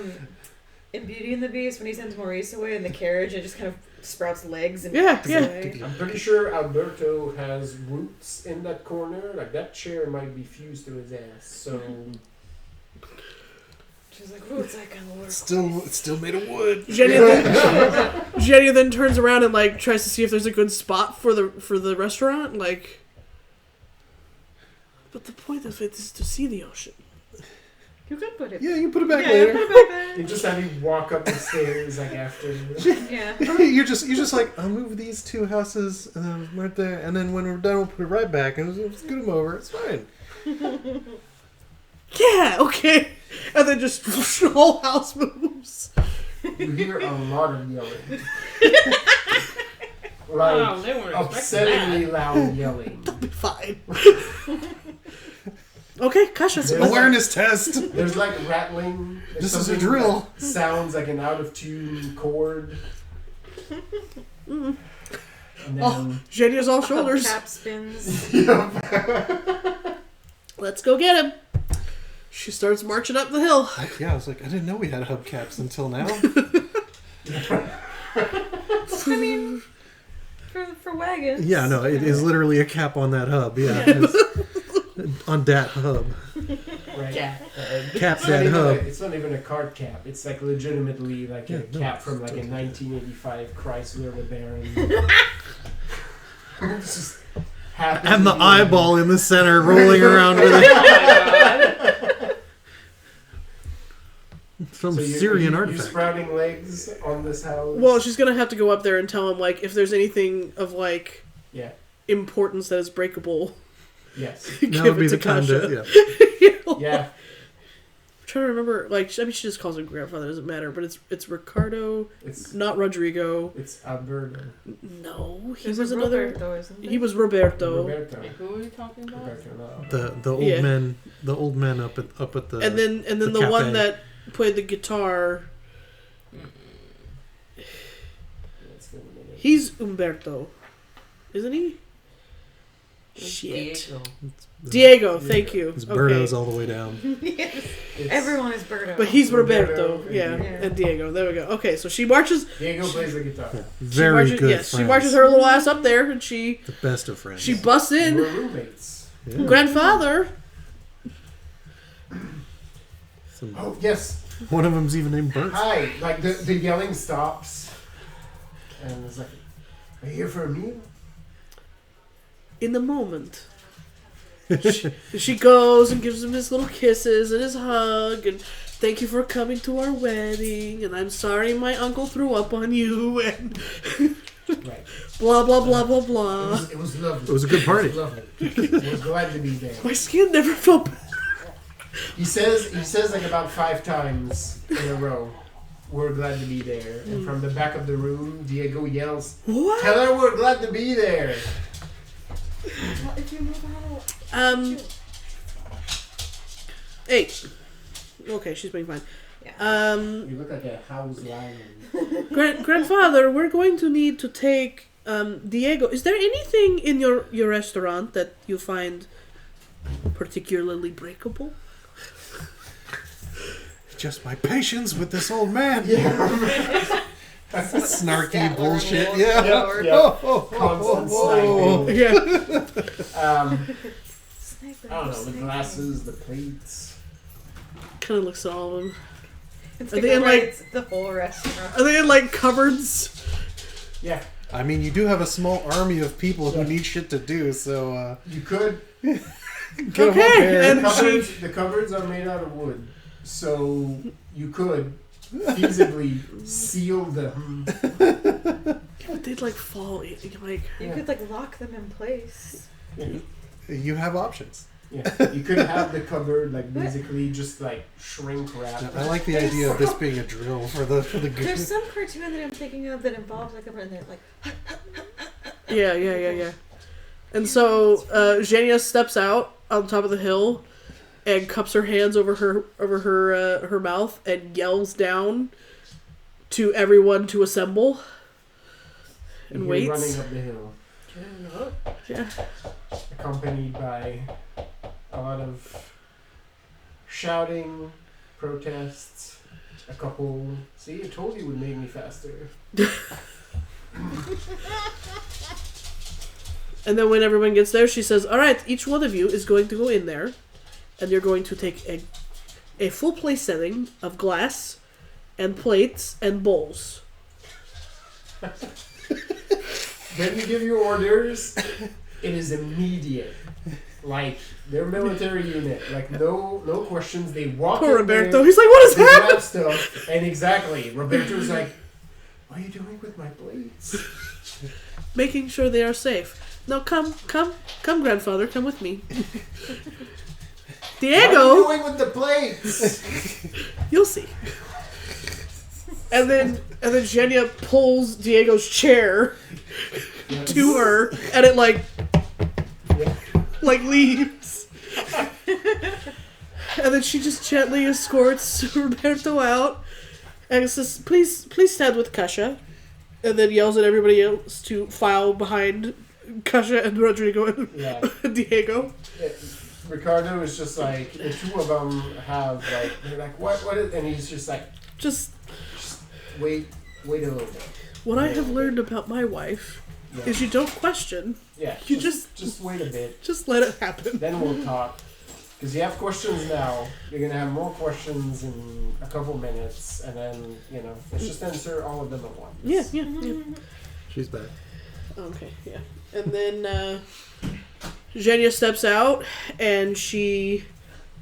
in Beauty and the Beast when he sends Maurice away in the carriage, it just kind of sprouts legs and Yeah, walks yeah. away. I'm pretty sure Alberto has roots in that corner. Like that chair might be fused to his ass. So She's like, roots I can work. It's still made of wood. Jenny then turns around and like tries to see if there's a good spot for the restaurant. Like, but the point of it is to see the ocean. You can put it. Yeah, you put it back Yeah, later. put it back you just have you walk up the stairs like after. there. Yeah. you're just like, I'll move these two houses and then right there, and then when we're done, we'll put it right back and we'll scoot them over. It's fine. Yeah, okay. And then just the whole house moves. You hear a lot of yelling. Oh, they weren't upsettingly loud yelling. Fine. Okay, Kasha. There's Awareness test. There's like rattling. There's This is a something drill. that sounds like an out of tune chord. And then Jenny's all shoulders. Cap spins. Let's go get him. She starts marching up the hill. Yeah, I was like, I didn't know we had hubcaps until now. I mean, for wagons. Yeah, no, it is literally a cap on that hub. Yeah, it's on that hub. right. Yeah. Cap It's not, that even hub. it's not even a card cap. It's like legitimately like a Yeah, no, cap from like a 1985 Chrysler LeBaron. It's just happens And the to be- eyeball in the center rolling around with it. Some So Syrian you're artifact. sprouting legs on this house. Well, she's gonna have to go up there and tell him like if there's anything of like yeah. importance that is breakable. Yes. That Give would be it to the kind Kasha. of, yeah. Yeah. I'm trying to remember, like, I mean, she just calls him grandfather. It doesn't matter, but it's Ricardo, It's not Rodrigo. it's Alberto. No, he He's was a another. Roberto, isn't He was Roberto, Roberto. Wait, who are we talking about? Roberto, no. The old Yeah. men, the old men up at the. and then the the one cafe. that played the guitar. Let's give him a minute. He's Umberto, isn't he? Shit. Diego, thank you. His Okay. Birdo's all the way down. Yes. It's- Everyone is Birdo. But he's Roberto, Roberto and yeah, Diego. and Diego. There we go. Okay, so she marches. Diego plays the guitar. Very she marches, good. Yes, she friends. marches her little ass up there, and she The best of friends. busts They in. were roommates. Yeah. Grandfather. Some- Oh yes. one of them's even named Bert. Hi. Like the yelling stops, and it's like, "Are you here for a meal?" In the moment. She goes and gives him his little kisses and his hug and thank you for coming to our wedding and I'm sorry my uncle threw up on you and Right. blah blah blah blah blah. It was lovely. It was a good party. It was lovely. I was glad to be there. My skin never felt better. He says like about 5 times in a row, "We're glad to be there." And from the back of the room, Diego yells, What? "Tell her we're glad to be there." Well, if you move out, 8. Okay, she's being fine. Yeah. You look like a house lion. Grandfather, we're going to need to take Diego. Is there anything in your restaurant that you find particularly breakable? Just my patience with this old man. Yeah. Snarky Statler bullshit. and Yeah. Lord. Constant sniping. Yeah. Sniper, I don't know, the sniper. glasses, the plates. Kind of looks at all of them. It's Are they in, like- the whole restaurant? Are they in like cupboards? Yeah, I mean, you do have a small army of people who need shit to do, so you could. get them up Okay, there. and- The cupboards are made out of wood, so you could feasibly seal them. They'd like fall in, like. You could like lock them in place. You have options. Yeah, you could have the cupboard like basically just like shrink wrap. I like the idea of this being a drill for the There's some cartoon that I'm thinking of that involves like a and they're like Yeah. And so Xenia steps out on top of the hill and cups her hands over her mouth and yells down to everyone to assemble. And You're waits. running up the hill, Yeah. accompanied by a lot of shouting, protests, a couple. See, I told you it would make me faster. And then when everyone gets there, she says, "All right, each one of you is going to go in there, and you're going to take a full place setting of glass and plates and bowls." When you give your orders, it is immediate. Like they're a military unit. Like no questions. They walk Poor in there, Roberto. He's like, "What is they happening?" grab stuff, and exactly, Roberto's like, "What are you doing with my plates?" Making sure they are safe. No, come, grandfather, come with me. What are Diego, you doing with the plates? you'll see. And then Xenia pulls Diego's chair to her, and it like leaves. And then she just gently escorts Roberto out, and says, "Please stand with Kasha," and then yells at everybody else to file behind Kasha and Rodrigo and Yeah. Diego. Ricardo is just like the two of them have like they're like what is, and he's just like Just wait a little bit. what I have learned about my wife Yeah. is you don't question, Yeah, you just wait a bit. just let it happen. Then we'll talk. Because you have questions now, you're gonna have more questions in a couple minutes, and then let's just answer all of them at once. Yeah. She's back. Okay, yeah. And then Xenia steps out and she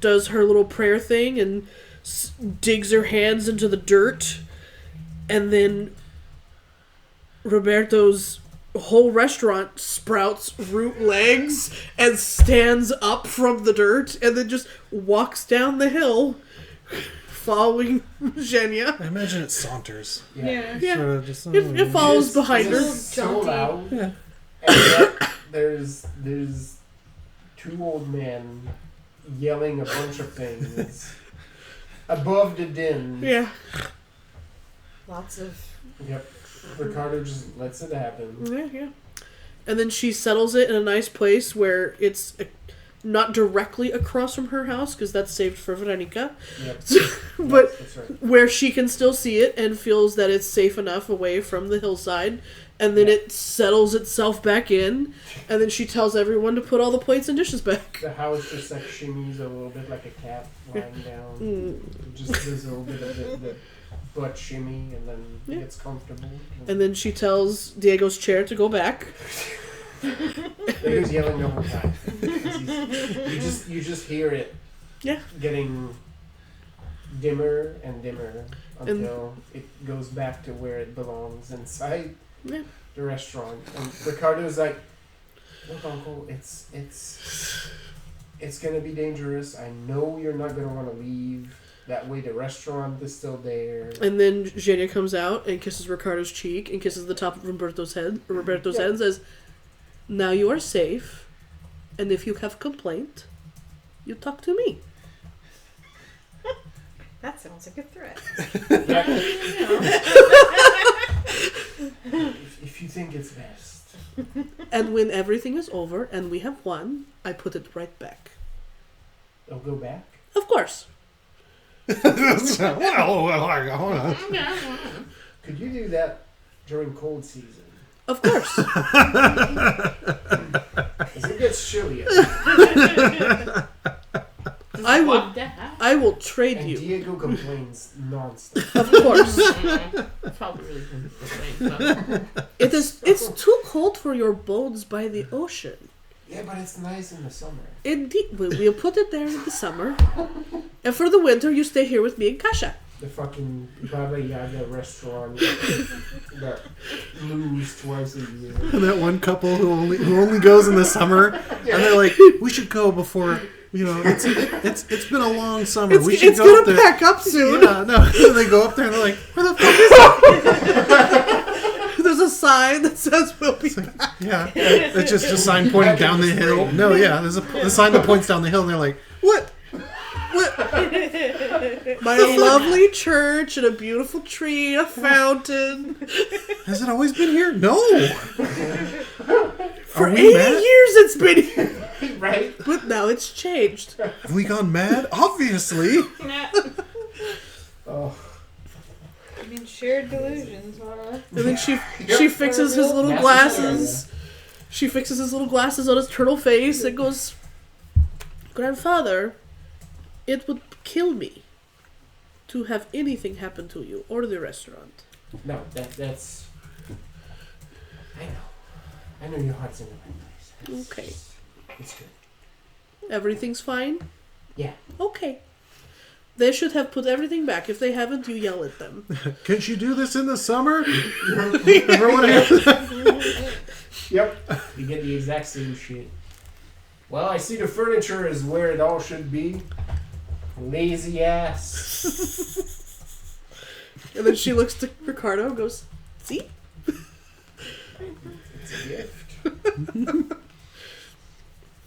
does her little prayer thing and digs her hands into the dirt, and then Roberto's whole restaurant sprouts root legs and stands up from the dirt and then just walks down the hill following Xenia. I imagine it saunters. Yeah. Yeah. Sort of just, It follows It's behind her. so loud. Yeah. And yet there's two old men yelling a bunch of things above the din. Yeah. Lots of Yep. Ricardo just lets it happen. Yeah. And then she settles it in a nice place where it's not directly across from her house, because that's saved for Veronica, Yep. but Yes, that's right. where she can still see it and feels that it's safe enough away from the hillside. And then it settles itself back in, and then she tells everyone to put all the plates and dishes back. The house just like shimmies a little bit like a cat lying down. Just does a little bit of the butt shimmy, and then Yeah. gets comfortable. And then she tells Diego's chair to go back. He was yelling the whole time. You just hear it. Yeah. Getting dimmer and dimmer until it goes back to where it belongs inside Yeah. the restaurant. And Ricardo's like, "Look, Uncle, it's it's gonna be dangerous. I know you're not gonna want to leave. That way the restaurant is still there. And then Xenia comes out and kisses Ricardo's cheek and kisses the top of Roberto's head and says, "Now you are safe, and if you have complaint, you talk to me." That sounds like a threat. If you think it's best. And when everything is over and we have won, I put it right back. They'll go back? Of course. Well, Could you do that during cold season? Of course. Because it gets chillier. I will trade And you. Diego complains nonstop. Of course. Probably really complain. It's too cold for your bones by the ocean. Yeah, but it's nice in the summer. Indeed, we'll put it there in the summer. And for the winter, you stay here with me and Kasha. The fucking Baba Yaga restaurant that moves twice a year. And that one couple who only goes in the summer, and they're like, we should go before, it's been a long summer. We should It's go gonna up there. pack up soon. Yeah, no. And they go up there and they're like, where the fuck is There's a sign that says we'll be back. Yeah, it's just a sign pointing down the hill. No, yeah, there's a sign that points down the hill, and they're like, "What? My lovely church and a beautiful tree, a fountain. Has it always been here? No. For Are 80 we mad? years it's been here, Right? but now it's changed. Have we gone mad? Obviously. Oh. I mean, shared delusions, huh? And then she fixes his little That's glasses. She fixes his little glasses on his turtle face and goes, "Grandfather, it would kill me to have anything happen to you or the restaurant." No, that's... I know your heart's in the right place. Okay. It's good. Everything's fine? Yeah. Okay. They should have put everything back. If they haven't, you yell at them. Can't you do this in the summer? Everyone else. Yep. You get the exact same shit. Well, I see the furniture is where it all should be. Lazy ass. And then she looks to Ricardo and goes, "See? It's a gift.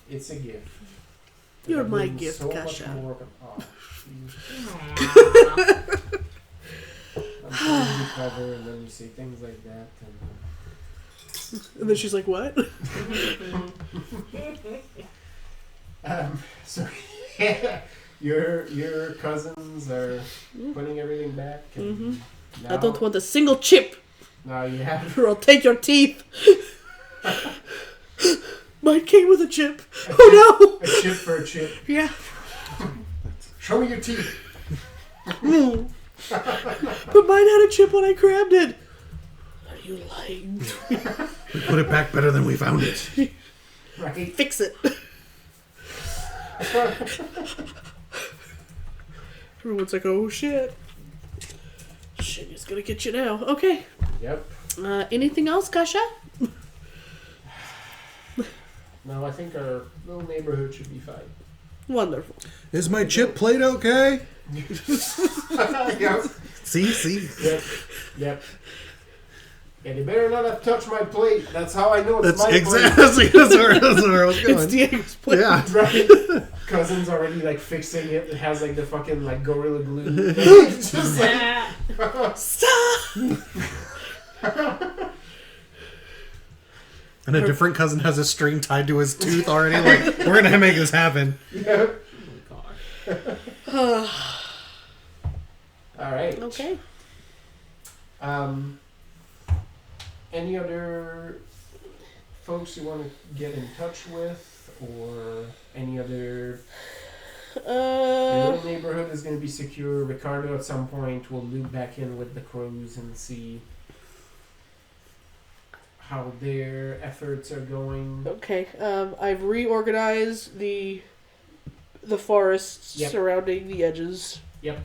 It's a gift. You're It my means gift, so much Kasha." more. Oh, geez. Aww. I'm trying to be clever, and then you say things like that. And then she's like, "What?" So yeah, your cousins are putting everything back. And I don't want a single chip, Now you have. or I'll take your teeth. Mine came with a chip. Oh A chip for a chip. no! Yeah. Show me your teeth. But mine had a chip when I grabbed it. Are you lying? We put it back better than we found it. Right. Fix it. Everyone's like, "Oh shit. Shit is gonna get you now." Okay. Yep. Anything else, Kasha? No, I think our little neighborhood should be fine. Wonderful. Is my chip plate okay? Yep. See? Yep. Yeah, they better not have touched my plate. That's how I know it's That's my exactly that's where I was going. It's Diego's plate. Yeah. plate. Right. Cousin's already like fixing it. It has like the fucking like gorilla glue. It's just like, Stop! And a different cousin has a string tied to his tooth already. Like, we're gonna make this happen. yeah. Oh my gosh. All right. Okay. Any other folks you want to get in touch with, or any other? Your little neighborhood is going to be secure. Ricardo, at some point, will loop back in with the crews and see how their efforts are going. Okay. I've reorganized the forests Yep. surrounding the edges. Yep.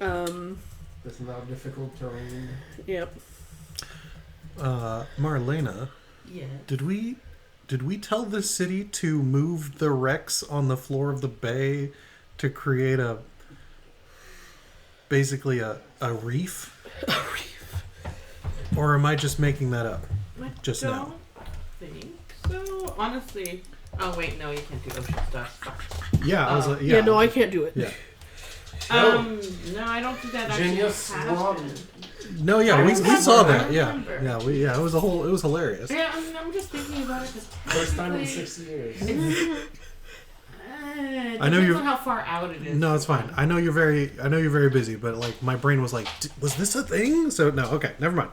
Um. It's now difficult terrain. Yep. Marlena, Yeah. did we Did we tell the city to move the wrecks on the floor of the bay to create basically a reef? A reef. Or am I just making that up? I Just don't now. think so. Honestly. Oh wait, no, you can't do ocean stuff. Fuck. Yeah, I was like, Yeah, no, I can't do it. Yeah. No, I don't think that actually Genius happened. No, yeah, I we remember, saw I that. Yeah, remember. yeah, it was it was hilarious. Yeah, I'm just thinking about it because First time in 6 years. it I know depends you're- on how far out it is. No, it's fine. I know you're very busy, but like my brain was like, was this a thing? So no, okay, never mind.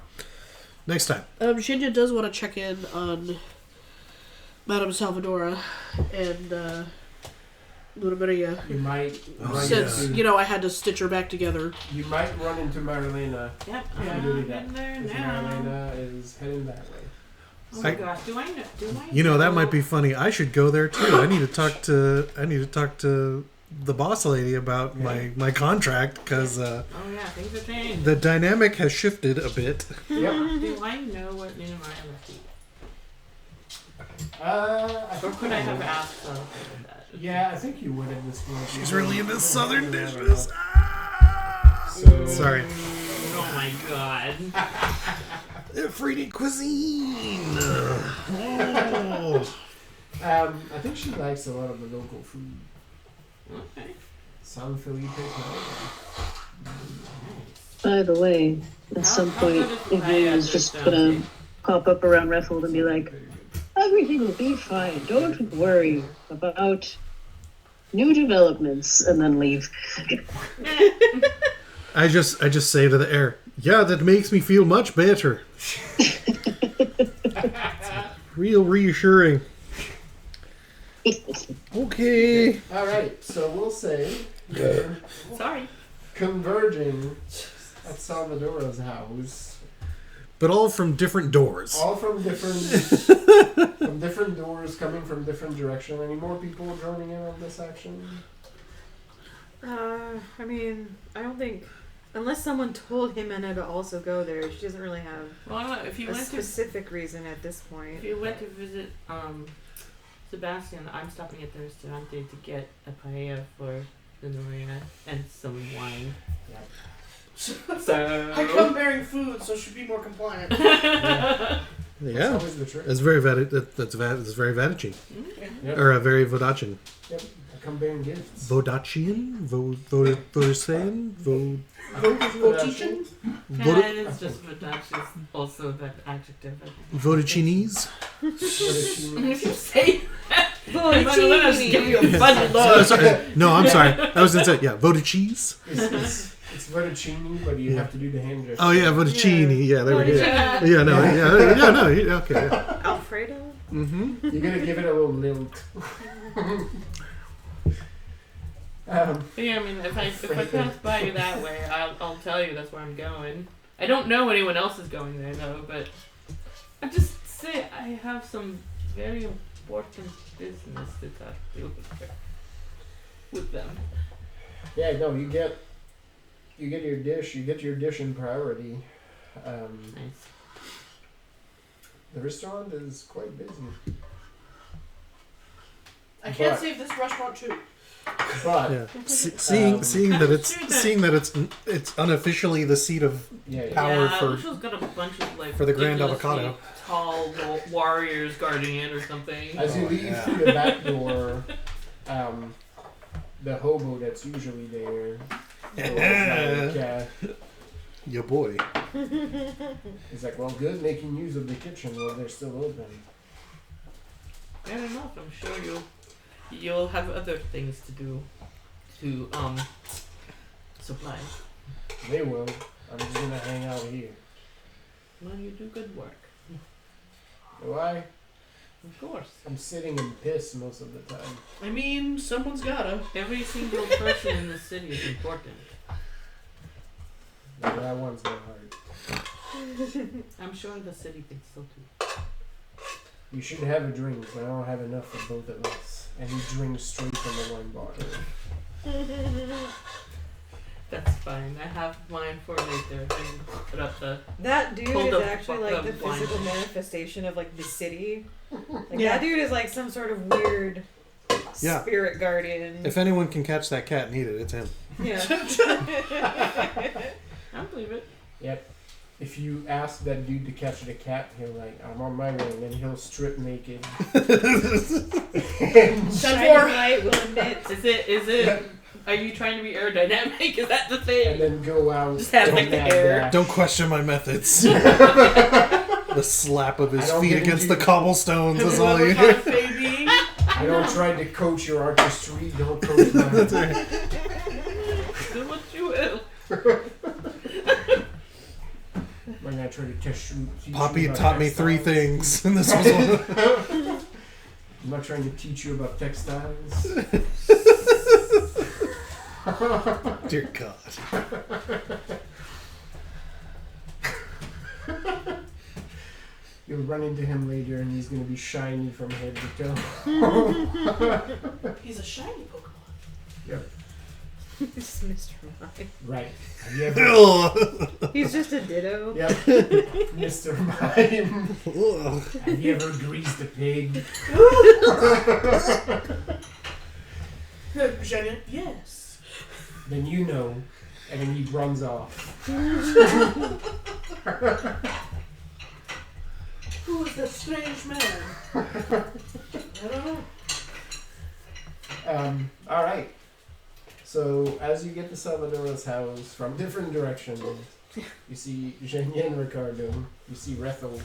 Next time. Xenia does want to check in on Madame Salvadora and Luna Maria. You might Oh, run Since, into, you know, I had to stitch her back together. you might run into Marilena. Yep, Yeah, I'm do in that. there If now. Marilena is heading that way. Oh my I- gosh, do I know? You know that might be funny. I should go there too. I need to talk to the boss lady about my contract because Oh yeah, things have changed. the dynamic has shifted a bit. Yep. Do I know what Nina Maya left you? I Or think could I have would. asked for that? Yeah, I think you would at this point. She's really into southern dishes. So, Sorry. Oh my god. Fruity cuisine. Oh. I think she likes a lot of the local food. Okay. San Felipe. By the way, at some point, Ximena is just gonna pop up around Reffled and be like, everything will be fine. Don't worry about new developments, and then leave. I just say to the air, yeah, that makes me feel much better. Real reassuring. Okay. All right, so we'll say you're Sorry. converging at Salvadora's house, But all from different doors. all from different doors, coming from different direction. Any more people joining in on this action? I mean, I don't think unless someone told Ximena to also go there, she doesn't really have Well, I don't know. If you a went to specific reason at this point. if you went to visit Sebastian, I'm stopping at the restaurant to get a paella for the Marina and some wine. So I come bearing food, so should be more compliant. That's Yeah. always the trick. It's very that's very Vatican. Yep. Or very Vodachin. Yep. I come bearing gifts. Vodachian? Vodacian? Votichen? Yeah, it is just Vodacci. It's also that adjective. Vodachinese? What does she mean? If you say that, I'm gonna let us give you a fun Oh, look. sorry. No, I'm sorry. I was going to say, yeah, Vodacheese? It's Verticini, but you have to do the hand gesture. Oh, yeah, Vodacini. Yeah, there we go. Yeah. Yeah, no, okay. Yeah. Alfredo? Mm-hmm. You're gonna give it a little lilt. But yeah, I mean, if I pass by you that way, I'll tell you that's where I'm going. I don't know anyone else is going there though, but I just say I have some very important business to talk to with them. Yeah, no, you get your dish. You get your dish in priority. Nice. The restaurant is quite busy, I can't But- save this restaurant too. but Yeah. Seeing that it's unofficially the seat of yeah, Power yeah, for- Lucia's got a bunch of like for the Grand ridiculously Avocado. tall warriors guarding it or something. As you leave through the back door, the hobo that's usually there, Your boy. he's like, "Well, good, making use of the kitchen while they're still open." Fair enough. I'm sure you'll have other things to do to supply. They will. I'm just gonna hang out here. Well, you do good work. Why? Of course. I'm sitting in piss most of the time. I mean, someone's gotta. Every single person in the city is important. No, that one's not hard. I'm sure the city thinks so too. You should have a drink, but I don't have enough for both of us. And he drinks straight from the wine bottle. That's fine. I have mine for later. I can put up the. That dude Hold is up, actually fuck like the up, blind. physical manifestation of like the city. Like Yeah. that dude is like some sort of weird Yeah. spirit guardian. If anyone can catch that cat and eat it, it's him. Yeah. I believe it. Yep. If you ask that dude to catch the cat, he'll like, I'm on my way, and then he'll strip naked. Shining light will emit. Is it? Are you trying to be aerodynamic? Is that the And thing? then go out. Just have, on like, the that hair. dash. Don't question my methods. The slap of his I don't feet get against into- the cobblestones Have is you all ever you caught hear. a fey being? I don't try to coach your artistry. Don't coach mine. That's right. Do what you will. When I try to teach you Poppy about taught me 3 textiles. things, and this was one. I'm not trying to teach you about textiles. Dear God. You'll run into him later, and he's gonna be shiny from head to toe. He's a shiny Pokemon. It's Mr. Mime. Right. Have you ever? Ugh. He's just a ditto. Yep. Mr. Mime. Ugh. Have you ever greased a pig? Xenia, yes. Then you know, and then he runs off. Who is that strange man? I don't know. All right. So as you get to Salvadora's house from different directions, you see Xenia and Ricardo. You see Rethel.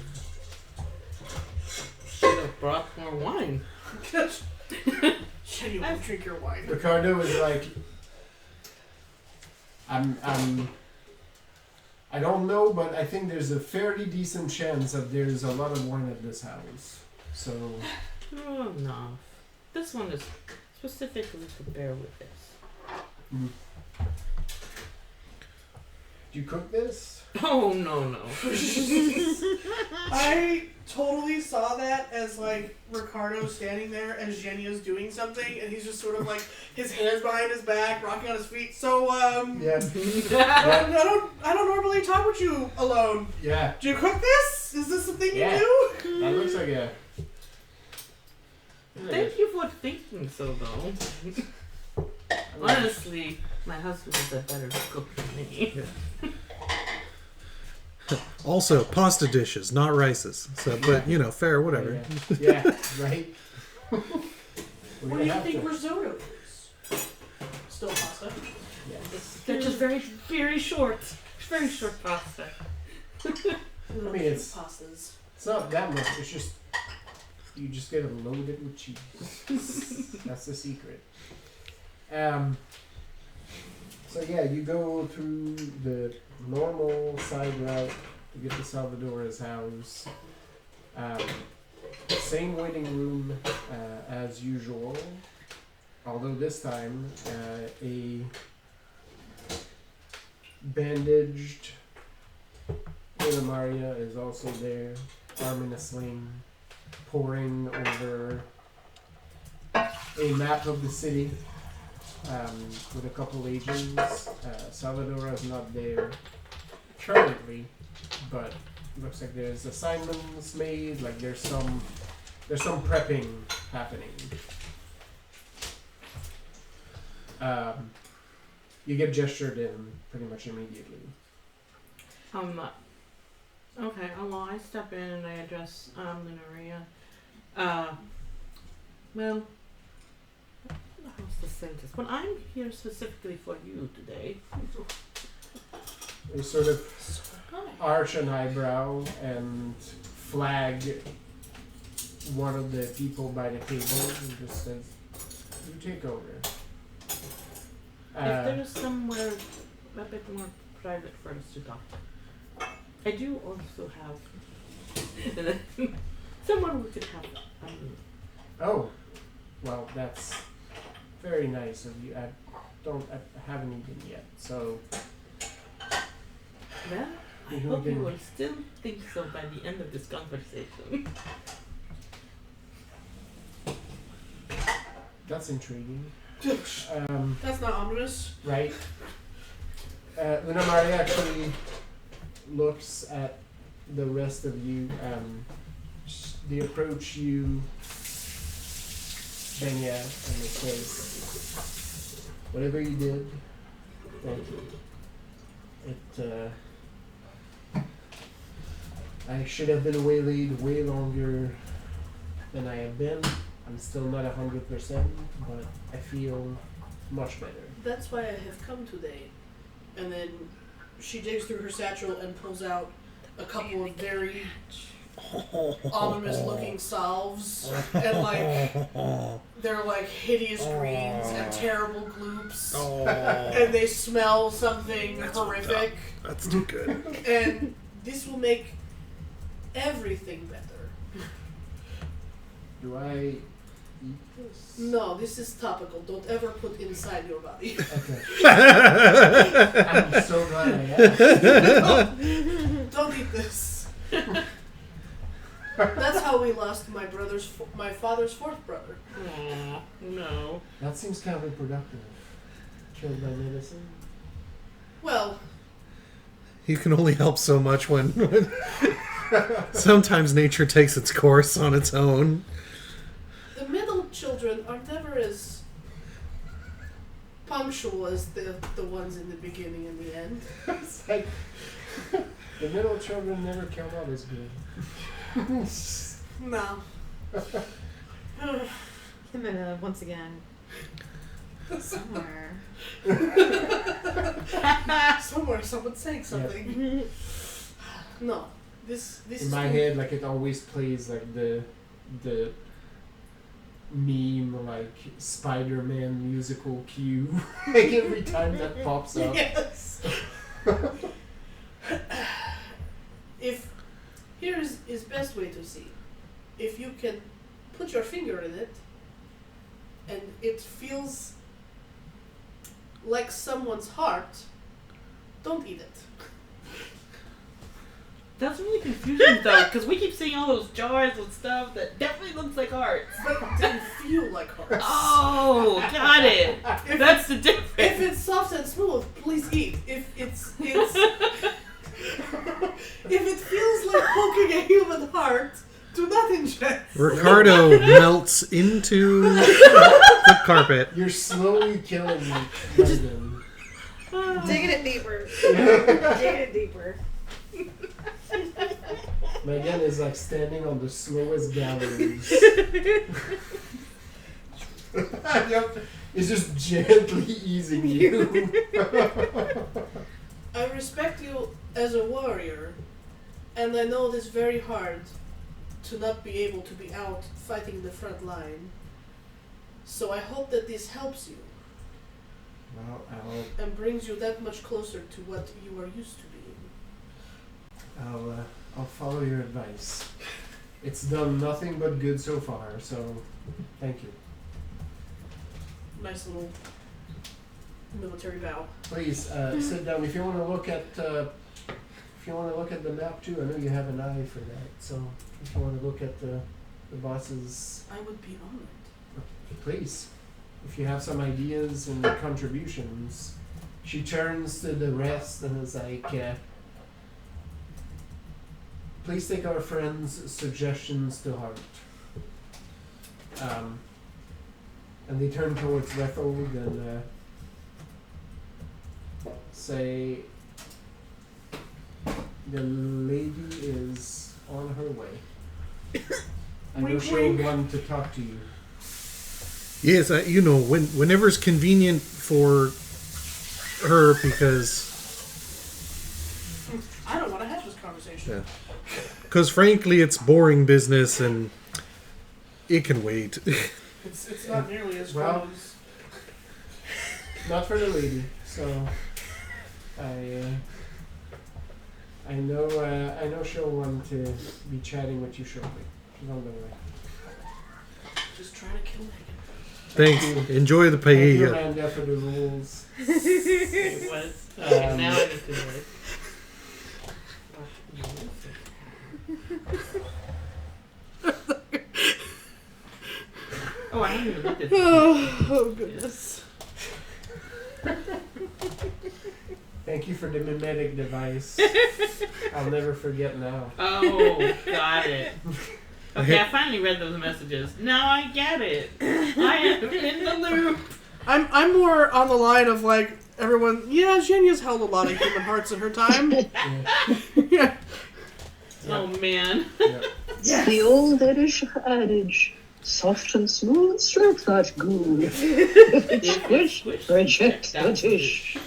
Should have brought more wine. Xenia won't drink your wine. Ricardo is like, I don't know, but I think there's a fairly decent chance that there's a lot of wine at this house. So Oh no. This one is specifically to pair with this. do you cook this? Oh no. I totally saw that as like Ricardo standing there as Xenia's doing something, and he's just sort of like his hands behind his back, rocking on his feet. So Yeah. I don't normally talk with you alone. Yeah. Do you cook this? Is this something Yeah. you do? That looks like a. Thank you for thinking so though. Honestly, my husband is a better cook than me. Also, pasta dishes, not rices. So, but you know, fair, whatever. Yeah. Right. What do you think risotto is? Still pasta. They're just very, very short. Very short pasta. I mean, it's pastas. not that much. It's just you just get it loaded with cheese. That's the secret. So yeah, you go through the normal side route to get to Salvadora's house. Same waiting room as usual, although this time a bandaged Ana Maria is also there, arm in a sling, poring over a map of the city with a couple agents. Salvadora is not there currently, but looks like there's assignments made. Like there's some prepping happening. You get gestured in pretty much immediately. Okay, well, I step in and I address Lunaria. Well, how's to say this? But I'm here specifically for you today. You sort of arch an eyebrow and flag one of the people by the table and just says, "You take over." If there's somewhere a bit more private for us to talk, I do also have someone we could have. Oh, well, that's very nice of you. I haven't eaten yet, so Well, I Mhm, hope you then- will still think so by the end of this conversation. that's intriguing. That's not ominous. Right? Luna Maria actually looks at the rest of you. They approach you, Benya, and it says, whatever you did, thank you. I should have been waylaid way longer than I have been. I'm still not 100%, but I feel much better. That's why I have come today. And then she digs through her satchel and pulls out a couple of very ominous looking salves. And they're like hideous greens and terrible gloops. And they smell something horrific. That's too good. And this will make everything better. Do I eat this? No, this is topical. Don't ever put inside your body. Okay. I'm so glad I asked. Don't eat this. That's how we lost my father's fourth brother. Aw, no. That seems counterproductive. Killed by medicine. Well, You can only help so much when sometimes nature takes its course on its own. the middle children are never as punctual as the ones in the beginning and the end. It's like the middle children never come out as good. No. Ximena, once again. Somewhere. Somewhere someone's saying something. No. This In is my head, like it always plays like the meme, like Spider-Man musical cue, like every time that pops up. Yes. If here is best way to see. If you can put your finger in it and it feels like someone's heart, don't eat it. That's really confusing though, because we keep seeing all those jars with stuff that definitely looks like hearts. But they feel like hearts. Oh, got it. If That's the difference. If it's soft and smooth, please eat. If it's if it feels like poking a human heart, do not ingest. Ricardo melts into the carpet. You're slowly killing me, Brendan. Digging it deeper. Digging it deeper. Megan is like standing on the slowest galleries. Yep. It's just gently easing you. I respect you as a warrior, and I know it is very hard to not be able to be out fighting the front line. So I hope that this helps you Well, and brings you that much closer to what you are used to being. I'll follow your advice. It's done nothing but good so far, so thank you. Nice little military bow. Please sit down. If you want to look at the map too, I know you have an eye for that. So if you want to look at the boss's, I would be honored. please. If you have some ideas and contributions, she turns to the rest and is like, please take our friends' suggestions to heart. And they turn towards Rethold and say, the lady is on her way. I know Wink, she'll wink. want to talk to you. Yes, whenever it's convenient for her, because I don't want to have this conversation. frankly, it's boring business and it can wait. It's not nearly as Well- fun as... Not for the lady, so I know she'll want to be chatting with you shortly. She's on the way. Just trying to kill Megan. Thanks. Enjoy the Thank you, paella. Amanda, for the rules. It was. Okay, now I need to do it. Oh, I haven't even looked at this. Oh goodness. Thank you for the mimetic device. I'll never forget now. Oh, got it. Okay, I finally read those messages. Now I get it. I am in the loop. I'm more on the line of like everyone. Yeah, Xenia's held a lot of human hearts in her time. Yeah. Oh man. Yeah. It's the old adage, soft and smooth, strike that good. If it's squish, reject the dish.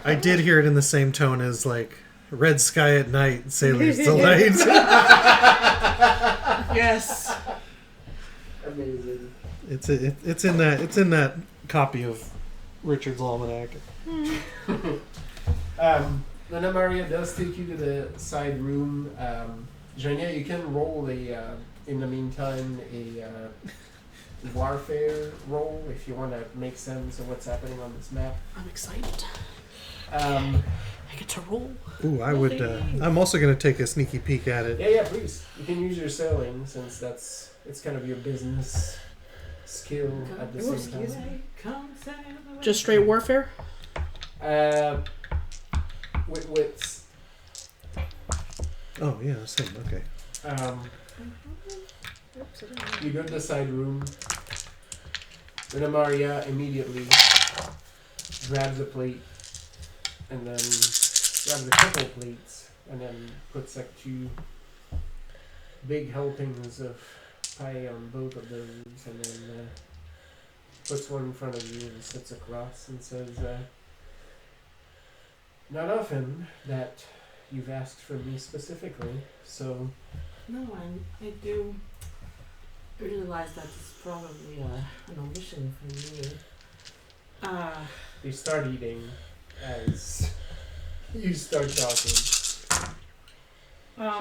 I did hear it in the same tone as like Red Sky at Night, Sailor's Delight. Yes. Amazing. It's in that copy of Richard's Almanac. Luna Maria does take you to the side room. Xenia, you can roll in the meantime, a warfare roll if you want to make sense of what's happening on this map. I'm excited. Um, I get to roll. Ooh, I would. I'm also going to take a sneaky peek at it. yeah, please. You can use your sailing since it's kind of your business skill at the same time. Come sail away. Just straight warfare. With wits. Oh yeah, same. Okay. You go to the side room. Luna Maria immediately grabs a plate and then grabs a couple plates and then puts like 2 big helpings of pie on both of those and then puts one in front of you and sits across and says, not often that you've asked for me specifically, so... No, I do realize that it's probably an omission for me. You start eating as you start talking. I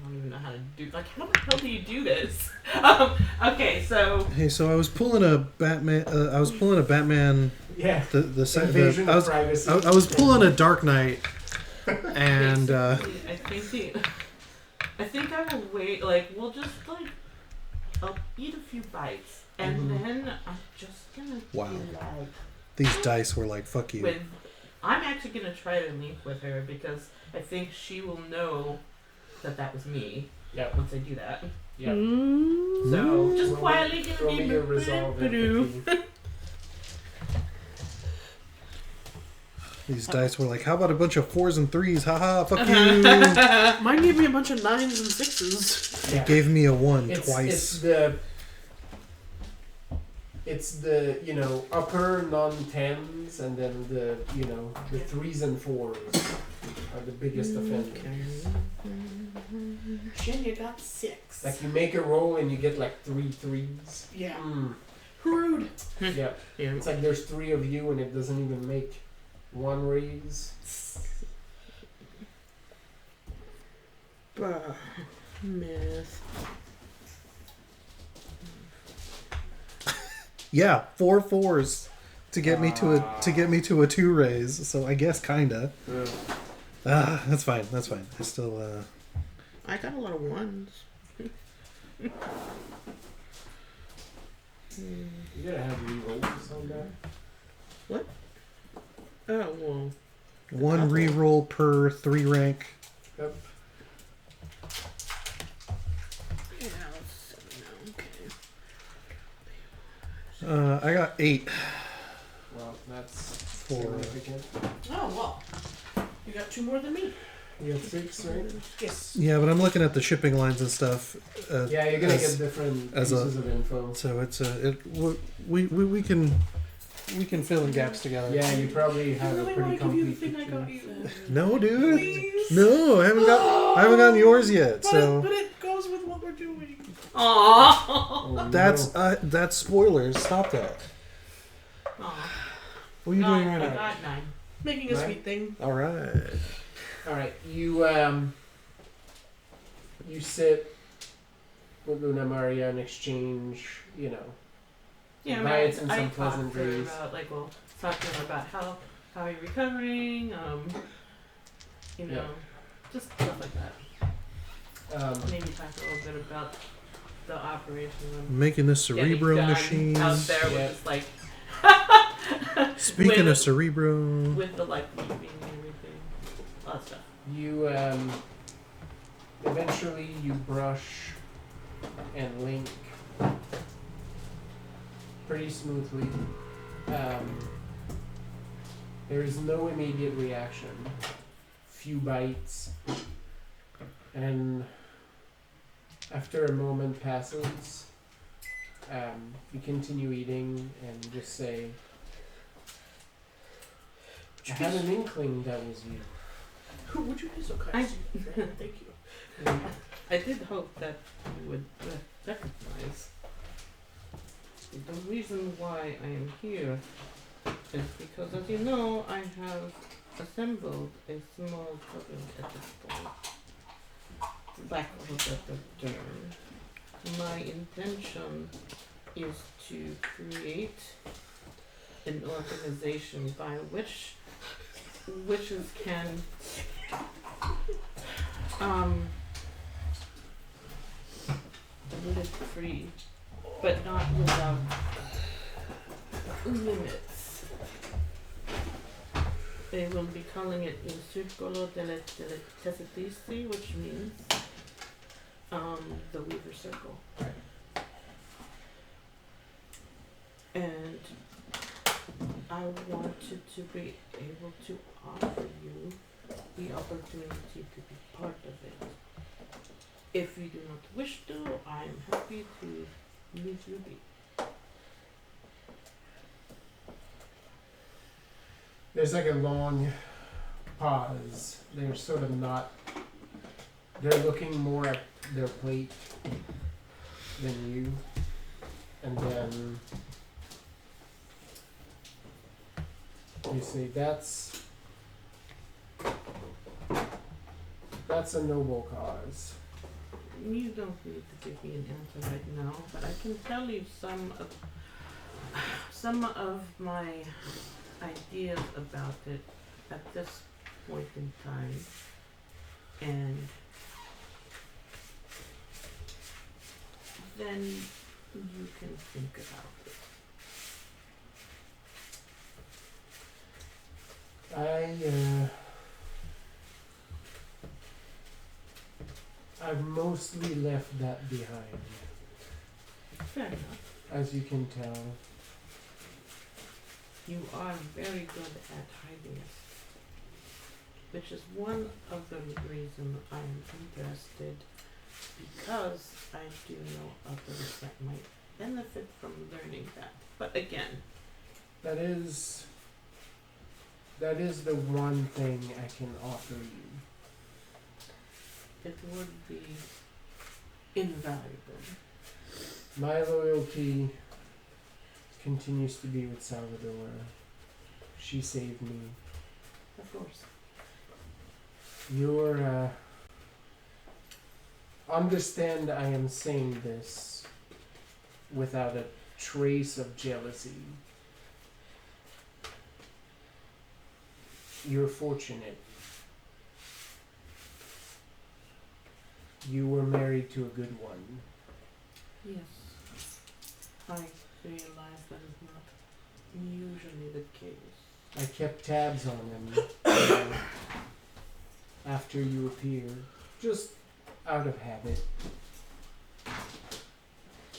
don't even know how to do. Like, how the hell do you do this? Okay, so Hey, so I was pulling a Batman. Yeah. I was pulling a Dark Knight, and basically, I think I will wait. Like, we'll just like I'll eat a few bites, and then I'm just gonna Wow. be like, these dice were like, "Fuck you." I'm actually gonna try to link with her because I think she will know that was me. Yeah. Once I do that. Yeah. So just Roll quietly me- give roll me me your resolve empathy. These dice were like, "How about a bunch of 4s and 3s? Haha, fuck you." Mine gave me a bunch of 9s and 6s. It gave me a 1 It's twice. it's the upper non-10s and then the 3s and 4s are the biggest offenders. Xenia got 6. Like you make a roll and you get like 3 3s. Yeah. Mm. Rude. Yeah. Yeah. It's like there's 3 of you and it doesn't even make 1 raise. Myth. Yeah, 4 4s to get me to a 2 raise. So I guess kinda. That's fine. That's fine. I still. I got a lot of 1s. You gotta have rerolls on that. Oh, well. 1 reroll per 3 rank. Yep. Yeah, 7 now. Okay. I got 8 Well, that's for. significant. Oh, well. You got 2 more than me. You got 6, right? Yes. Yeah, but I'm looking at the shipping lines and stuff. Yeah, you're gonna as- get different as a- pieces of info. So it's we can fill in gaps together. Yeah, you probably have a really pretty want to give you the complete thing I got picture. you. No, dude. Please? No, I haven't gotten yours yet. But, So but it goes with what we're doing. Aww. Oh, that's spoilers. Stop that. What are you doing right I now? got 9. Making a Right. sweet thing. All right. All right, you sit with Luna Maria and exchange, Yeah, I mean, bites and I some talked to her pleasantries. about talking about how are you recovering, Yeah. just stuff like that. Maybe talk a little bit about the operation. Making this getting cerebro done machine. out there Yeah. with just like Speaking With- of Cerebro, with the like leaving and everything, all that stuff. You eventually you brush and link pretty smoothly. There is no immediate reaction. Few bites, and after a moment passes, you continue eating and just say, "I had an inkling that was you." would you be so I- kind? Thank you. I did hope that you would recognize. The reason why I am here is because, as you know, I have assembled a small coven at this point. Lack of a better term. My intention is to create an organization by which witches can live free, but not without limits. They will be calling it Il Circolo delle Tessitici, which means the Weaver Circle. And I wanted to be able to offer you the opportunity to be part of it. If you do not wish to, I am happy to leave you be. There's like a long pause. They're sort of not. They're looking more at their plate than you, and then you say, "That's a noble cause." You don't need to give me an answer right now, but I can tell you some of my ideas about it at this point in time, and then you can think about it. I've mostly left that behind, Fair enough. as you can tell. You are very good at hiding it, which is one of the reasons I am interested, because I do know others that might benefit from learning that. But again, That is the one thing I can offer you. it would be invaluable. My loyalty continues to be with Salvador. She saved me. Of course. You're, understand I am saying this without a trace of jealousy. You're fortunate. You were married to a good one. Yes. I realize that is not usually the case. I kept tabs on him after you appeared, just out of habit.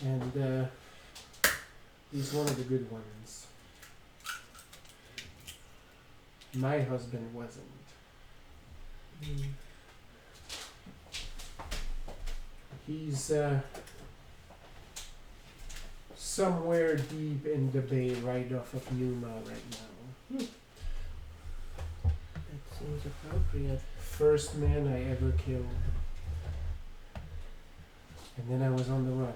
And he's one of the good ones. My husband wasn't. He's somewhere deep in the bay right off of Numa right now. That seems appropriate. First man I ever killed. And then I was on the run.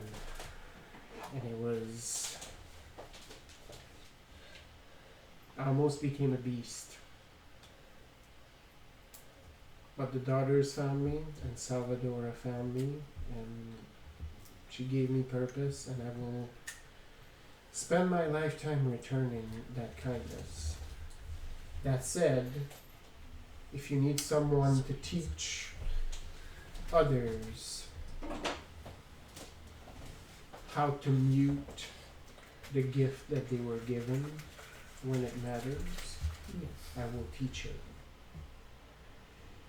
And it was... I almost became a beast. But the daughters found me, and Salvadora found me, and she gave me purpose, and I will spend my lifetime returning that kindness. That said, if you need someone to teach others how to mute the gift that they were given, when it matters, Yes, I will teach it.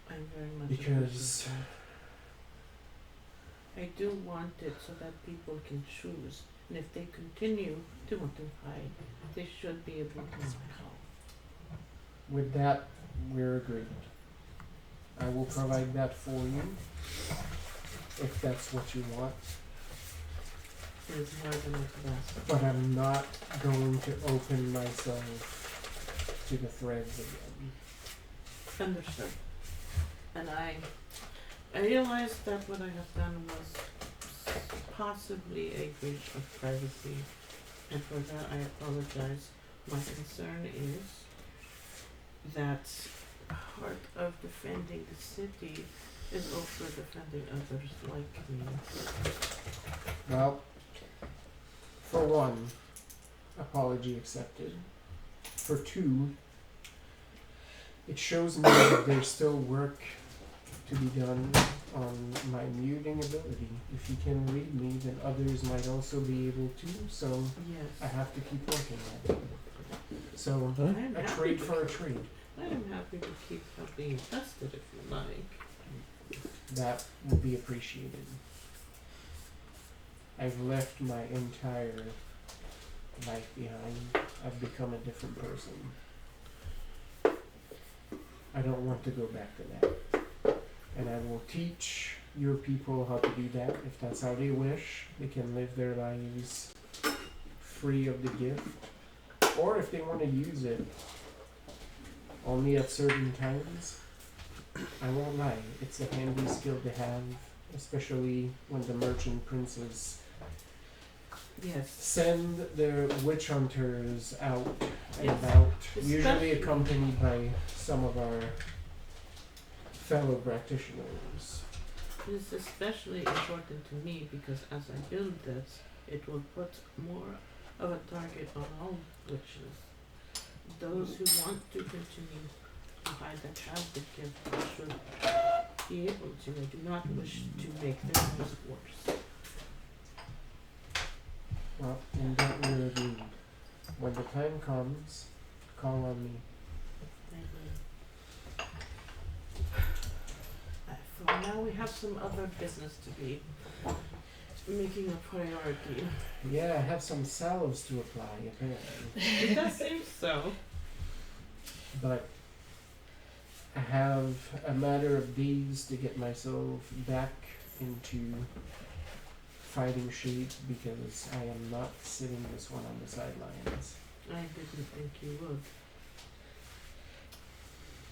I very much Because appreciate that. I do want it so that people can choose, and if they continue to want to hide, they should be able to know. with that, we're agreed. I will provide that for you, if that's what you want. It is more than I could ask. But I'm not going to open myself to the threads again. Understood. And I realized that what I have done was possibly a breach of privacy, and for that I apologize. My concern is that part of defending the city is also defending others like me. Well, for one, apology accepted. For two, it shows me that there's still work to be done on my muting ability. If you can read me, then others might also be able to, so I Yes. have to keep working at it. So, Huh? I am a happy trade to for a trade. I am happy to keep helping you test it if you like. That would be appreciated. I've left my entire life behind. I've become a different person. I don't want to go back to that. And I will teach your people how to do that. If that's how they wish, they can live their lives free of the gift. Or if they want to use it only at certain times, I won't lie, it's a handy skill to have, especially when the merchant princes Yes. send their witch hunters out and Yes. about, Especially- usually accompanied by some of our fellow practitioners. It is especially important to me because as I build this, it will put more of a target on all witches. Those who want to continue to hide that have the gift should be able to. I do not wish to make their lives worse. Well, in that we're agreed. When the time comes, call on me. For now, we have some other business to be making a priority. Yeah, I have some salves to apply, apparently. It does seem so. But I have a matter of days to get myself back into fighting shape because I am not sitting this one on the sidelines. I didn't think you would.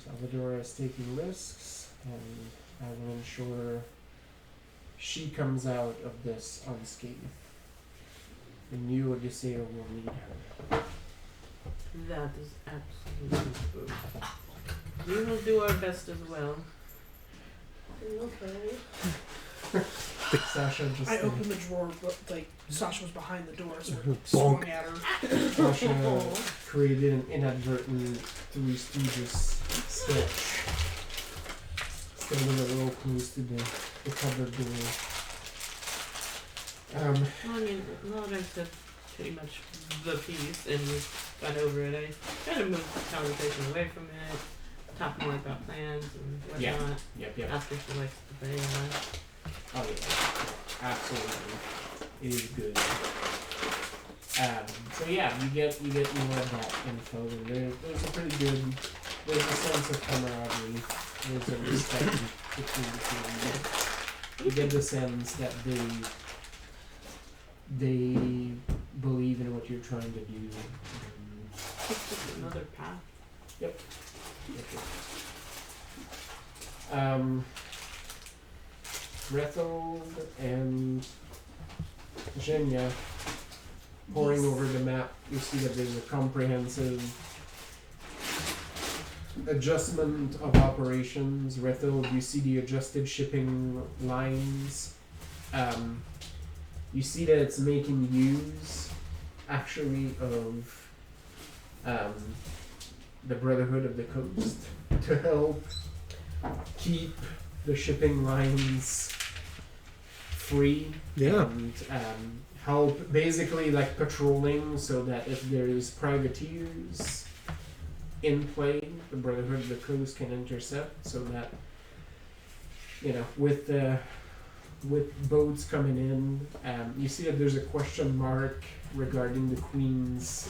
Salvador is taking risks, and I will ensure she comes out of this unscathed. And you, Odisseo, will need her. That is absolutely true. We will do our best as well. Okay. Sasha just I opened the drawer, but like Sasha was behind the door, so I Bonk. swung at her. Sasha created an inadvertent Three Stooges sketch. Standing a little close to the cupboard door. I mean, now that I've said pretty much the piece and we've gone over it, I kind of moved the conversation away from it, talk more about plans and whatnot. Yep. After she likes the day on it. Oh yeah, absolutely. It is good. So yeah, you get more of that info, and there's a pretty good, there's a sense of camaraderie, there's a respect between the two of you. You get the sense that they believe in what you're trying to do. It's just another path. Rethel and Ximena poring over the map, you see that there's a comprehensive adjustment of operations. Rethel, you see the adjusted shipping lines. You see that it's making use, actually, of the Brotherhood of the Coast to help keep the shipping lines free Yeah. and help basically like patrolling so that if there's privateers in play, the Brotherhood of the Coast can intercept so that, you know, with boats coming in, you see that there's a question mark regarding the Queen's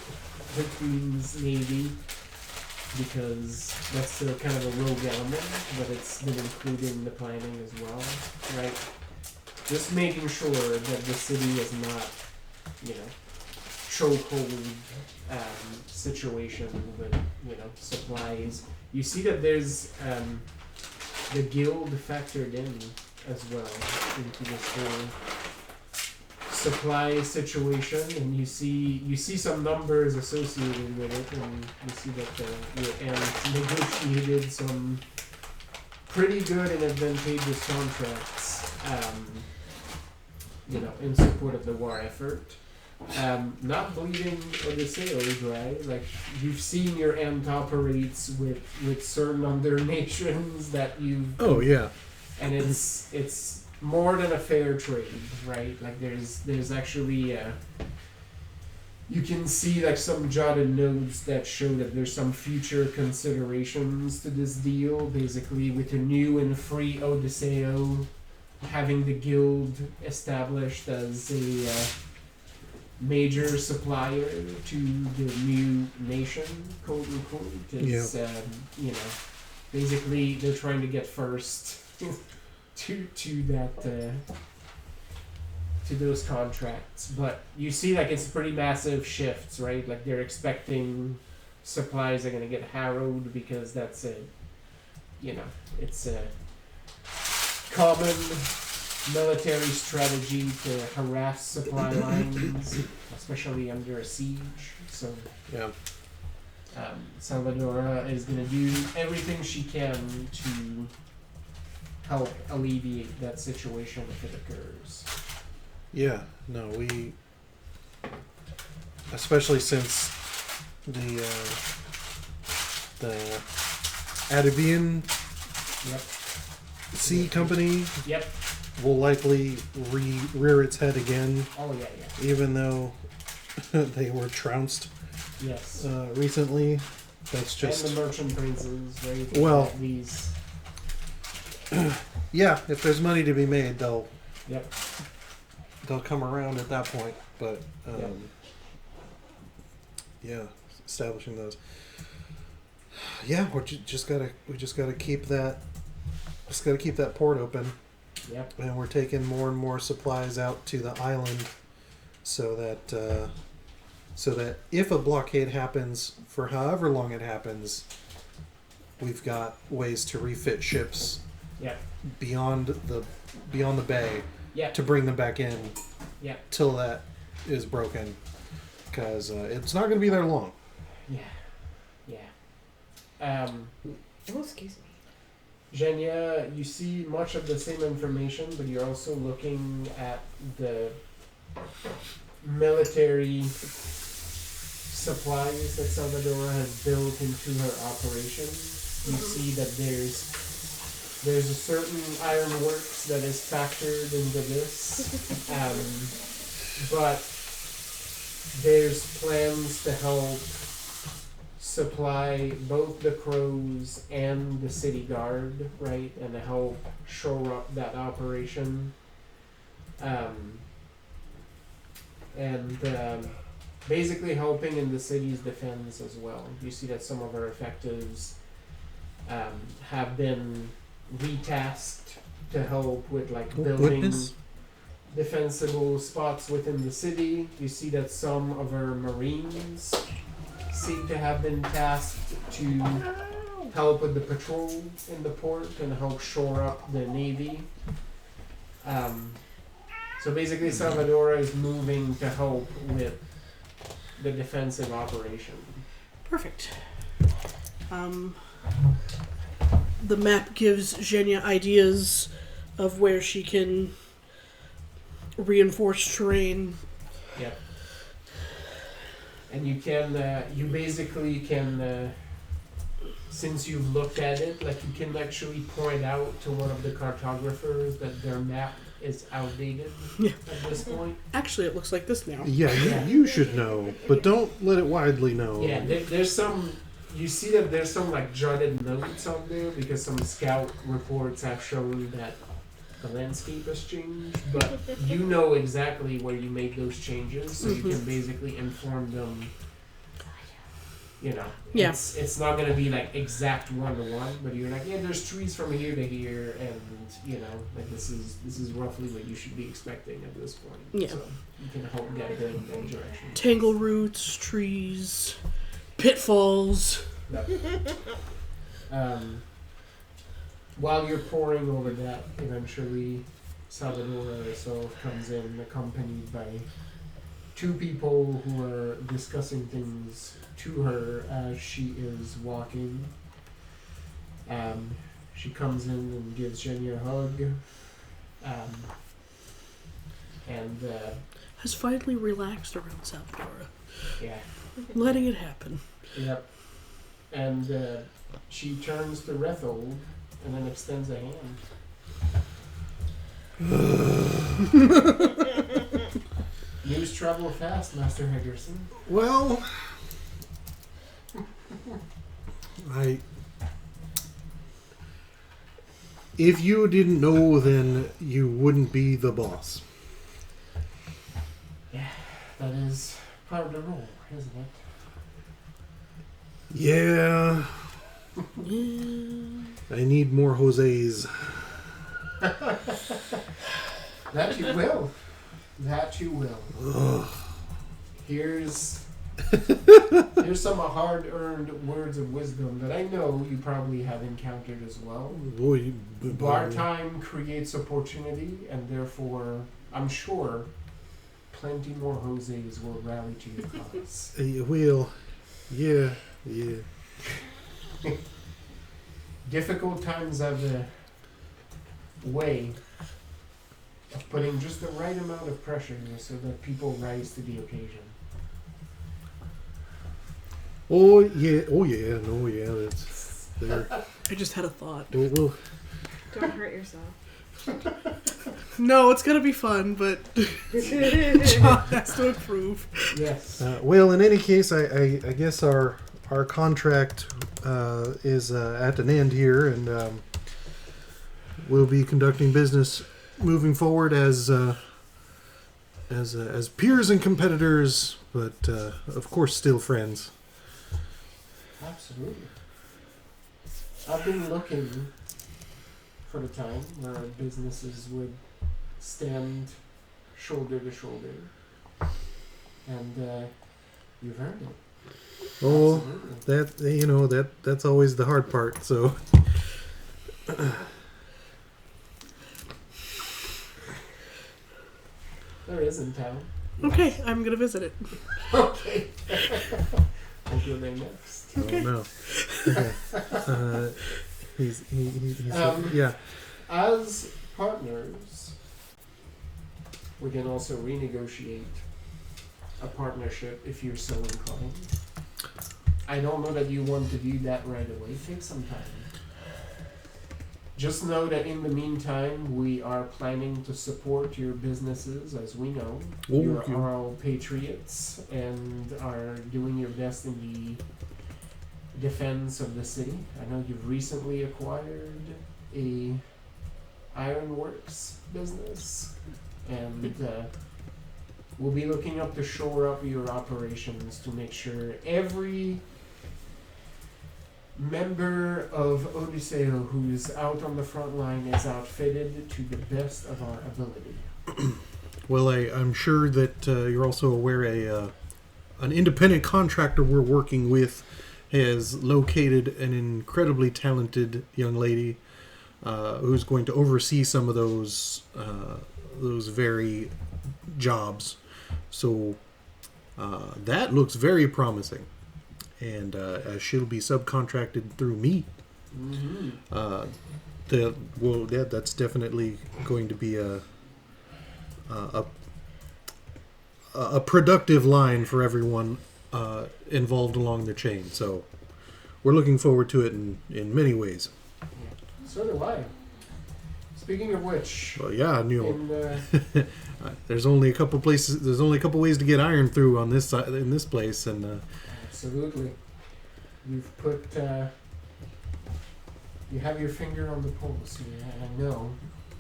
Navy, because that's still kind of a rogue element, but it's been included in the planning as well, right? Just making sure that the city is not, you know, chokehold situation with, you know, supplies. You see that there's the guild factored in as well into this whole supply situation, and you see some numbers associated with it, and you see that your aunt negotiated some pretty good and advantageous contracts, you know, in support of the war effort. Not bleeding or the sails dry. Like, you've seen your aunt operates with certain other nations that you've. Oh yeah. And it's more than a fair trade, right? Like there's actually you can see like some jotted notes that show that there's some future considerations to this deal, basically with a new and free Odisseo, having the guild established as a major supplier to the new nation, quote unquote. It's, you know, basically they're trying to get first to that to those contracts, but you see like it's pretty massive shifts, right? Like they're expecting supplies are gonna get harrowed because that's a, you know, it's a common military strategy to harass supply lines, especially under a siege. So Yeah. Salvadora is gonna do everything she can to help alleviate that situation if it occurs. Yeah. No, we. Especially since the Adavian Yep. Sea Company Yep. will likely rear its head again, Oh yeah, yeah. even though they were trounced Yes. recently. That's just. And the merchant princes, right? Well- These. Yeah, if there's money to be made, they'll Yep. come around at that point. But Yep. yeah, establishing those. Yeah, we just gotta keep that. Just gotta keep that port open, Yep. and we're taking more and more supplies out to the island, so that if a blockade happens for however long it happens, we've got ways to refit ships. Yep. Beyond the bay Yep. to bring them back in. Yep. Till that is broken, because it's not going to be there long. Yeah. Yeah. Oh, excuse me. Xenia, you see much of the same information, but you're also looking at the military supplies that Salvadora has built into her operation. You see that there's a certain ironworks that is factored into this, but there's plans to help supply both the Crows and the city guard, right, and to help shore up that operation, and basically helping in the city's defense as well. You see that some of our effectives have been retasked to help with like building Witness? defensible spots within the city. You see that some of our marines seem to have been tasked to help with the patrol in the port and help shore up the navy. So basically Salvadora is moving to help with the defensive operation. Perfect. The map gives Xenia ideas of where she can reinforce terrain. Yep. And you can, you basically can, since you've looked at it, like you can actually point out to one of the cartographers that their map is outdated Yeah. at this point. Actually, it looks like this now. Yeah, you should know, but don't let it widely know. Yeah, there's some. You see that there's some like jotted notes on there because some scout reports have shown that the landscape has changed, but you know exactly where you made those changes, so you can basically inform them. You know, Yeah. it's not gonna be like exact 1-to-1, but you're like, yeah, there's trees from here to here, and you know, like this is roughly what you should be expecting at this point. Yeah. So you can help guide them in that direction. Tangle roots, trees, pitfalls. While you're poring over that, eventually Salvador herself comes in, accompanied by 2 people who are discussing things to her as she is walking. She comes in and gives Jenny a hug. Has finally relaxed around Salvador. Yeah. Letting it happen. Yep. And she turns to Rethold and then extends a hand. News travel fast, Master Heggerson. Well, if you didn't know, then you wouldn't be the boss. Yeah, that is part of the role, isn't it? Yeah, I need more Jose's. That you will. That you will. Ugh. Here's some hard-earned words of wisdom that I know you probably have encountered as well. Boy, Bar time creates opportunity, and therefore, I'm sure, plenty more Jose's will rally to your cause. Well, yeah. Difficult times have a way of putting just the right amount of pressure so that people rise to the occasion. Oh yeah, that's there. I just had a thought. Well, Don't hurt yourself. No, it's gonna be fun, but John has to approve. Yes. well, in any case, I guess our contract is at an end here, and we'll be conducting business moving forward as peers and competitors, but of course still friends. Absolutely. I've been looking for the time where businesses would stand shoulder to shoulder, and you've earned it. Oh, Absolutely. that's always the hard part. So. There is in town. Okay, I'm gonna visit it. Okay. I'll go there next. Okay. Oh, no. Okay. He's yeah. As partners, we can also renegotiate a partnership if you're so inclined. I don't know that you want to do that right away. Take some time. Just know that in the meantime, we are planning to support your businesses, as we know. Oh, You okay. are all patriots and are doing your best in the defense of the city. I know you've recently acquired a ironworks business, and we'll be looking up to shore up your operations to make sure every member of Odiseo who's out on the front line is outfitted to the best of our ability. Well, I'm sure that you're also aware an independent contractor we're working with has located an incredibly talented young lady who's going to oversee some of those very jobs. So that looks very promising. And she'll be subcontracted through me. Mm-hmm. That's definitely going to be a productive line for everyone involved along the chain. So we're looking forward to it in many ways. So do I. speaking of which, Well, yeah, Neil. in, There's only a couple places. There's only a couple ways to get iron through on this side, in this place, and absolutely, you've put you have your finger on the pulse here, and I know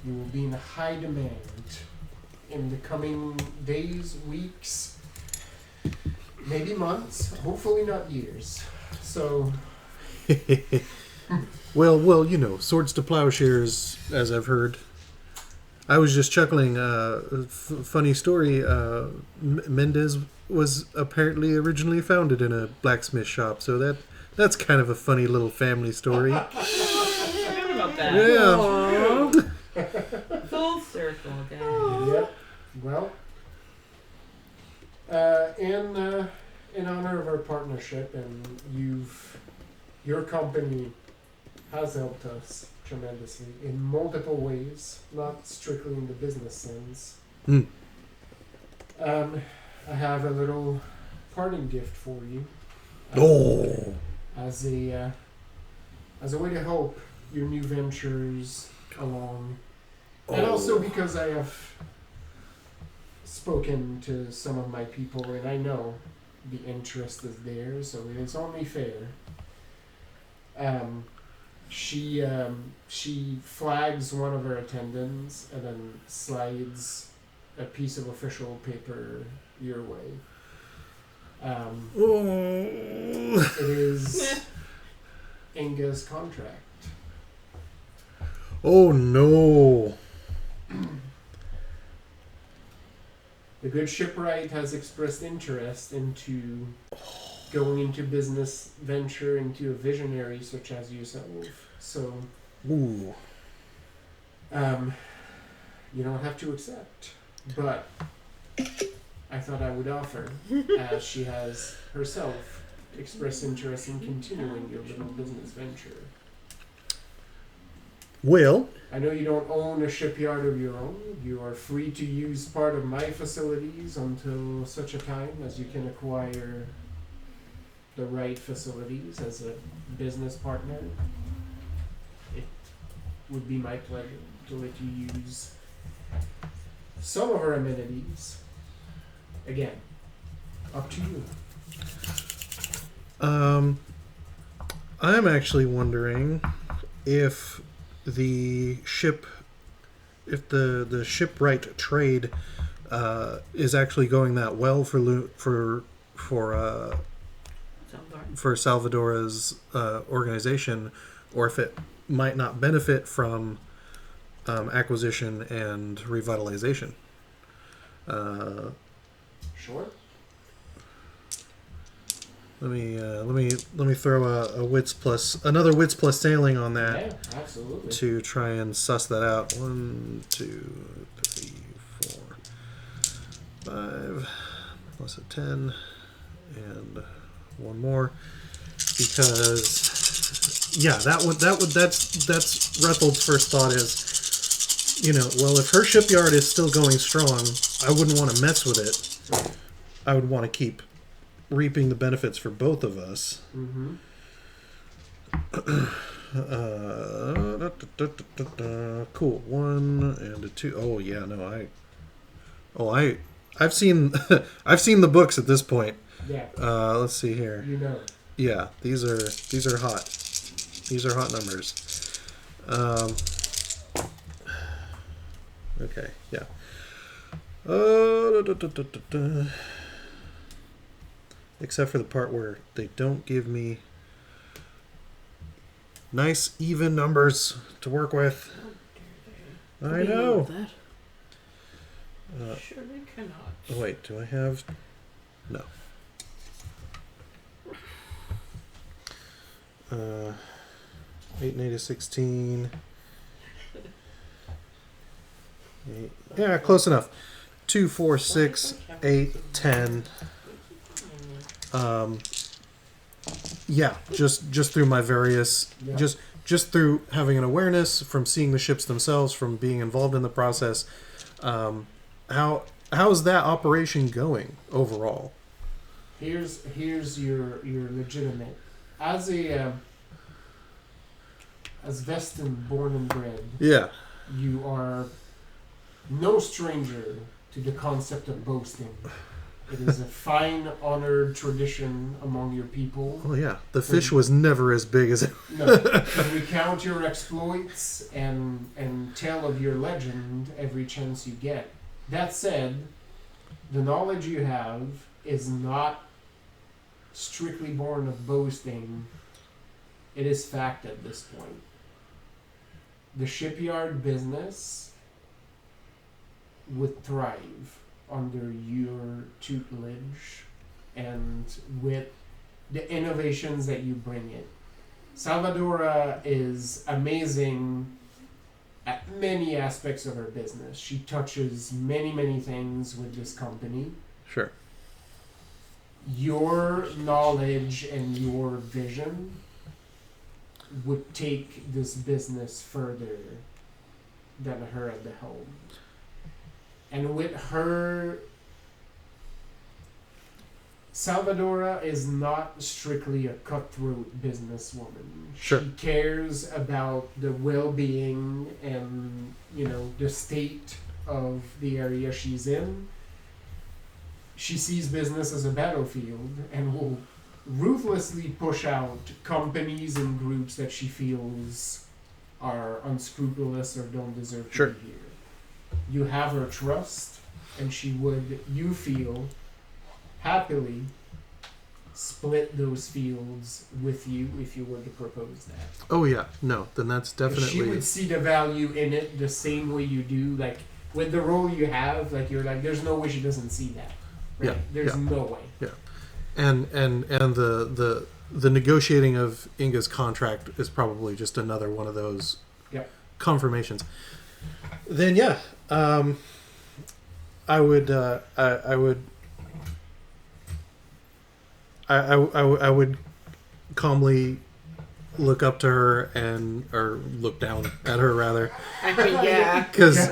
you will be in high demand in the coming days, weeks, maybe months, hopefully not years. So, well, you know, swords to plowshares, as I've heard. I was just chuckling. Funny story. Mendez was apparently originally founded in a blacksmith shop, so that's kind of a funny little family story. I forgot about that. Yeah. Full circle, guys. yep. Well, in honor of our partnership, and your company has helped us tremendously in multiple ways, not strictly in the business sense. Hmm. I have a little parting gift for you. Oh. As a way to help your new ventures along, and also because I have spoken to some of my people, and I know the interest is there, so it is only fair. She flags one of her attendants and then slides a piece of official paper your way. It is Inga's contract. Oh no. The good shipwright has expressed interest into going into business venture into a visionary such as yourself. So, Ooh. you don't have to accept, but I thought I would offer, as she has herself expressed interest in continuing your little business venture. Well, I know you don't own a shipyard of your own. You are free to use part of my facilities until such a time as you can acquire the right facilities as a business partner. It would be my pleasure to let you use some of our amenities. Again, up to you. I'm actually wondering if the shipwright trade is actually going that well for Salvadora's organization, or if it might not benefit from acquisition and revitalization. Sure. Let me throw another wits plus sailing on that. Yeah, absolutely. To try and suss that out. 1, 2, 3, 4, 5 plus a 10 and one more, because that's Rethold's first thought is, well, if her shipyard is still going strong, I wouldn't want to mess with it. I would want to keep reaping the benefits for both of us. Mm-hmm. Cool. 1 and a 2. Oh yeah, no, I've seen I've seen the books at this point. Yeah. Let's see here. Yeah, these are hot. These are hot numbers. Okay, yeah. Except for the part where they don't give me nice even numbers to work with. I know. Sure they cannot. Oh wait, do I have? No. 8 and 8 is 16. 8. Yeah, close enough. 2, 4, 6, 8, 10. Yeah, just through my various, just through having an awareness, from seeing the ships themselves, from being involved in the process. How's that operation going overall? Here's your legitimate, as Veston born and bred. Yeah. you are no stranger to the concept of boasting. It is a fine, honored tradition among your people. Oh yeah, the fish was never as big as it. No, to recount your exploits and tell of your legend every chance you get. That said, the knowledge you have is not strictly born of boasting. It is fact at this point. The shipyard business would thrive under your tutelage and with the innovations that you bring in. Salvadora is amazing at many aspects of her business. She touches many, many things with this company. Sure. Your knowledge and your vision would take this business further than her at the helm. And with her, Salvadora is not strictly a cutthroat businesswoman. Sure. She cares about the well-being and, the state of the area she's in. She sees business as a battlefield and will ruthlessly push out companies and groups that she feels are unscrupulous or don't deserve to be here. You have her trust, and she would, you feel, happily split those fields with you if you were to propose that. Oh yeah, no, then that's definitely. She would see the value in it the same way you do. Like with the role you have, like you're like, there's no way she doesn't see that. Right? Yeah, There's yeah. no way. Yeah, and the negotiating of Inga's contract is probably just another one of those confirmations. Then yeah, I would calmly look up to her or look down at her rather, I mean, yeah. because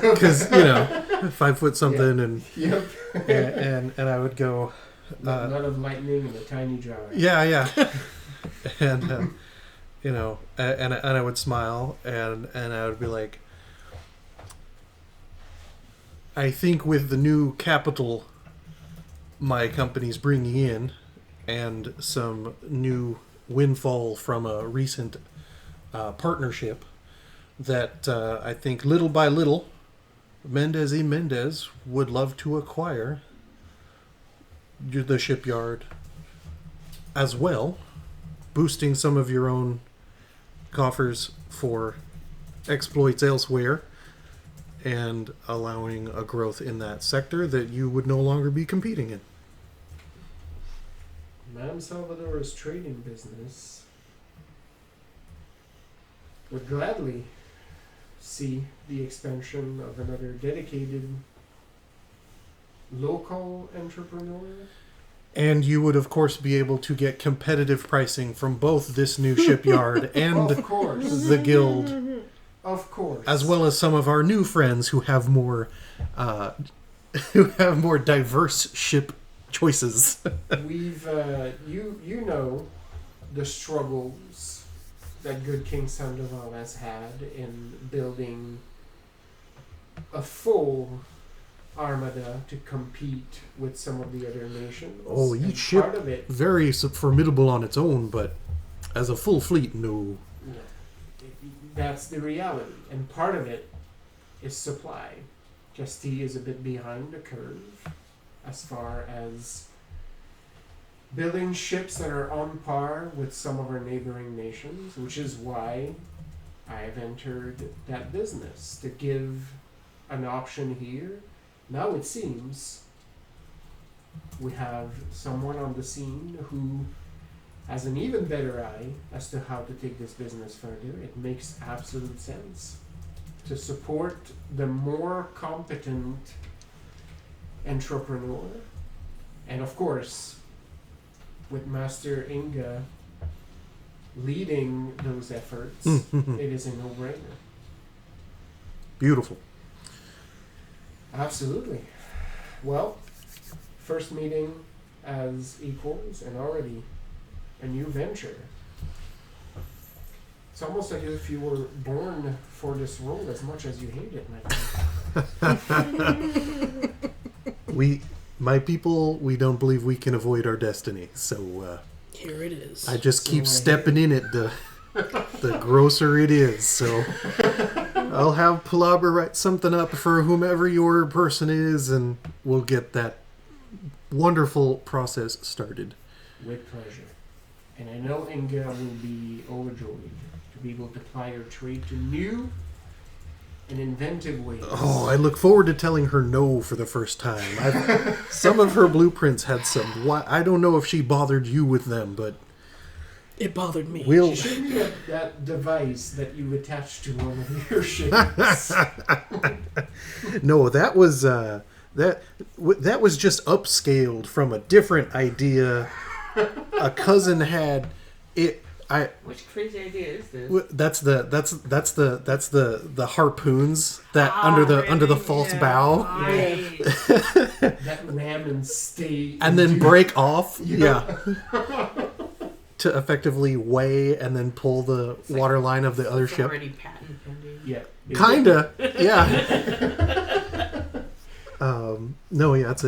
5 foot something and Yep. and I would go. None of lightning in a tiny jar. Yeah, and and I would smile and I would be like, I think with the new capital my company's bringing in and some new windfall from a recent partnership that I think little by little Mendez y Mendez would love to acquire the shipyard as well, boosting some of your own coffers for exploits elsewhere and allowing a growth in that sector that you would no longer be competing in. Madame Salvador's trading business would gladly see the expansion of another dedicated local entrepreneur. And you would, of course, be able to get competitive pricing from both this new shipyard and Of course. the guild, Of course. as well as some of our new friends who have more diverse ship choices. We've you know the struggles that good King Sandoval has had in building a full armada to compete with some of the other nations. Oh, And each ship part of it, very formidable on its own, but as a full fleet, no. that's the reality, and part of it is supply. Castile is a bit behind the curve as far as building ships that are on par with some of our neighboring nations, which is why I've entered that business, to give an option here. Now it seems we have someone on the scene who has an even better eye as to how to take this business further. It makes absolute sense to support the more competent entrepreneur. And of course, with Master Inga leading those efforts, it is a no-brainer. Beautiful. Absolutely. Well, first meeting as equals and already a new venture. It's almost like if you were born for this role as much as you hate it, my friend. My people, we don't believe we can avoid our destiny. So Here it is. I just So keep right stepping in it. The grosser it is. So I'll have Palabra write something up for whomever your person is, and we'll get that wonderful process started. With pleasure. And I know Inga will be overjoyed to be able to ply her trade to new and inventive ways. Oh, I look forward to telling her no for the first time. Some of her blueprints had some. I don't know if she bothered you with them, but It bothered me. we'll. She showed me that device that you attached to one of your ships. No, that was that was just upscaled from a different idea. A cousin had it. Which crazy idea is this? That's the harpoons that under the false bow, Right. That ram and stay. and then break off. Yeah. To effectively weigh and then pull the water line of the other It's ship. already patent pending. Yeah. Kinda, yeah. No, yeah, it's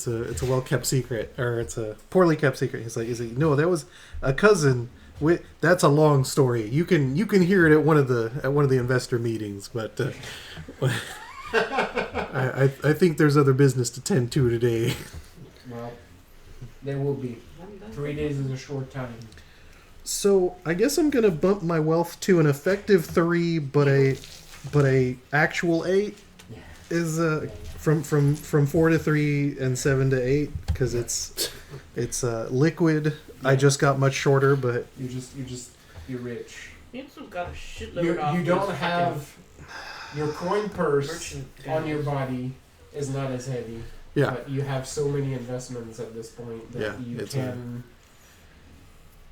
a well kept secret, or it's a poorly kept secret. He's like, no, that was a cousin. That's a long story. You can hear it at one of the investor meetings, but I think there's other business to tend to today. Well, there will be. 3 days is a short time. So I guess I'm gonna bump my wealth to an effective 3, but a actual 8 is from 4 to 3 and 7 to 8 because it's liquid. I just got much shorter, but you're rich. You also got a shitload off You don't these have your coin purse merchant on your guys. body is not as heavy. yeah. But you have so many investments at this point that Yeah,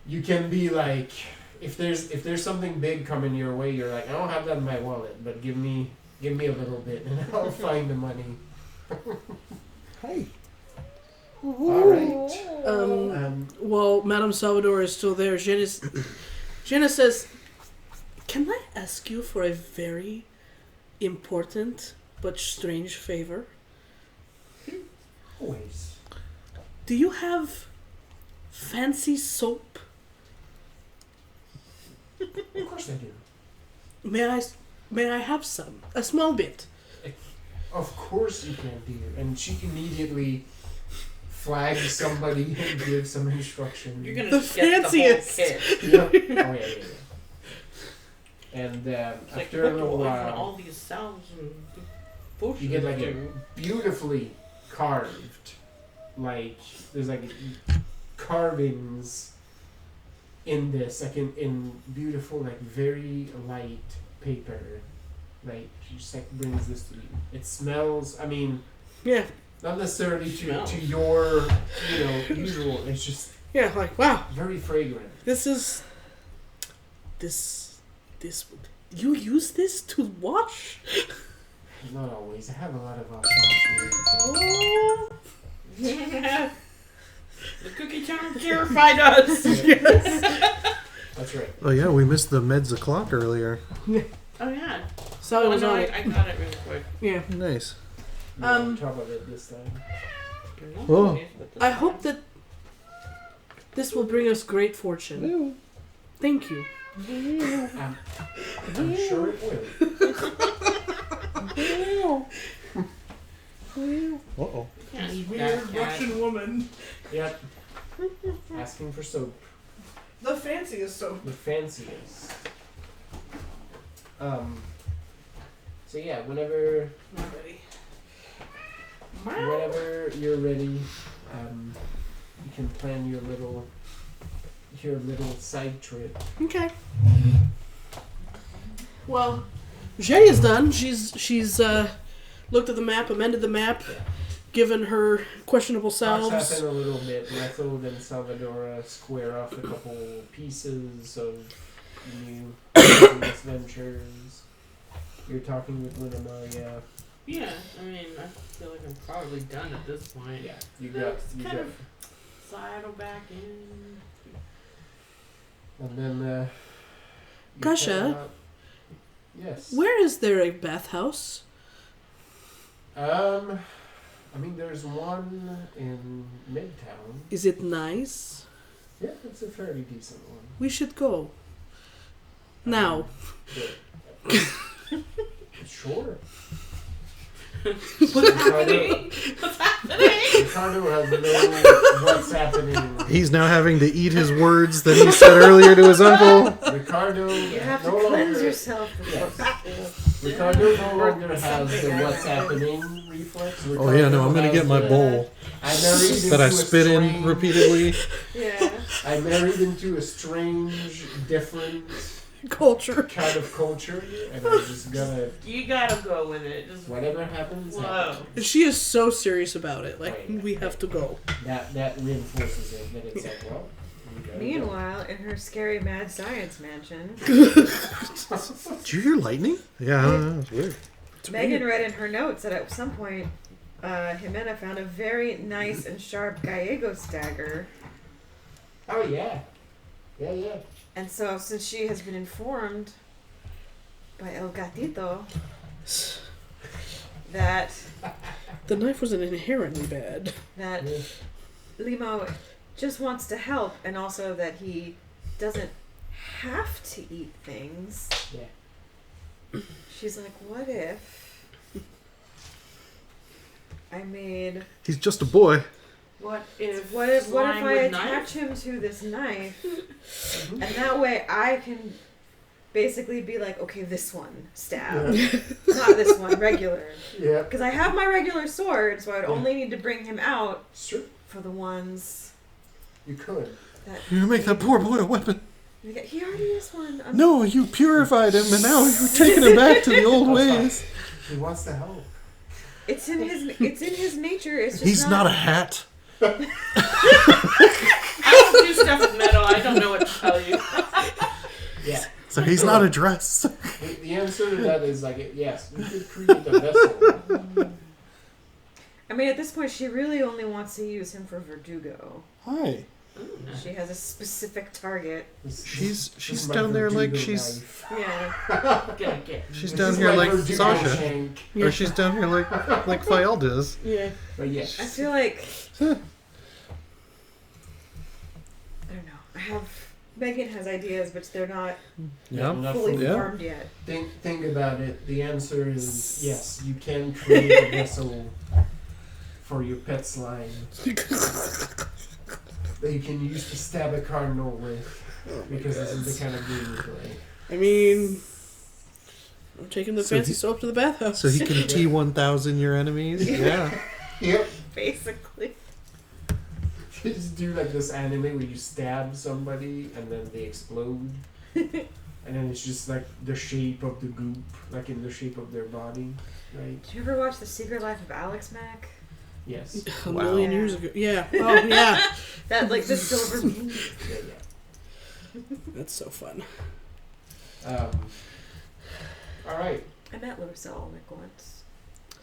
you can be like, if there's something big coming your way, you're like, I don't have that in my wallet, but give me a little bit and I'll find the money. Hey. All right. While Madame Salvador is still there, Jenna says, "Can I ask you for a very important but strange favor? Always. Do you have fancy soap? Of course I do. May I have some? A small bit." Of course you can, dear. And she immediately flags somebody and gives some instruction. You're gonna The get fanciest. the whole kit. Yeah. Oh yeah. And It's like after a little over while, all these salves and potions. you get like a too. beautifully carved, like there's like carvings in this, like in beautiful, like very light paper. Like she just like brings this to you. It smells. I mean, Yeah, not necessarily Smells. to your usual. It's just yeah, like wow, very fragrant. this. You use this to wash? Not always. I have a lot of options here. The cookie charm terrified us. That's right. Oh yeah, we missed the meds o'clock earlier. Oh yeah. So it Oh was no, on I it. got it really quick. Yeah. Nice. You're on top of it this time. Oh. I hope that this will bring us great fortune. Thank you. I'm sure it will. Uh-oh. Weird Russian woman. Yep. Asking for soap. The fanciest soap. The fanciest. So yeah, whenever you're ready, you can plan your little side trip. Okay. Well, Jenny's done. She's looked at the map, amended the map, given her questionable Talks salves. happen a little bit. Retho and Salvadora square off a couple pieces of new business ventures. You're talking with Luna Maria. Yeah, I mean, I feel like I'm probably done at this point. Yeah, you got. Kind of sidle back in. And then Kasha? cannot- Yes. Where is there a bathhouse? I mean, there's one in Midtown. Is it nice? Yeah, it's a fairly decent one. We should go. Now. Sure. What's happening? What's happening? Ricardo has no what's happening. He's now having to eat his words that he said earlier to his uncle. Ricardo You have to no cleanse longer, yourself before battle. Ricardo no longer has Something the what's happening. happening reflex. Oh yeah, no, I'm gonna get my bowl that I spit in repeatedly. Yeah. I married into a strange, different Culture. kind of culture, and I'm just gonna You gotta go with it. Just whatever happens. whoa. happens. She is so serious about it. Like, we have to go. That reinforces it. That it's like, well. we gotta go. Meanwhile, in her scary mad science mansion, Did you hear lightning? Yeah, that was weird. Megan read in her notes that at some point, Ximena found a very nice and sharp Gallegos dagger. Oh yeah, yeah. And so, since she has been informed by El Gatito that The knife wasn't inherently bad. that Limo just wants to help, and also that he doesn't have to eat things. Yeah. She's like, what if I made... He's just a boy. What if What if slime I with attach knife? him to this knife, and that way I can basically be like, okay, this one, stab. Not this one, regular. Yeah. Because I have my regular sword, so I'd only need to bring him out Sure. for the ones You could. that... You're gonna make that poor boy a weapon. He already is one. No, you purified him, and now you're taking him back to the old ways. He wants to help. It's in his nature. It's just He's not a hat. I don't do stuff with metal. I don't know what to tell you. Yeah. So he's not a dress. The answer to that is like, yes, you could create a vessel. I mean, at this point, she really only wants to use him for Verdugo. Hi. She has a specific target. She's This is my down there like Verdugo she's knife. Yeah. Gonna get. she's This down is here my like Verdugo Sasha, shank. or she's down here like Fyalda is. Yeah. But yes. I feel like... I don't know. Megan has ideas, but they're not Yeah. Not fully Yeah. formed yet. Think about it. The answer is yes. You can create a vessel for your pet slime that you can use to stab a cardinal with, because this is the kind of game you play. I mean, I'm taking the So fancy he- soap to the bathhouse. So he can T1000 your enemies. Yeah. Yep. Basically. You just do like this anime where you stab somebody and then they explode. And then it's just like the shape of the goop, like in the shape of their body, right? Did you ever watch The Secret Life of Alex Mack? Yes. A Wow. million years ago. Yeah. Oh, yeah. That, like, the silver beam. Yeah, That's so fun. yeah. All right. I met Larissa Olnick once.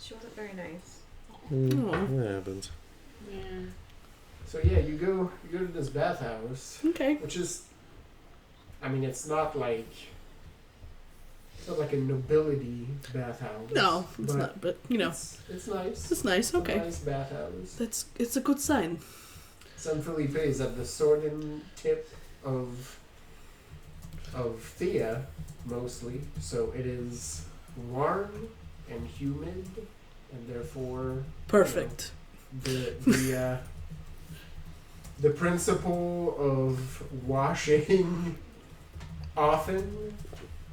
She wasn't very nice. That happens. Yeah. So yeah, you go to this bathhouse, Okay. which is, I mean, it's not like a nobility bathhouse. No, it's but not. But you know, it's nice. it's nice. It's a Okay. nice bathhouse. It's a good sign. San Felipe is at the southern tip of Thea, mostly. So it is warm and humid, and therefore Perfect. the principle of washing often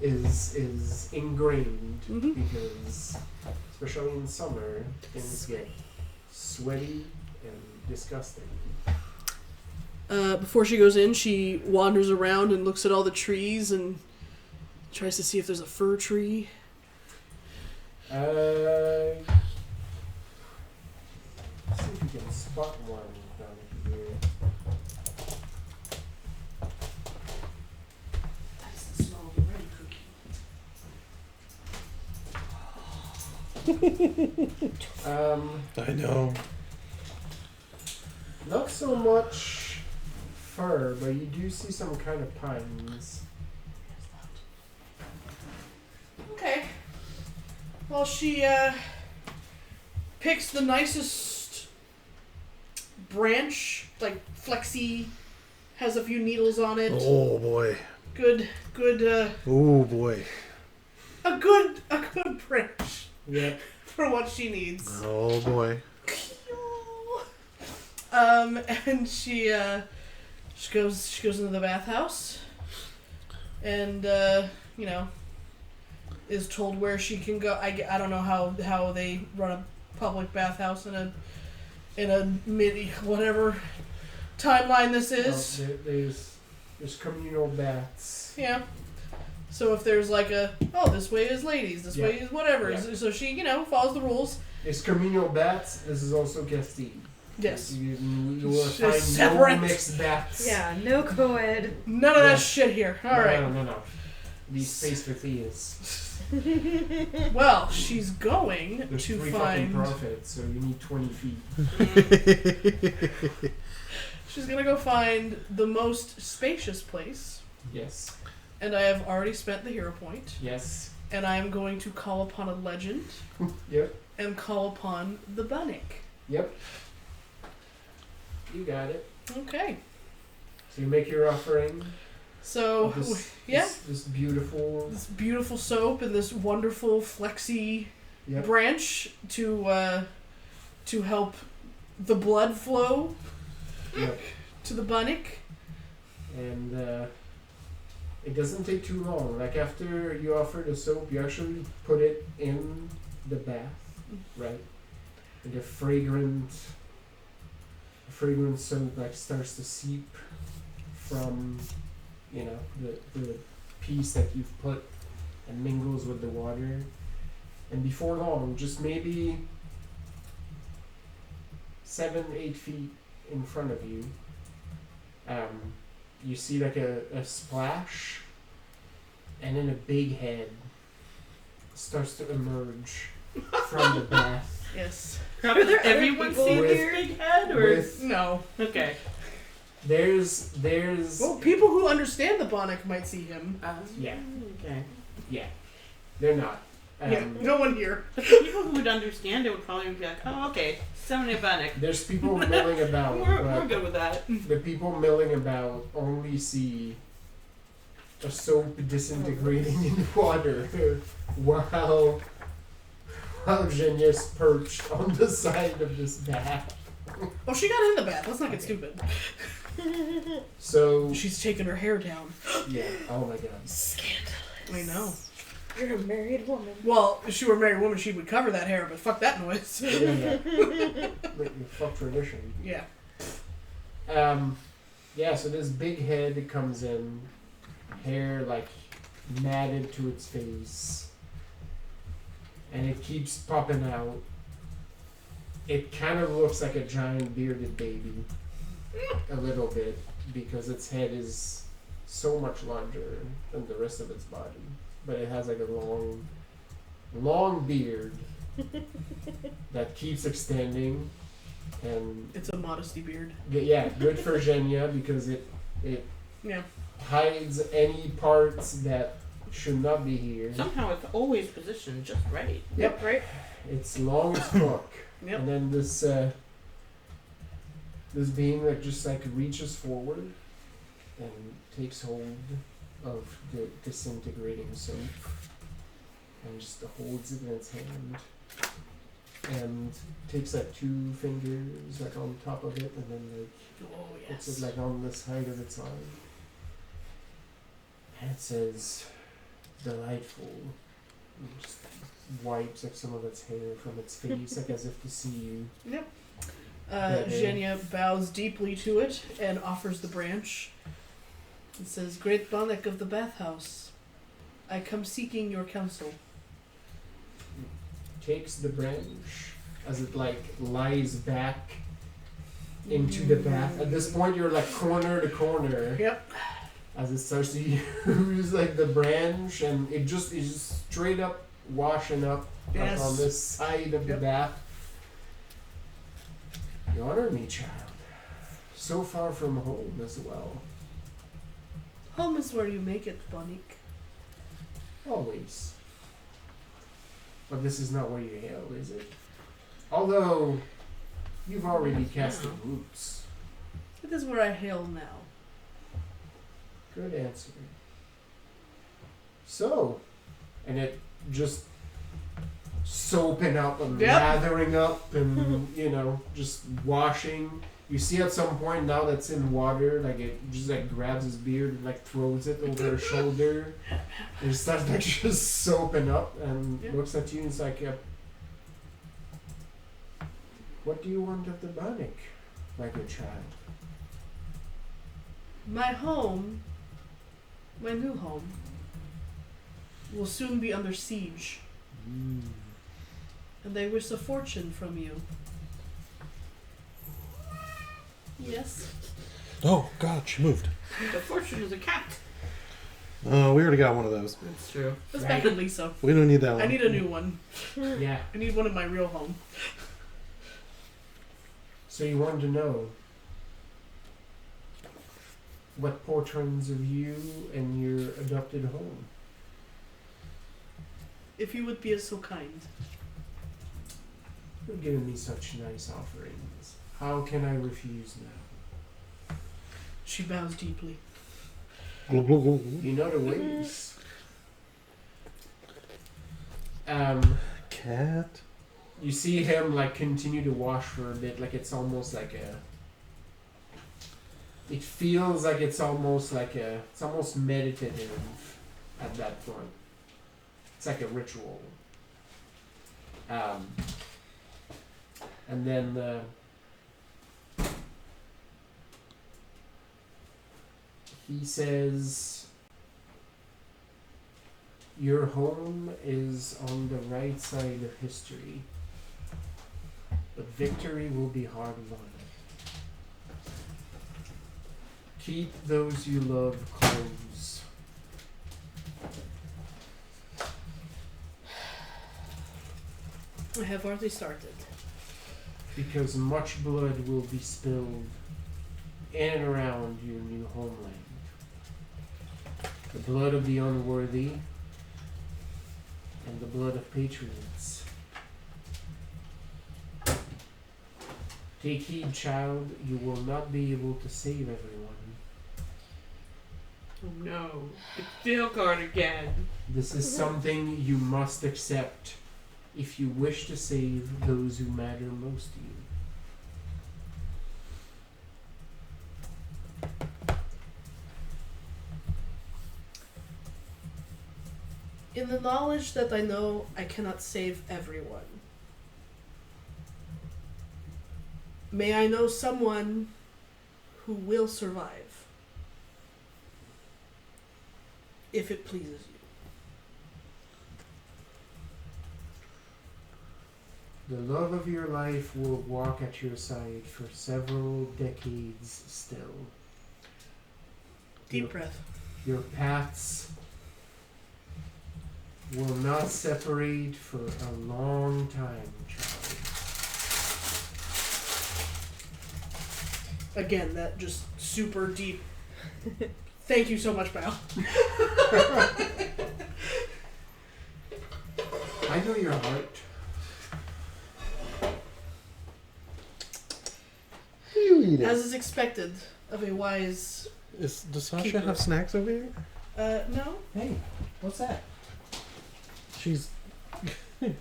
is ingrained Mhm. because especially in summer things get sweaty and disgusting. Before she goes in, she wanders around and looks at all the trees and tries to see if there's a fir tree. Let's see if you can spot one down here. That's the smell of the bread cookie. I know. Not so much fir, but you do see some kind of pines. Okay. Well, she picks the nicest branch, like flexy, has a few needles on it. Oh boy. Good. Oh boy. A good branch Yep. for what she needs. Oh boy. And she goes into the bathhouse, and is told where she can go. I don't know how they run a public bathhouse in a midi whatever timeline this is. Well, there's communal baths. Yeah. So if there's like this way is ladies, this way is whatever. Yeah. So she follows the rules. There's communal baths. This is also Castine. Yes. You will Just find separate. no mixed baths. Yeah, no co-ed. None of that shit here. All right. No. Leave space for thieves. Well, she's going There's to 3 find. fucking profits, so you need 20 feet. She's gonna go find the most spacious place, Yes. and I have already spent the hero point, Yes. and I am going to call upon a legend Yep. and call upon the Bunnick. Yep. You got it. Okay. So you make your offering. So of this, yeah. This beautiful. this beautiful soap and this wonderful flexy Yep. branch to help the blood flow Yep. to the Bunnick. And it doesn't take too long. Like after you offer the soap, you actually put it in the bath, right? And the fragrant soap like starts to seep from, the piece that you've put and mingles with the water. And before long, just maybe 7-8 feet in front of you, you see like a splash, and then a big head starts to emerge from the bath. Yes. Does Are there other everyone people see this here? big head, or With No. okay? there's Well, people who understand the Bunnick might see him. Yeah. Okay. they're not. Yeah. No one here. But the people who would understand it would probably be like, "Oh, okay, summon a Bunnick. There's people milling about, We're but good with that." the people milling about only see a soap disintegrating in the water while Ximena perched on the side of this bath. Oh, she got in the bath. Let's not get stupid. So She's taking her hair down. yeah, oh my god. Scandalous. I know. You're a married woman. Well, if she were a married woman, she would cover that hair, but fuck that noise. Yeah. Fuck tradition. Yeah. Yeah, so this big head comes in, hair like matted to its face, and it keeps popping out. It kind of looks like a giant bearded baby, a little bit, because its head is so much larger than the rest of its body, but it has like a long beard that keeps extending, and It's a modesty beard. yeah, good for Ximena because it Yeah. hides any parts that should not be here. Somehow it's always positioned just right. Yep. Right? It's long as fuck. Yep. And then this being that just like reaches forward and takes hold of the disintegrating soap and just holds it in its hand and takes like 2 fingers like on top of it and then like Oh, puts yes. it like on the side of its arm. And it says, delightful. And just wipes like some of its hair from its face, like as if to see you. Yep. Yeah. Ximena bows deeply to it and offers the branch. It says, "Great Bunnick of the bathhouse, I come seeking your counsel." Takes the branch as it like lies back into the bath. At this point, you're like corner to corner. Yep. As it starts to use like the branch, and it just is just straight up washing up Yes. on this side of the Yep. bath. You honor me, child. So far from home as well. Home is where you make it, Bunnick. Always. But this is not where you hail, is it? Although, you've already casted roots. It is where I hail now. Good answer. So, and it just soaping up and lathering up and, you know, just washing. You see at some point now that's in water, like it just like grabs his beard and like throws it over her shoulder. And it starts like just soaping up and looks at you and is like, what do you want of the Bannock, my good child? My home, my new home, will soon be under siege. And they wish a fortune from you. Yes. Oh, God, she moved. The fortune is a cat. Oh, we already got one of those. That's true. That's back in Lisa. We don't need that one. I need a new one. Yeah. I need one in my real home. So you wanted to know what portends of you and your adopted home? If you would be so kind. You've given me such nice offerings. How can I refuse now? She bows deeply. Glug, glug, glug. You know the ways. Cat. You see him like continue to wash for a bit, like it's almost like a. It feels like it's almost meditative at that point. It's like a ritual. And then he says, your home is on the right side of history, but victory will be hard won. Keep those you love close. I have already started. Because much blood will be spilled in and around your new homeland. The blood of the unworthy and the blood of patriots. Take heed, child, you will not be able to save everyone. Oh no. It's Steelguard again. This is something you must accept if you wish to save those who matter most to you. In the knowledge that I know I cannot save everyone, may I know someone who will survive, if it pleases you. The love of your life will walk at your side for several decades still. Deep breath. Your paths will not separate for a long time, child. Again, that just super deep. Thank you so much, Bao. I know your heart. You eat As it. is expected of a wise. Does Sasha Keeper. have snacks over here? No? Hey, what's that? She's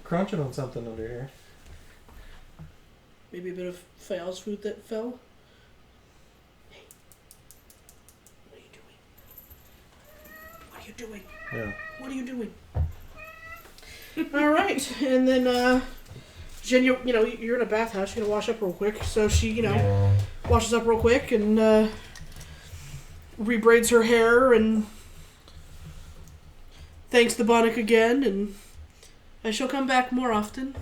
crunching on something under here. Maybe a bit of Fayal's food that fell? Hey. What are you doing? Yeah. What are you doing? Alright, and then, Jen, you're in a bathhouse, you're gonna wash up real quick. So she, washes up real quick and, rebraids her hair and thanks the Bonnick again, and I shall come back more often.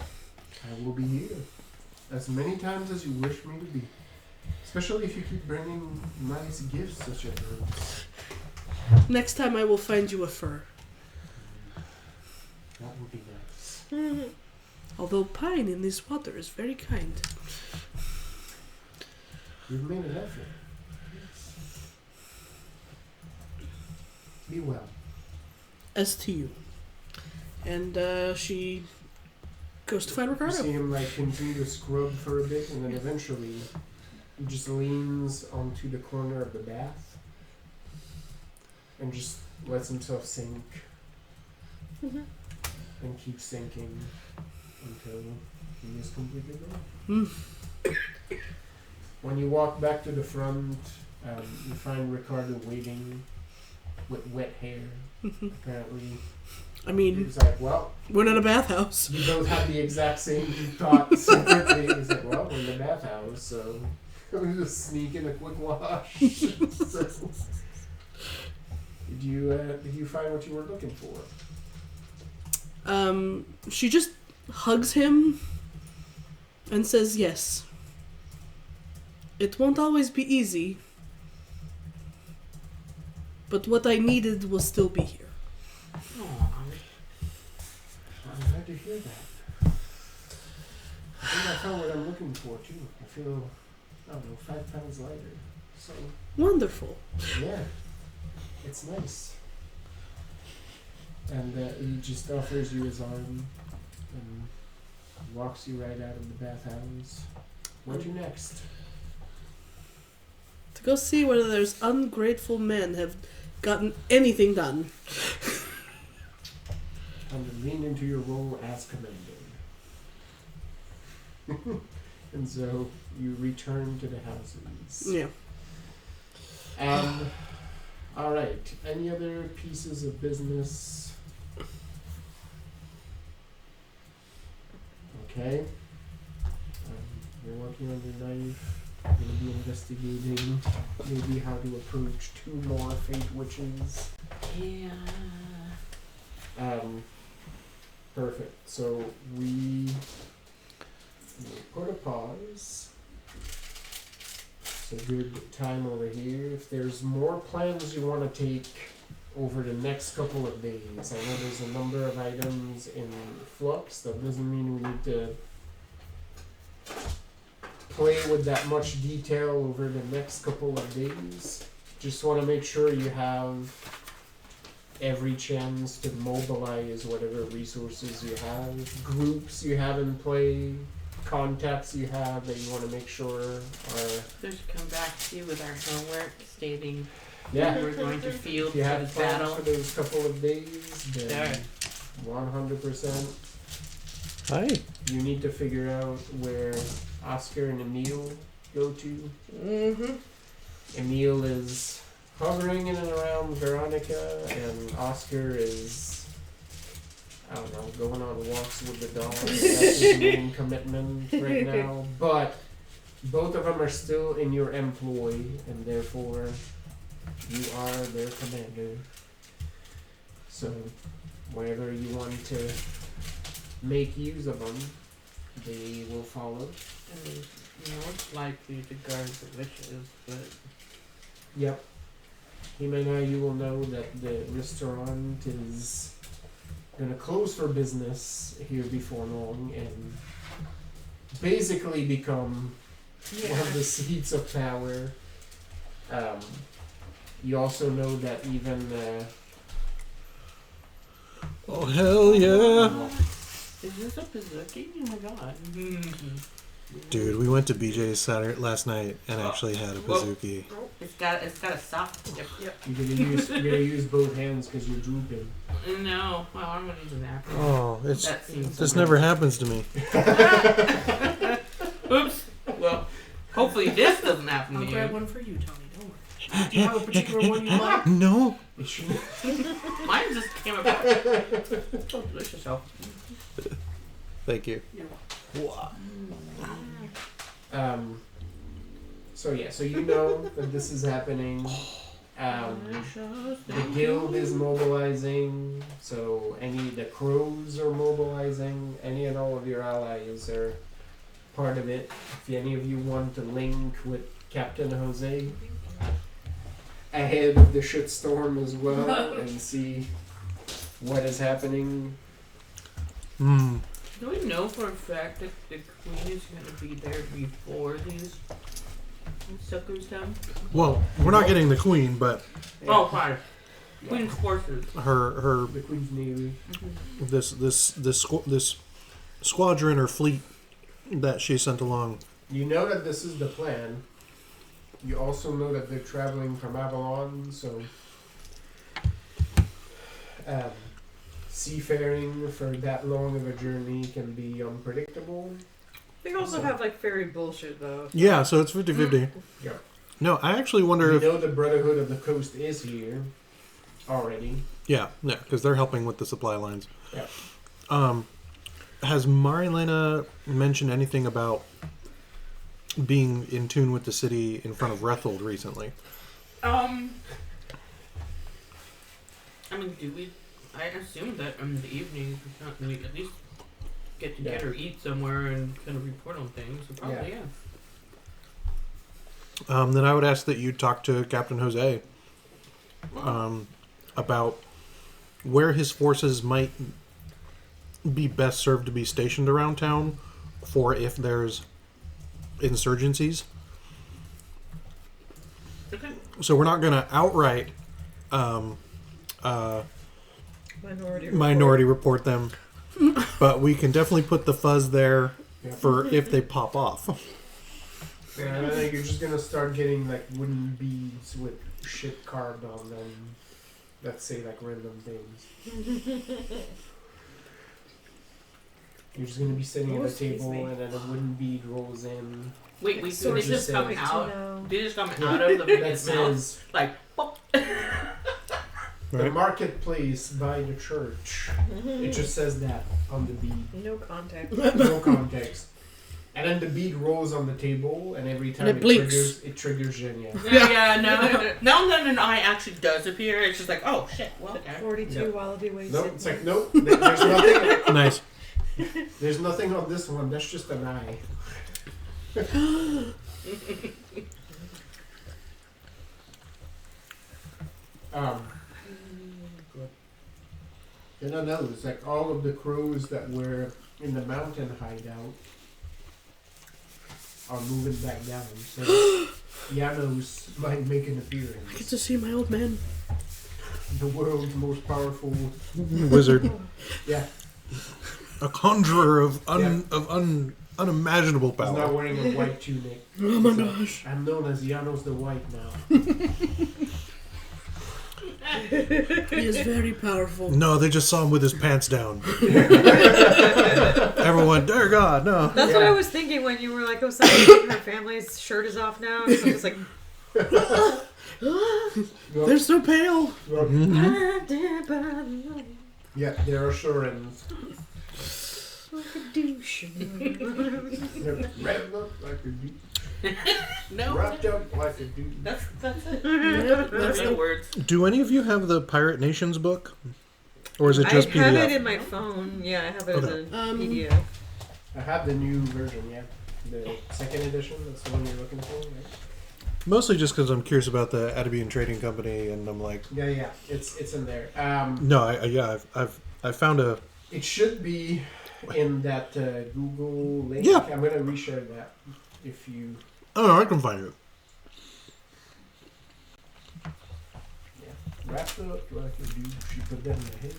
I will be here as many times as you wish me to be. Especially if you keep bringing nice gifts such as those. Next time I will find you a fur. That would be nice. Although Pine in this water is very kind. You've made an effort. Yes. Be well. as to you. And she goes to find You Ricardo. see him like continue to scrub for a bit, and then eventually he just leans onto the corner of the bath and just lets himself sink and keeps sinking until he is completely gone. When you walk back to the front, you find Ricardo waiting with wet hair. Apparently, I mean, he's like, "Well, we're not a bathhouse. you both have the exact same thought separately." He's like, "Well, we're in the bathhouse, so I'm just sneak in a quick wash." So, did you find what you were looking for? She just hugs him and says yes. It won't always be easy, but what I needed will still be here. Aw. I'm glad to hear that. I think I found what I'm looking for too. I feel, I don't know, 5 pounds lighter. So Wonderful. yeah, it's nice. And he just offers you his arm and walks you right out of the bathhouse. Where to next? To go see whether those ungrateful men have gotten anything done. Time to lean into your role as commander. And so you return to the houses. Yeah. All right. Any other pieces of business? Okay. You're working on your knife. You're going to be investigating maybe how to approach 2 more fate witches. Yeah. Perfect. So we put a pause. It's a good time over here. If there's more plans you want to take over the next couple of days, I know there's a number of items in flux. That doesn't mean we need to play with that much detail over the next couple of days. Just want to make sure you have every chance to mobilize whatever resources you have, groups you have in play, contacts you have that you want to make sure are... Just come back to you with our homework stating Yeah, we're going to field if you for have this plans battle. for those couple of days, then 100%. Hi. You need to figure out where Oscar and Emil go to. Mm-hmm. Emil is hovering in and around Veronica, and Oscar is, I don't know, going on walks with the dog. That's his main commitment right now. But both of them are still in your employ, and therefore you are their commander. So wherever you want to make use of them, they will follow. And most likely to guard the witches, but Yep. Ximena, you will know that the restaurant is going to close for business here before long and basically become one of the seats of power. You also know that even... Oh, hell yeah. is this a Pazuki? Oh my god. Dude, we went to BJ's Saturday last night and actually had a Pazuki. It's got a soft tip. Yep. You're gonna use both hands because you're drooping. No, well, I'm gonna use an apple. Oh, it's That seems this never happens to me. Oops. Well, hopefully this doesn't happen I'll to grab you. one for you, Tony. Don't worry. Do you have a particular one you like? No. Mine just came about. So delicious, though. Thank you. So you know that this is happening. The guild is mobilizing, so the crows are mobilizing. Any and all of your allies are part of it. If any of you want to link with Captain Jose ahead of the shitstorm as well and see what is happening. Hmm. Do we know for a fact that the queen is going to be there before these stuff goes down? Well, we're not getting the queen, but Oh, fine. Queen's forces. her The Queen's Navy. this squadron or fleet that she sent along. You know that this is the plan. You also know that they're traveling from Avalon, so seafaring for that long of a journey can be unpredictable. They also have like fairy bullshit though. Yeah, so it's 50-50. Yeah. No, I actually wonder You if know the Brotherhood of the Coast is here already. yeah, because they're helping with the supply lines. Yeah. Has Marilena mentioned anything about being in tune with the city in front of Rethold recently? I mean, do we? I assume that in the evenings we at least get together, eat somewhere, and kind of report on things. So probably, yeah. Then I would ask that you talk to Captain Jose about where his forces might be best served to be stationed around town for if there's insurgencies. Okay. So we're not going to outright minority report them, but we can definitely put the fuzz there for if they pop off. And I think you're just gonna start getting like wooden beads with shit carved on them that say like random things. You're just gonna be sitting at a table and then a wooden bead rolls in. Wait, they Sort of just come says- out. They just come out of the That biggest mouth, says like. Pop. the Right. marketplace by the church. It just says that on the bead. No context. No context. And then the bead rolls on the table, and every time And it it blinks. triggers Xenia. Yeah, now that an eye actually does appear, it's just like, oh shit, well, okay. 42 Yeah. wallaby wasted. Nope, it's like, nope, there's nothing. Nice. There's nothing on this one. That's just an eye. And I know it's like all of the crows that were in the mountain hideout are moving back down. So Janos might make an I get appearance. to see my old man. The world's most powerful. Wizard. Yeah, A conjurer of Yeah. unimaginable he's not power. wearing a white tunic. Oh my He's like, gosh. I'm known as Janos the White now. He is very powerful. No, they just saw him with his pants down. Everyone, dear God, no. That's what I was thinking when you were like, oh, something her family's shirt is off now. So it's like, They're so pale. Yeah, they're assurance. like a douche. They're wrapped up like a dude. No, Wrapped up like a dude. that's it. Yep, That's the words. Do any of you have the Pirate Nations book? Or is it just I PDF? have it in my phone. Yeah, I have it Okay. as a PDF. I have the new version, yeah. The second edition, that's the one you're looking for, right? Mostly just because I'm curious about the Atabean Trading Company, and I'm like, Yeah, it's in there. no, I've found a. It should be in that Google link. Yeah. I'm gonna reshare that if you. Oh, I can find it. Yeah. Wrapped up like a dude. She put that in the head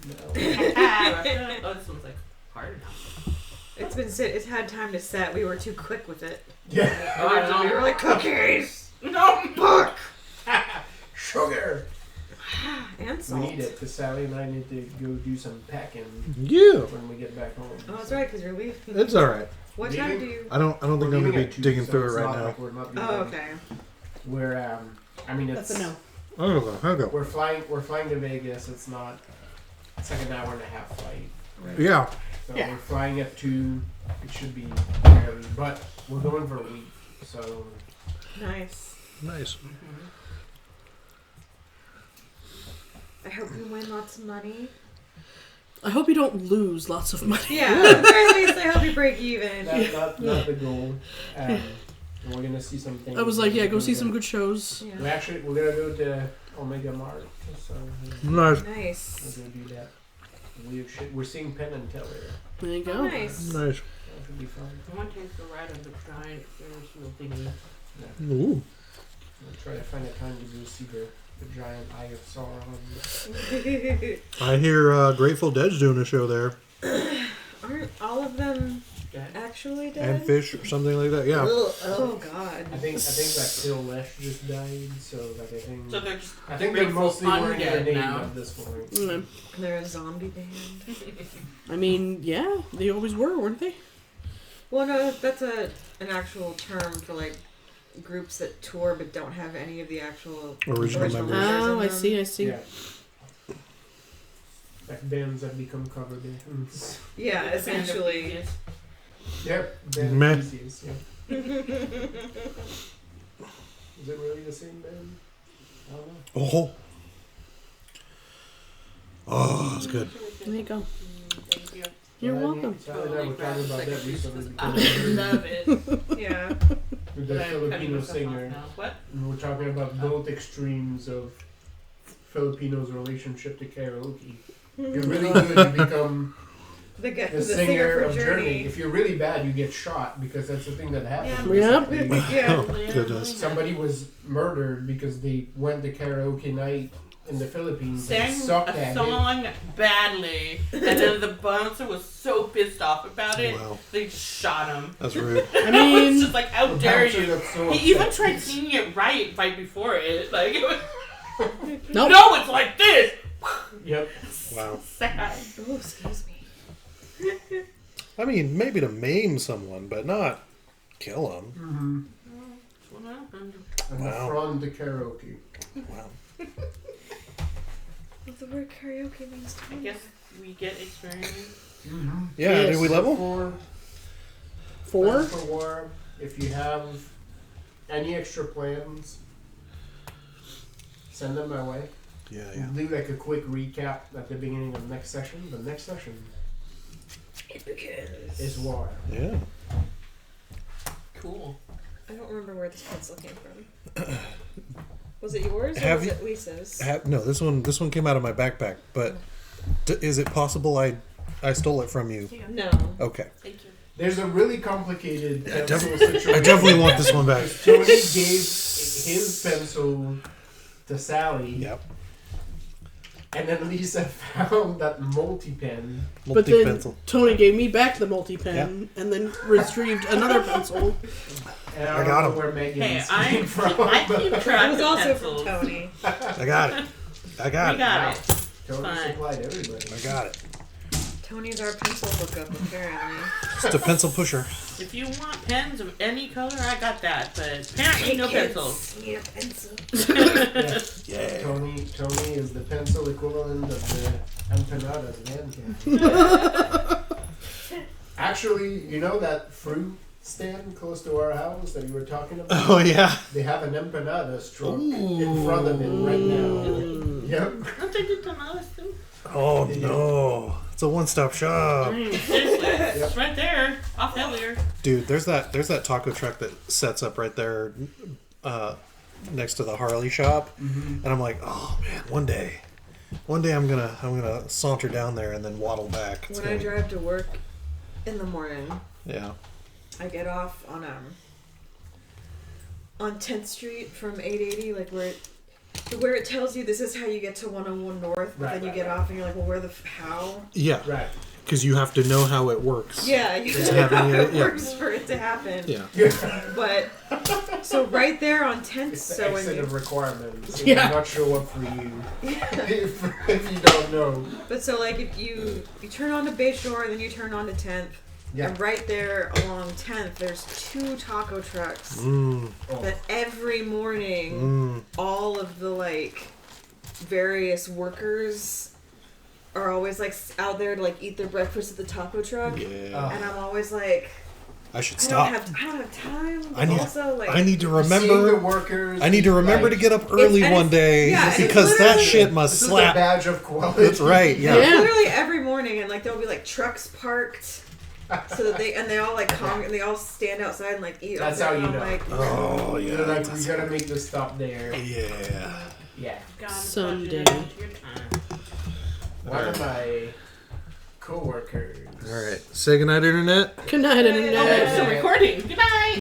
now. Oh, this one's like hard enough. It's been sit. It's had time to set. We were too quick with it. Yeah. Oh, I know. We were like cookies, No. book, Sugar. and We salt. need it because Sally and I need to go do some packing Yeah, when we get back home. Oh, that's right, because you're leaving. it's all right. What time do you? I don't think I'm gonna be digging through it right now. Like we're not Oh, okay. We're I mean it's That's a no. I'll go. we're flying to Vegas. It's not. It's like an hour and a half flight. Right? Yeah, So Yeah. we're flying at 2. It should be early, but we're going for a week. So Nice. nice. I hope you win lots of money. I hope you don't lose lots of money. Yeah, at the very least, I hope you break even. not the goal. And we're gonna see some things. I was like, yeah, go see some good shows. Yeah. We're gonna go to Omega Mart. So Nice. we're Nice. gonna do that weird shit. We're seeing Penn and Teller. There you Oh, go. nice. Nice. That should be fun. I want to take the ride on the giant Ferris wheel thingy. Ooh. We'll try to find a time to go see the The giant eye of Sauron. I hear Grateful Dead's doing a show there. Aren't all of them Yeah. actually dead? And Fish or something like that. Yeah. Ugh, oh God. I think like Phil Lesh just died, so like I think So they're just I think they're grateful mostly wearing undead their name now. at this point. Mm. They're a zombie band. I mean, yeah, they always were, weren't they? Well, no, that's an actual term for like groups that tour but don't have any of the actual Original members. Oh, I in them. see, I see. Yeah. Like bands that become cover bands. Yeah, Band of essentially. Thieves. Yep. Meh. Band Theseus, yeah. Is it really the same band? I don't know. Oh. Oh, that's good. There you go. Thank you. You're Well, I welcome. mean, Sally and I were talking about that recently. I because love it. Yeah. with the But I'm cutting Filipino myself off singer. now. What? And we're talking about both extremes of Filipinos' relationship to karaoke. If you're really good, you become The the singer of Journey. If you're really bad, you get shot because that's the thing that happened. Yep. recently. Yeah. Oh, goodness. Somebody was murdered because they went to karaoke night in the Philippines and Sang sucked a at it. song badly, and then the bouncer was so pissed off about it, Wow. they shot him. That's rude. I It's mean, just like, how The dare bouncer you? got so He even upset. tried singing it right before it. Like, it was, nope. no, it's like this. Yep. Wow. Oh, Sad. excuse me. I mean, maybe to maim someone, but not kill them. Mm-hmm. That's what happened. And Wow. the front to karaoke. Wow. What the word karaoke means to I me. guess we get experience. Mm-hmm. Yeah, Yes. did we level? Four? Plans for war. If you have any extra plans, send them my way. Yeah, We'll do like a quick recap at the beginning of next session. The next session It begins. is war. Yeah. Cool. I don't remember where this pencil came from. Was it yours or Have was you- it Lisa's? No, this one came out of my backpack, but is it possible I stole it from you? No. Okay. Thank you. There's a really complicated I pencil definitely- situation. I definitely want this one back. Tony gave his pencil to Sally, Yep. and then Lisa found that multi-pen. But then Multi-pencil. Tony gave me back the multi-pen and then retrieved another pencil. And I don't got know him. where Hey, Megan's I came from. keep It track was of also pencils. from Tony. I got it. I got We it. got it. Tony Fine. supplied everybody. I got it. Tony's our pencil hookup, apparently. Just a pencil pusher. If you want pens of any color, I got that. But apparently, no pencils. Need a pencil. Yeah. Yeah. Tony is the pencil equivalent of the empanadas man can. Actually, you know that fruit stand close to our house that you were talking about? Oh yeah. They have an empanada truck in front of it right now. Yep. Don't they do tamales too? Oh no. It's a one-stop shop. Seriously, it's right there, off Hellier. Dude, there's that taco truck that sets up right there next to the Harley shop. Mm-hmm. And I'm like, "Oh man, one day I'm going to saunter down there and then waddle back." It's When I gonna be- drive to work in the morning, Yeah. I get off on 10th Street from 880, like where it tells you this is how you get to 101 North, but then you get off and you're like, well, where the how? Yeah. Right. Cuz you have to know how it works. Yeah, you To know have how any- it yeah. works for it to happen. Yeah. But so right there on 10th, It's the so when exit you of requirements. It Yeah. will not show up for you if you don't know. but so like if you turn on to Bayshore and then you turn on to 10th, Yeah. and right there along 10th, there's 2 taco trucks Mm. Oh. that every morning all of the like various workers are always like out there to like eat their breakfast at the taco truck. Yeah. And I'm always like, I should I stop. don't have time. But I need- also like I need to Seeing the remember workers. I need to remember to like, get up early and one it's- day yeah, it's because that literally- shit must This is slap. the badge of quality. That's right. Yeah. Yeah. literally every morning, and like there'll be like trucks parked, so that they all like and they all stand outside and like eat. That's and how you I'm know. like, Oh yeah. They're like, we that's- gotta make this stop there. Yeah. Yeah. God, Someday. budget into your time. One of my coworkers. All right. Say goodnight, internet. Good night, Oh, internet. we're still recording. Good night.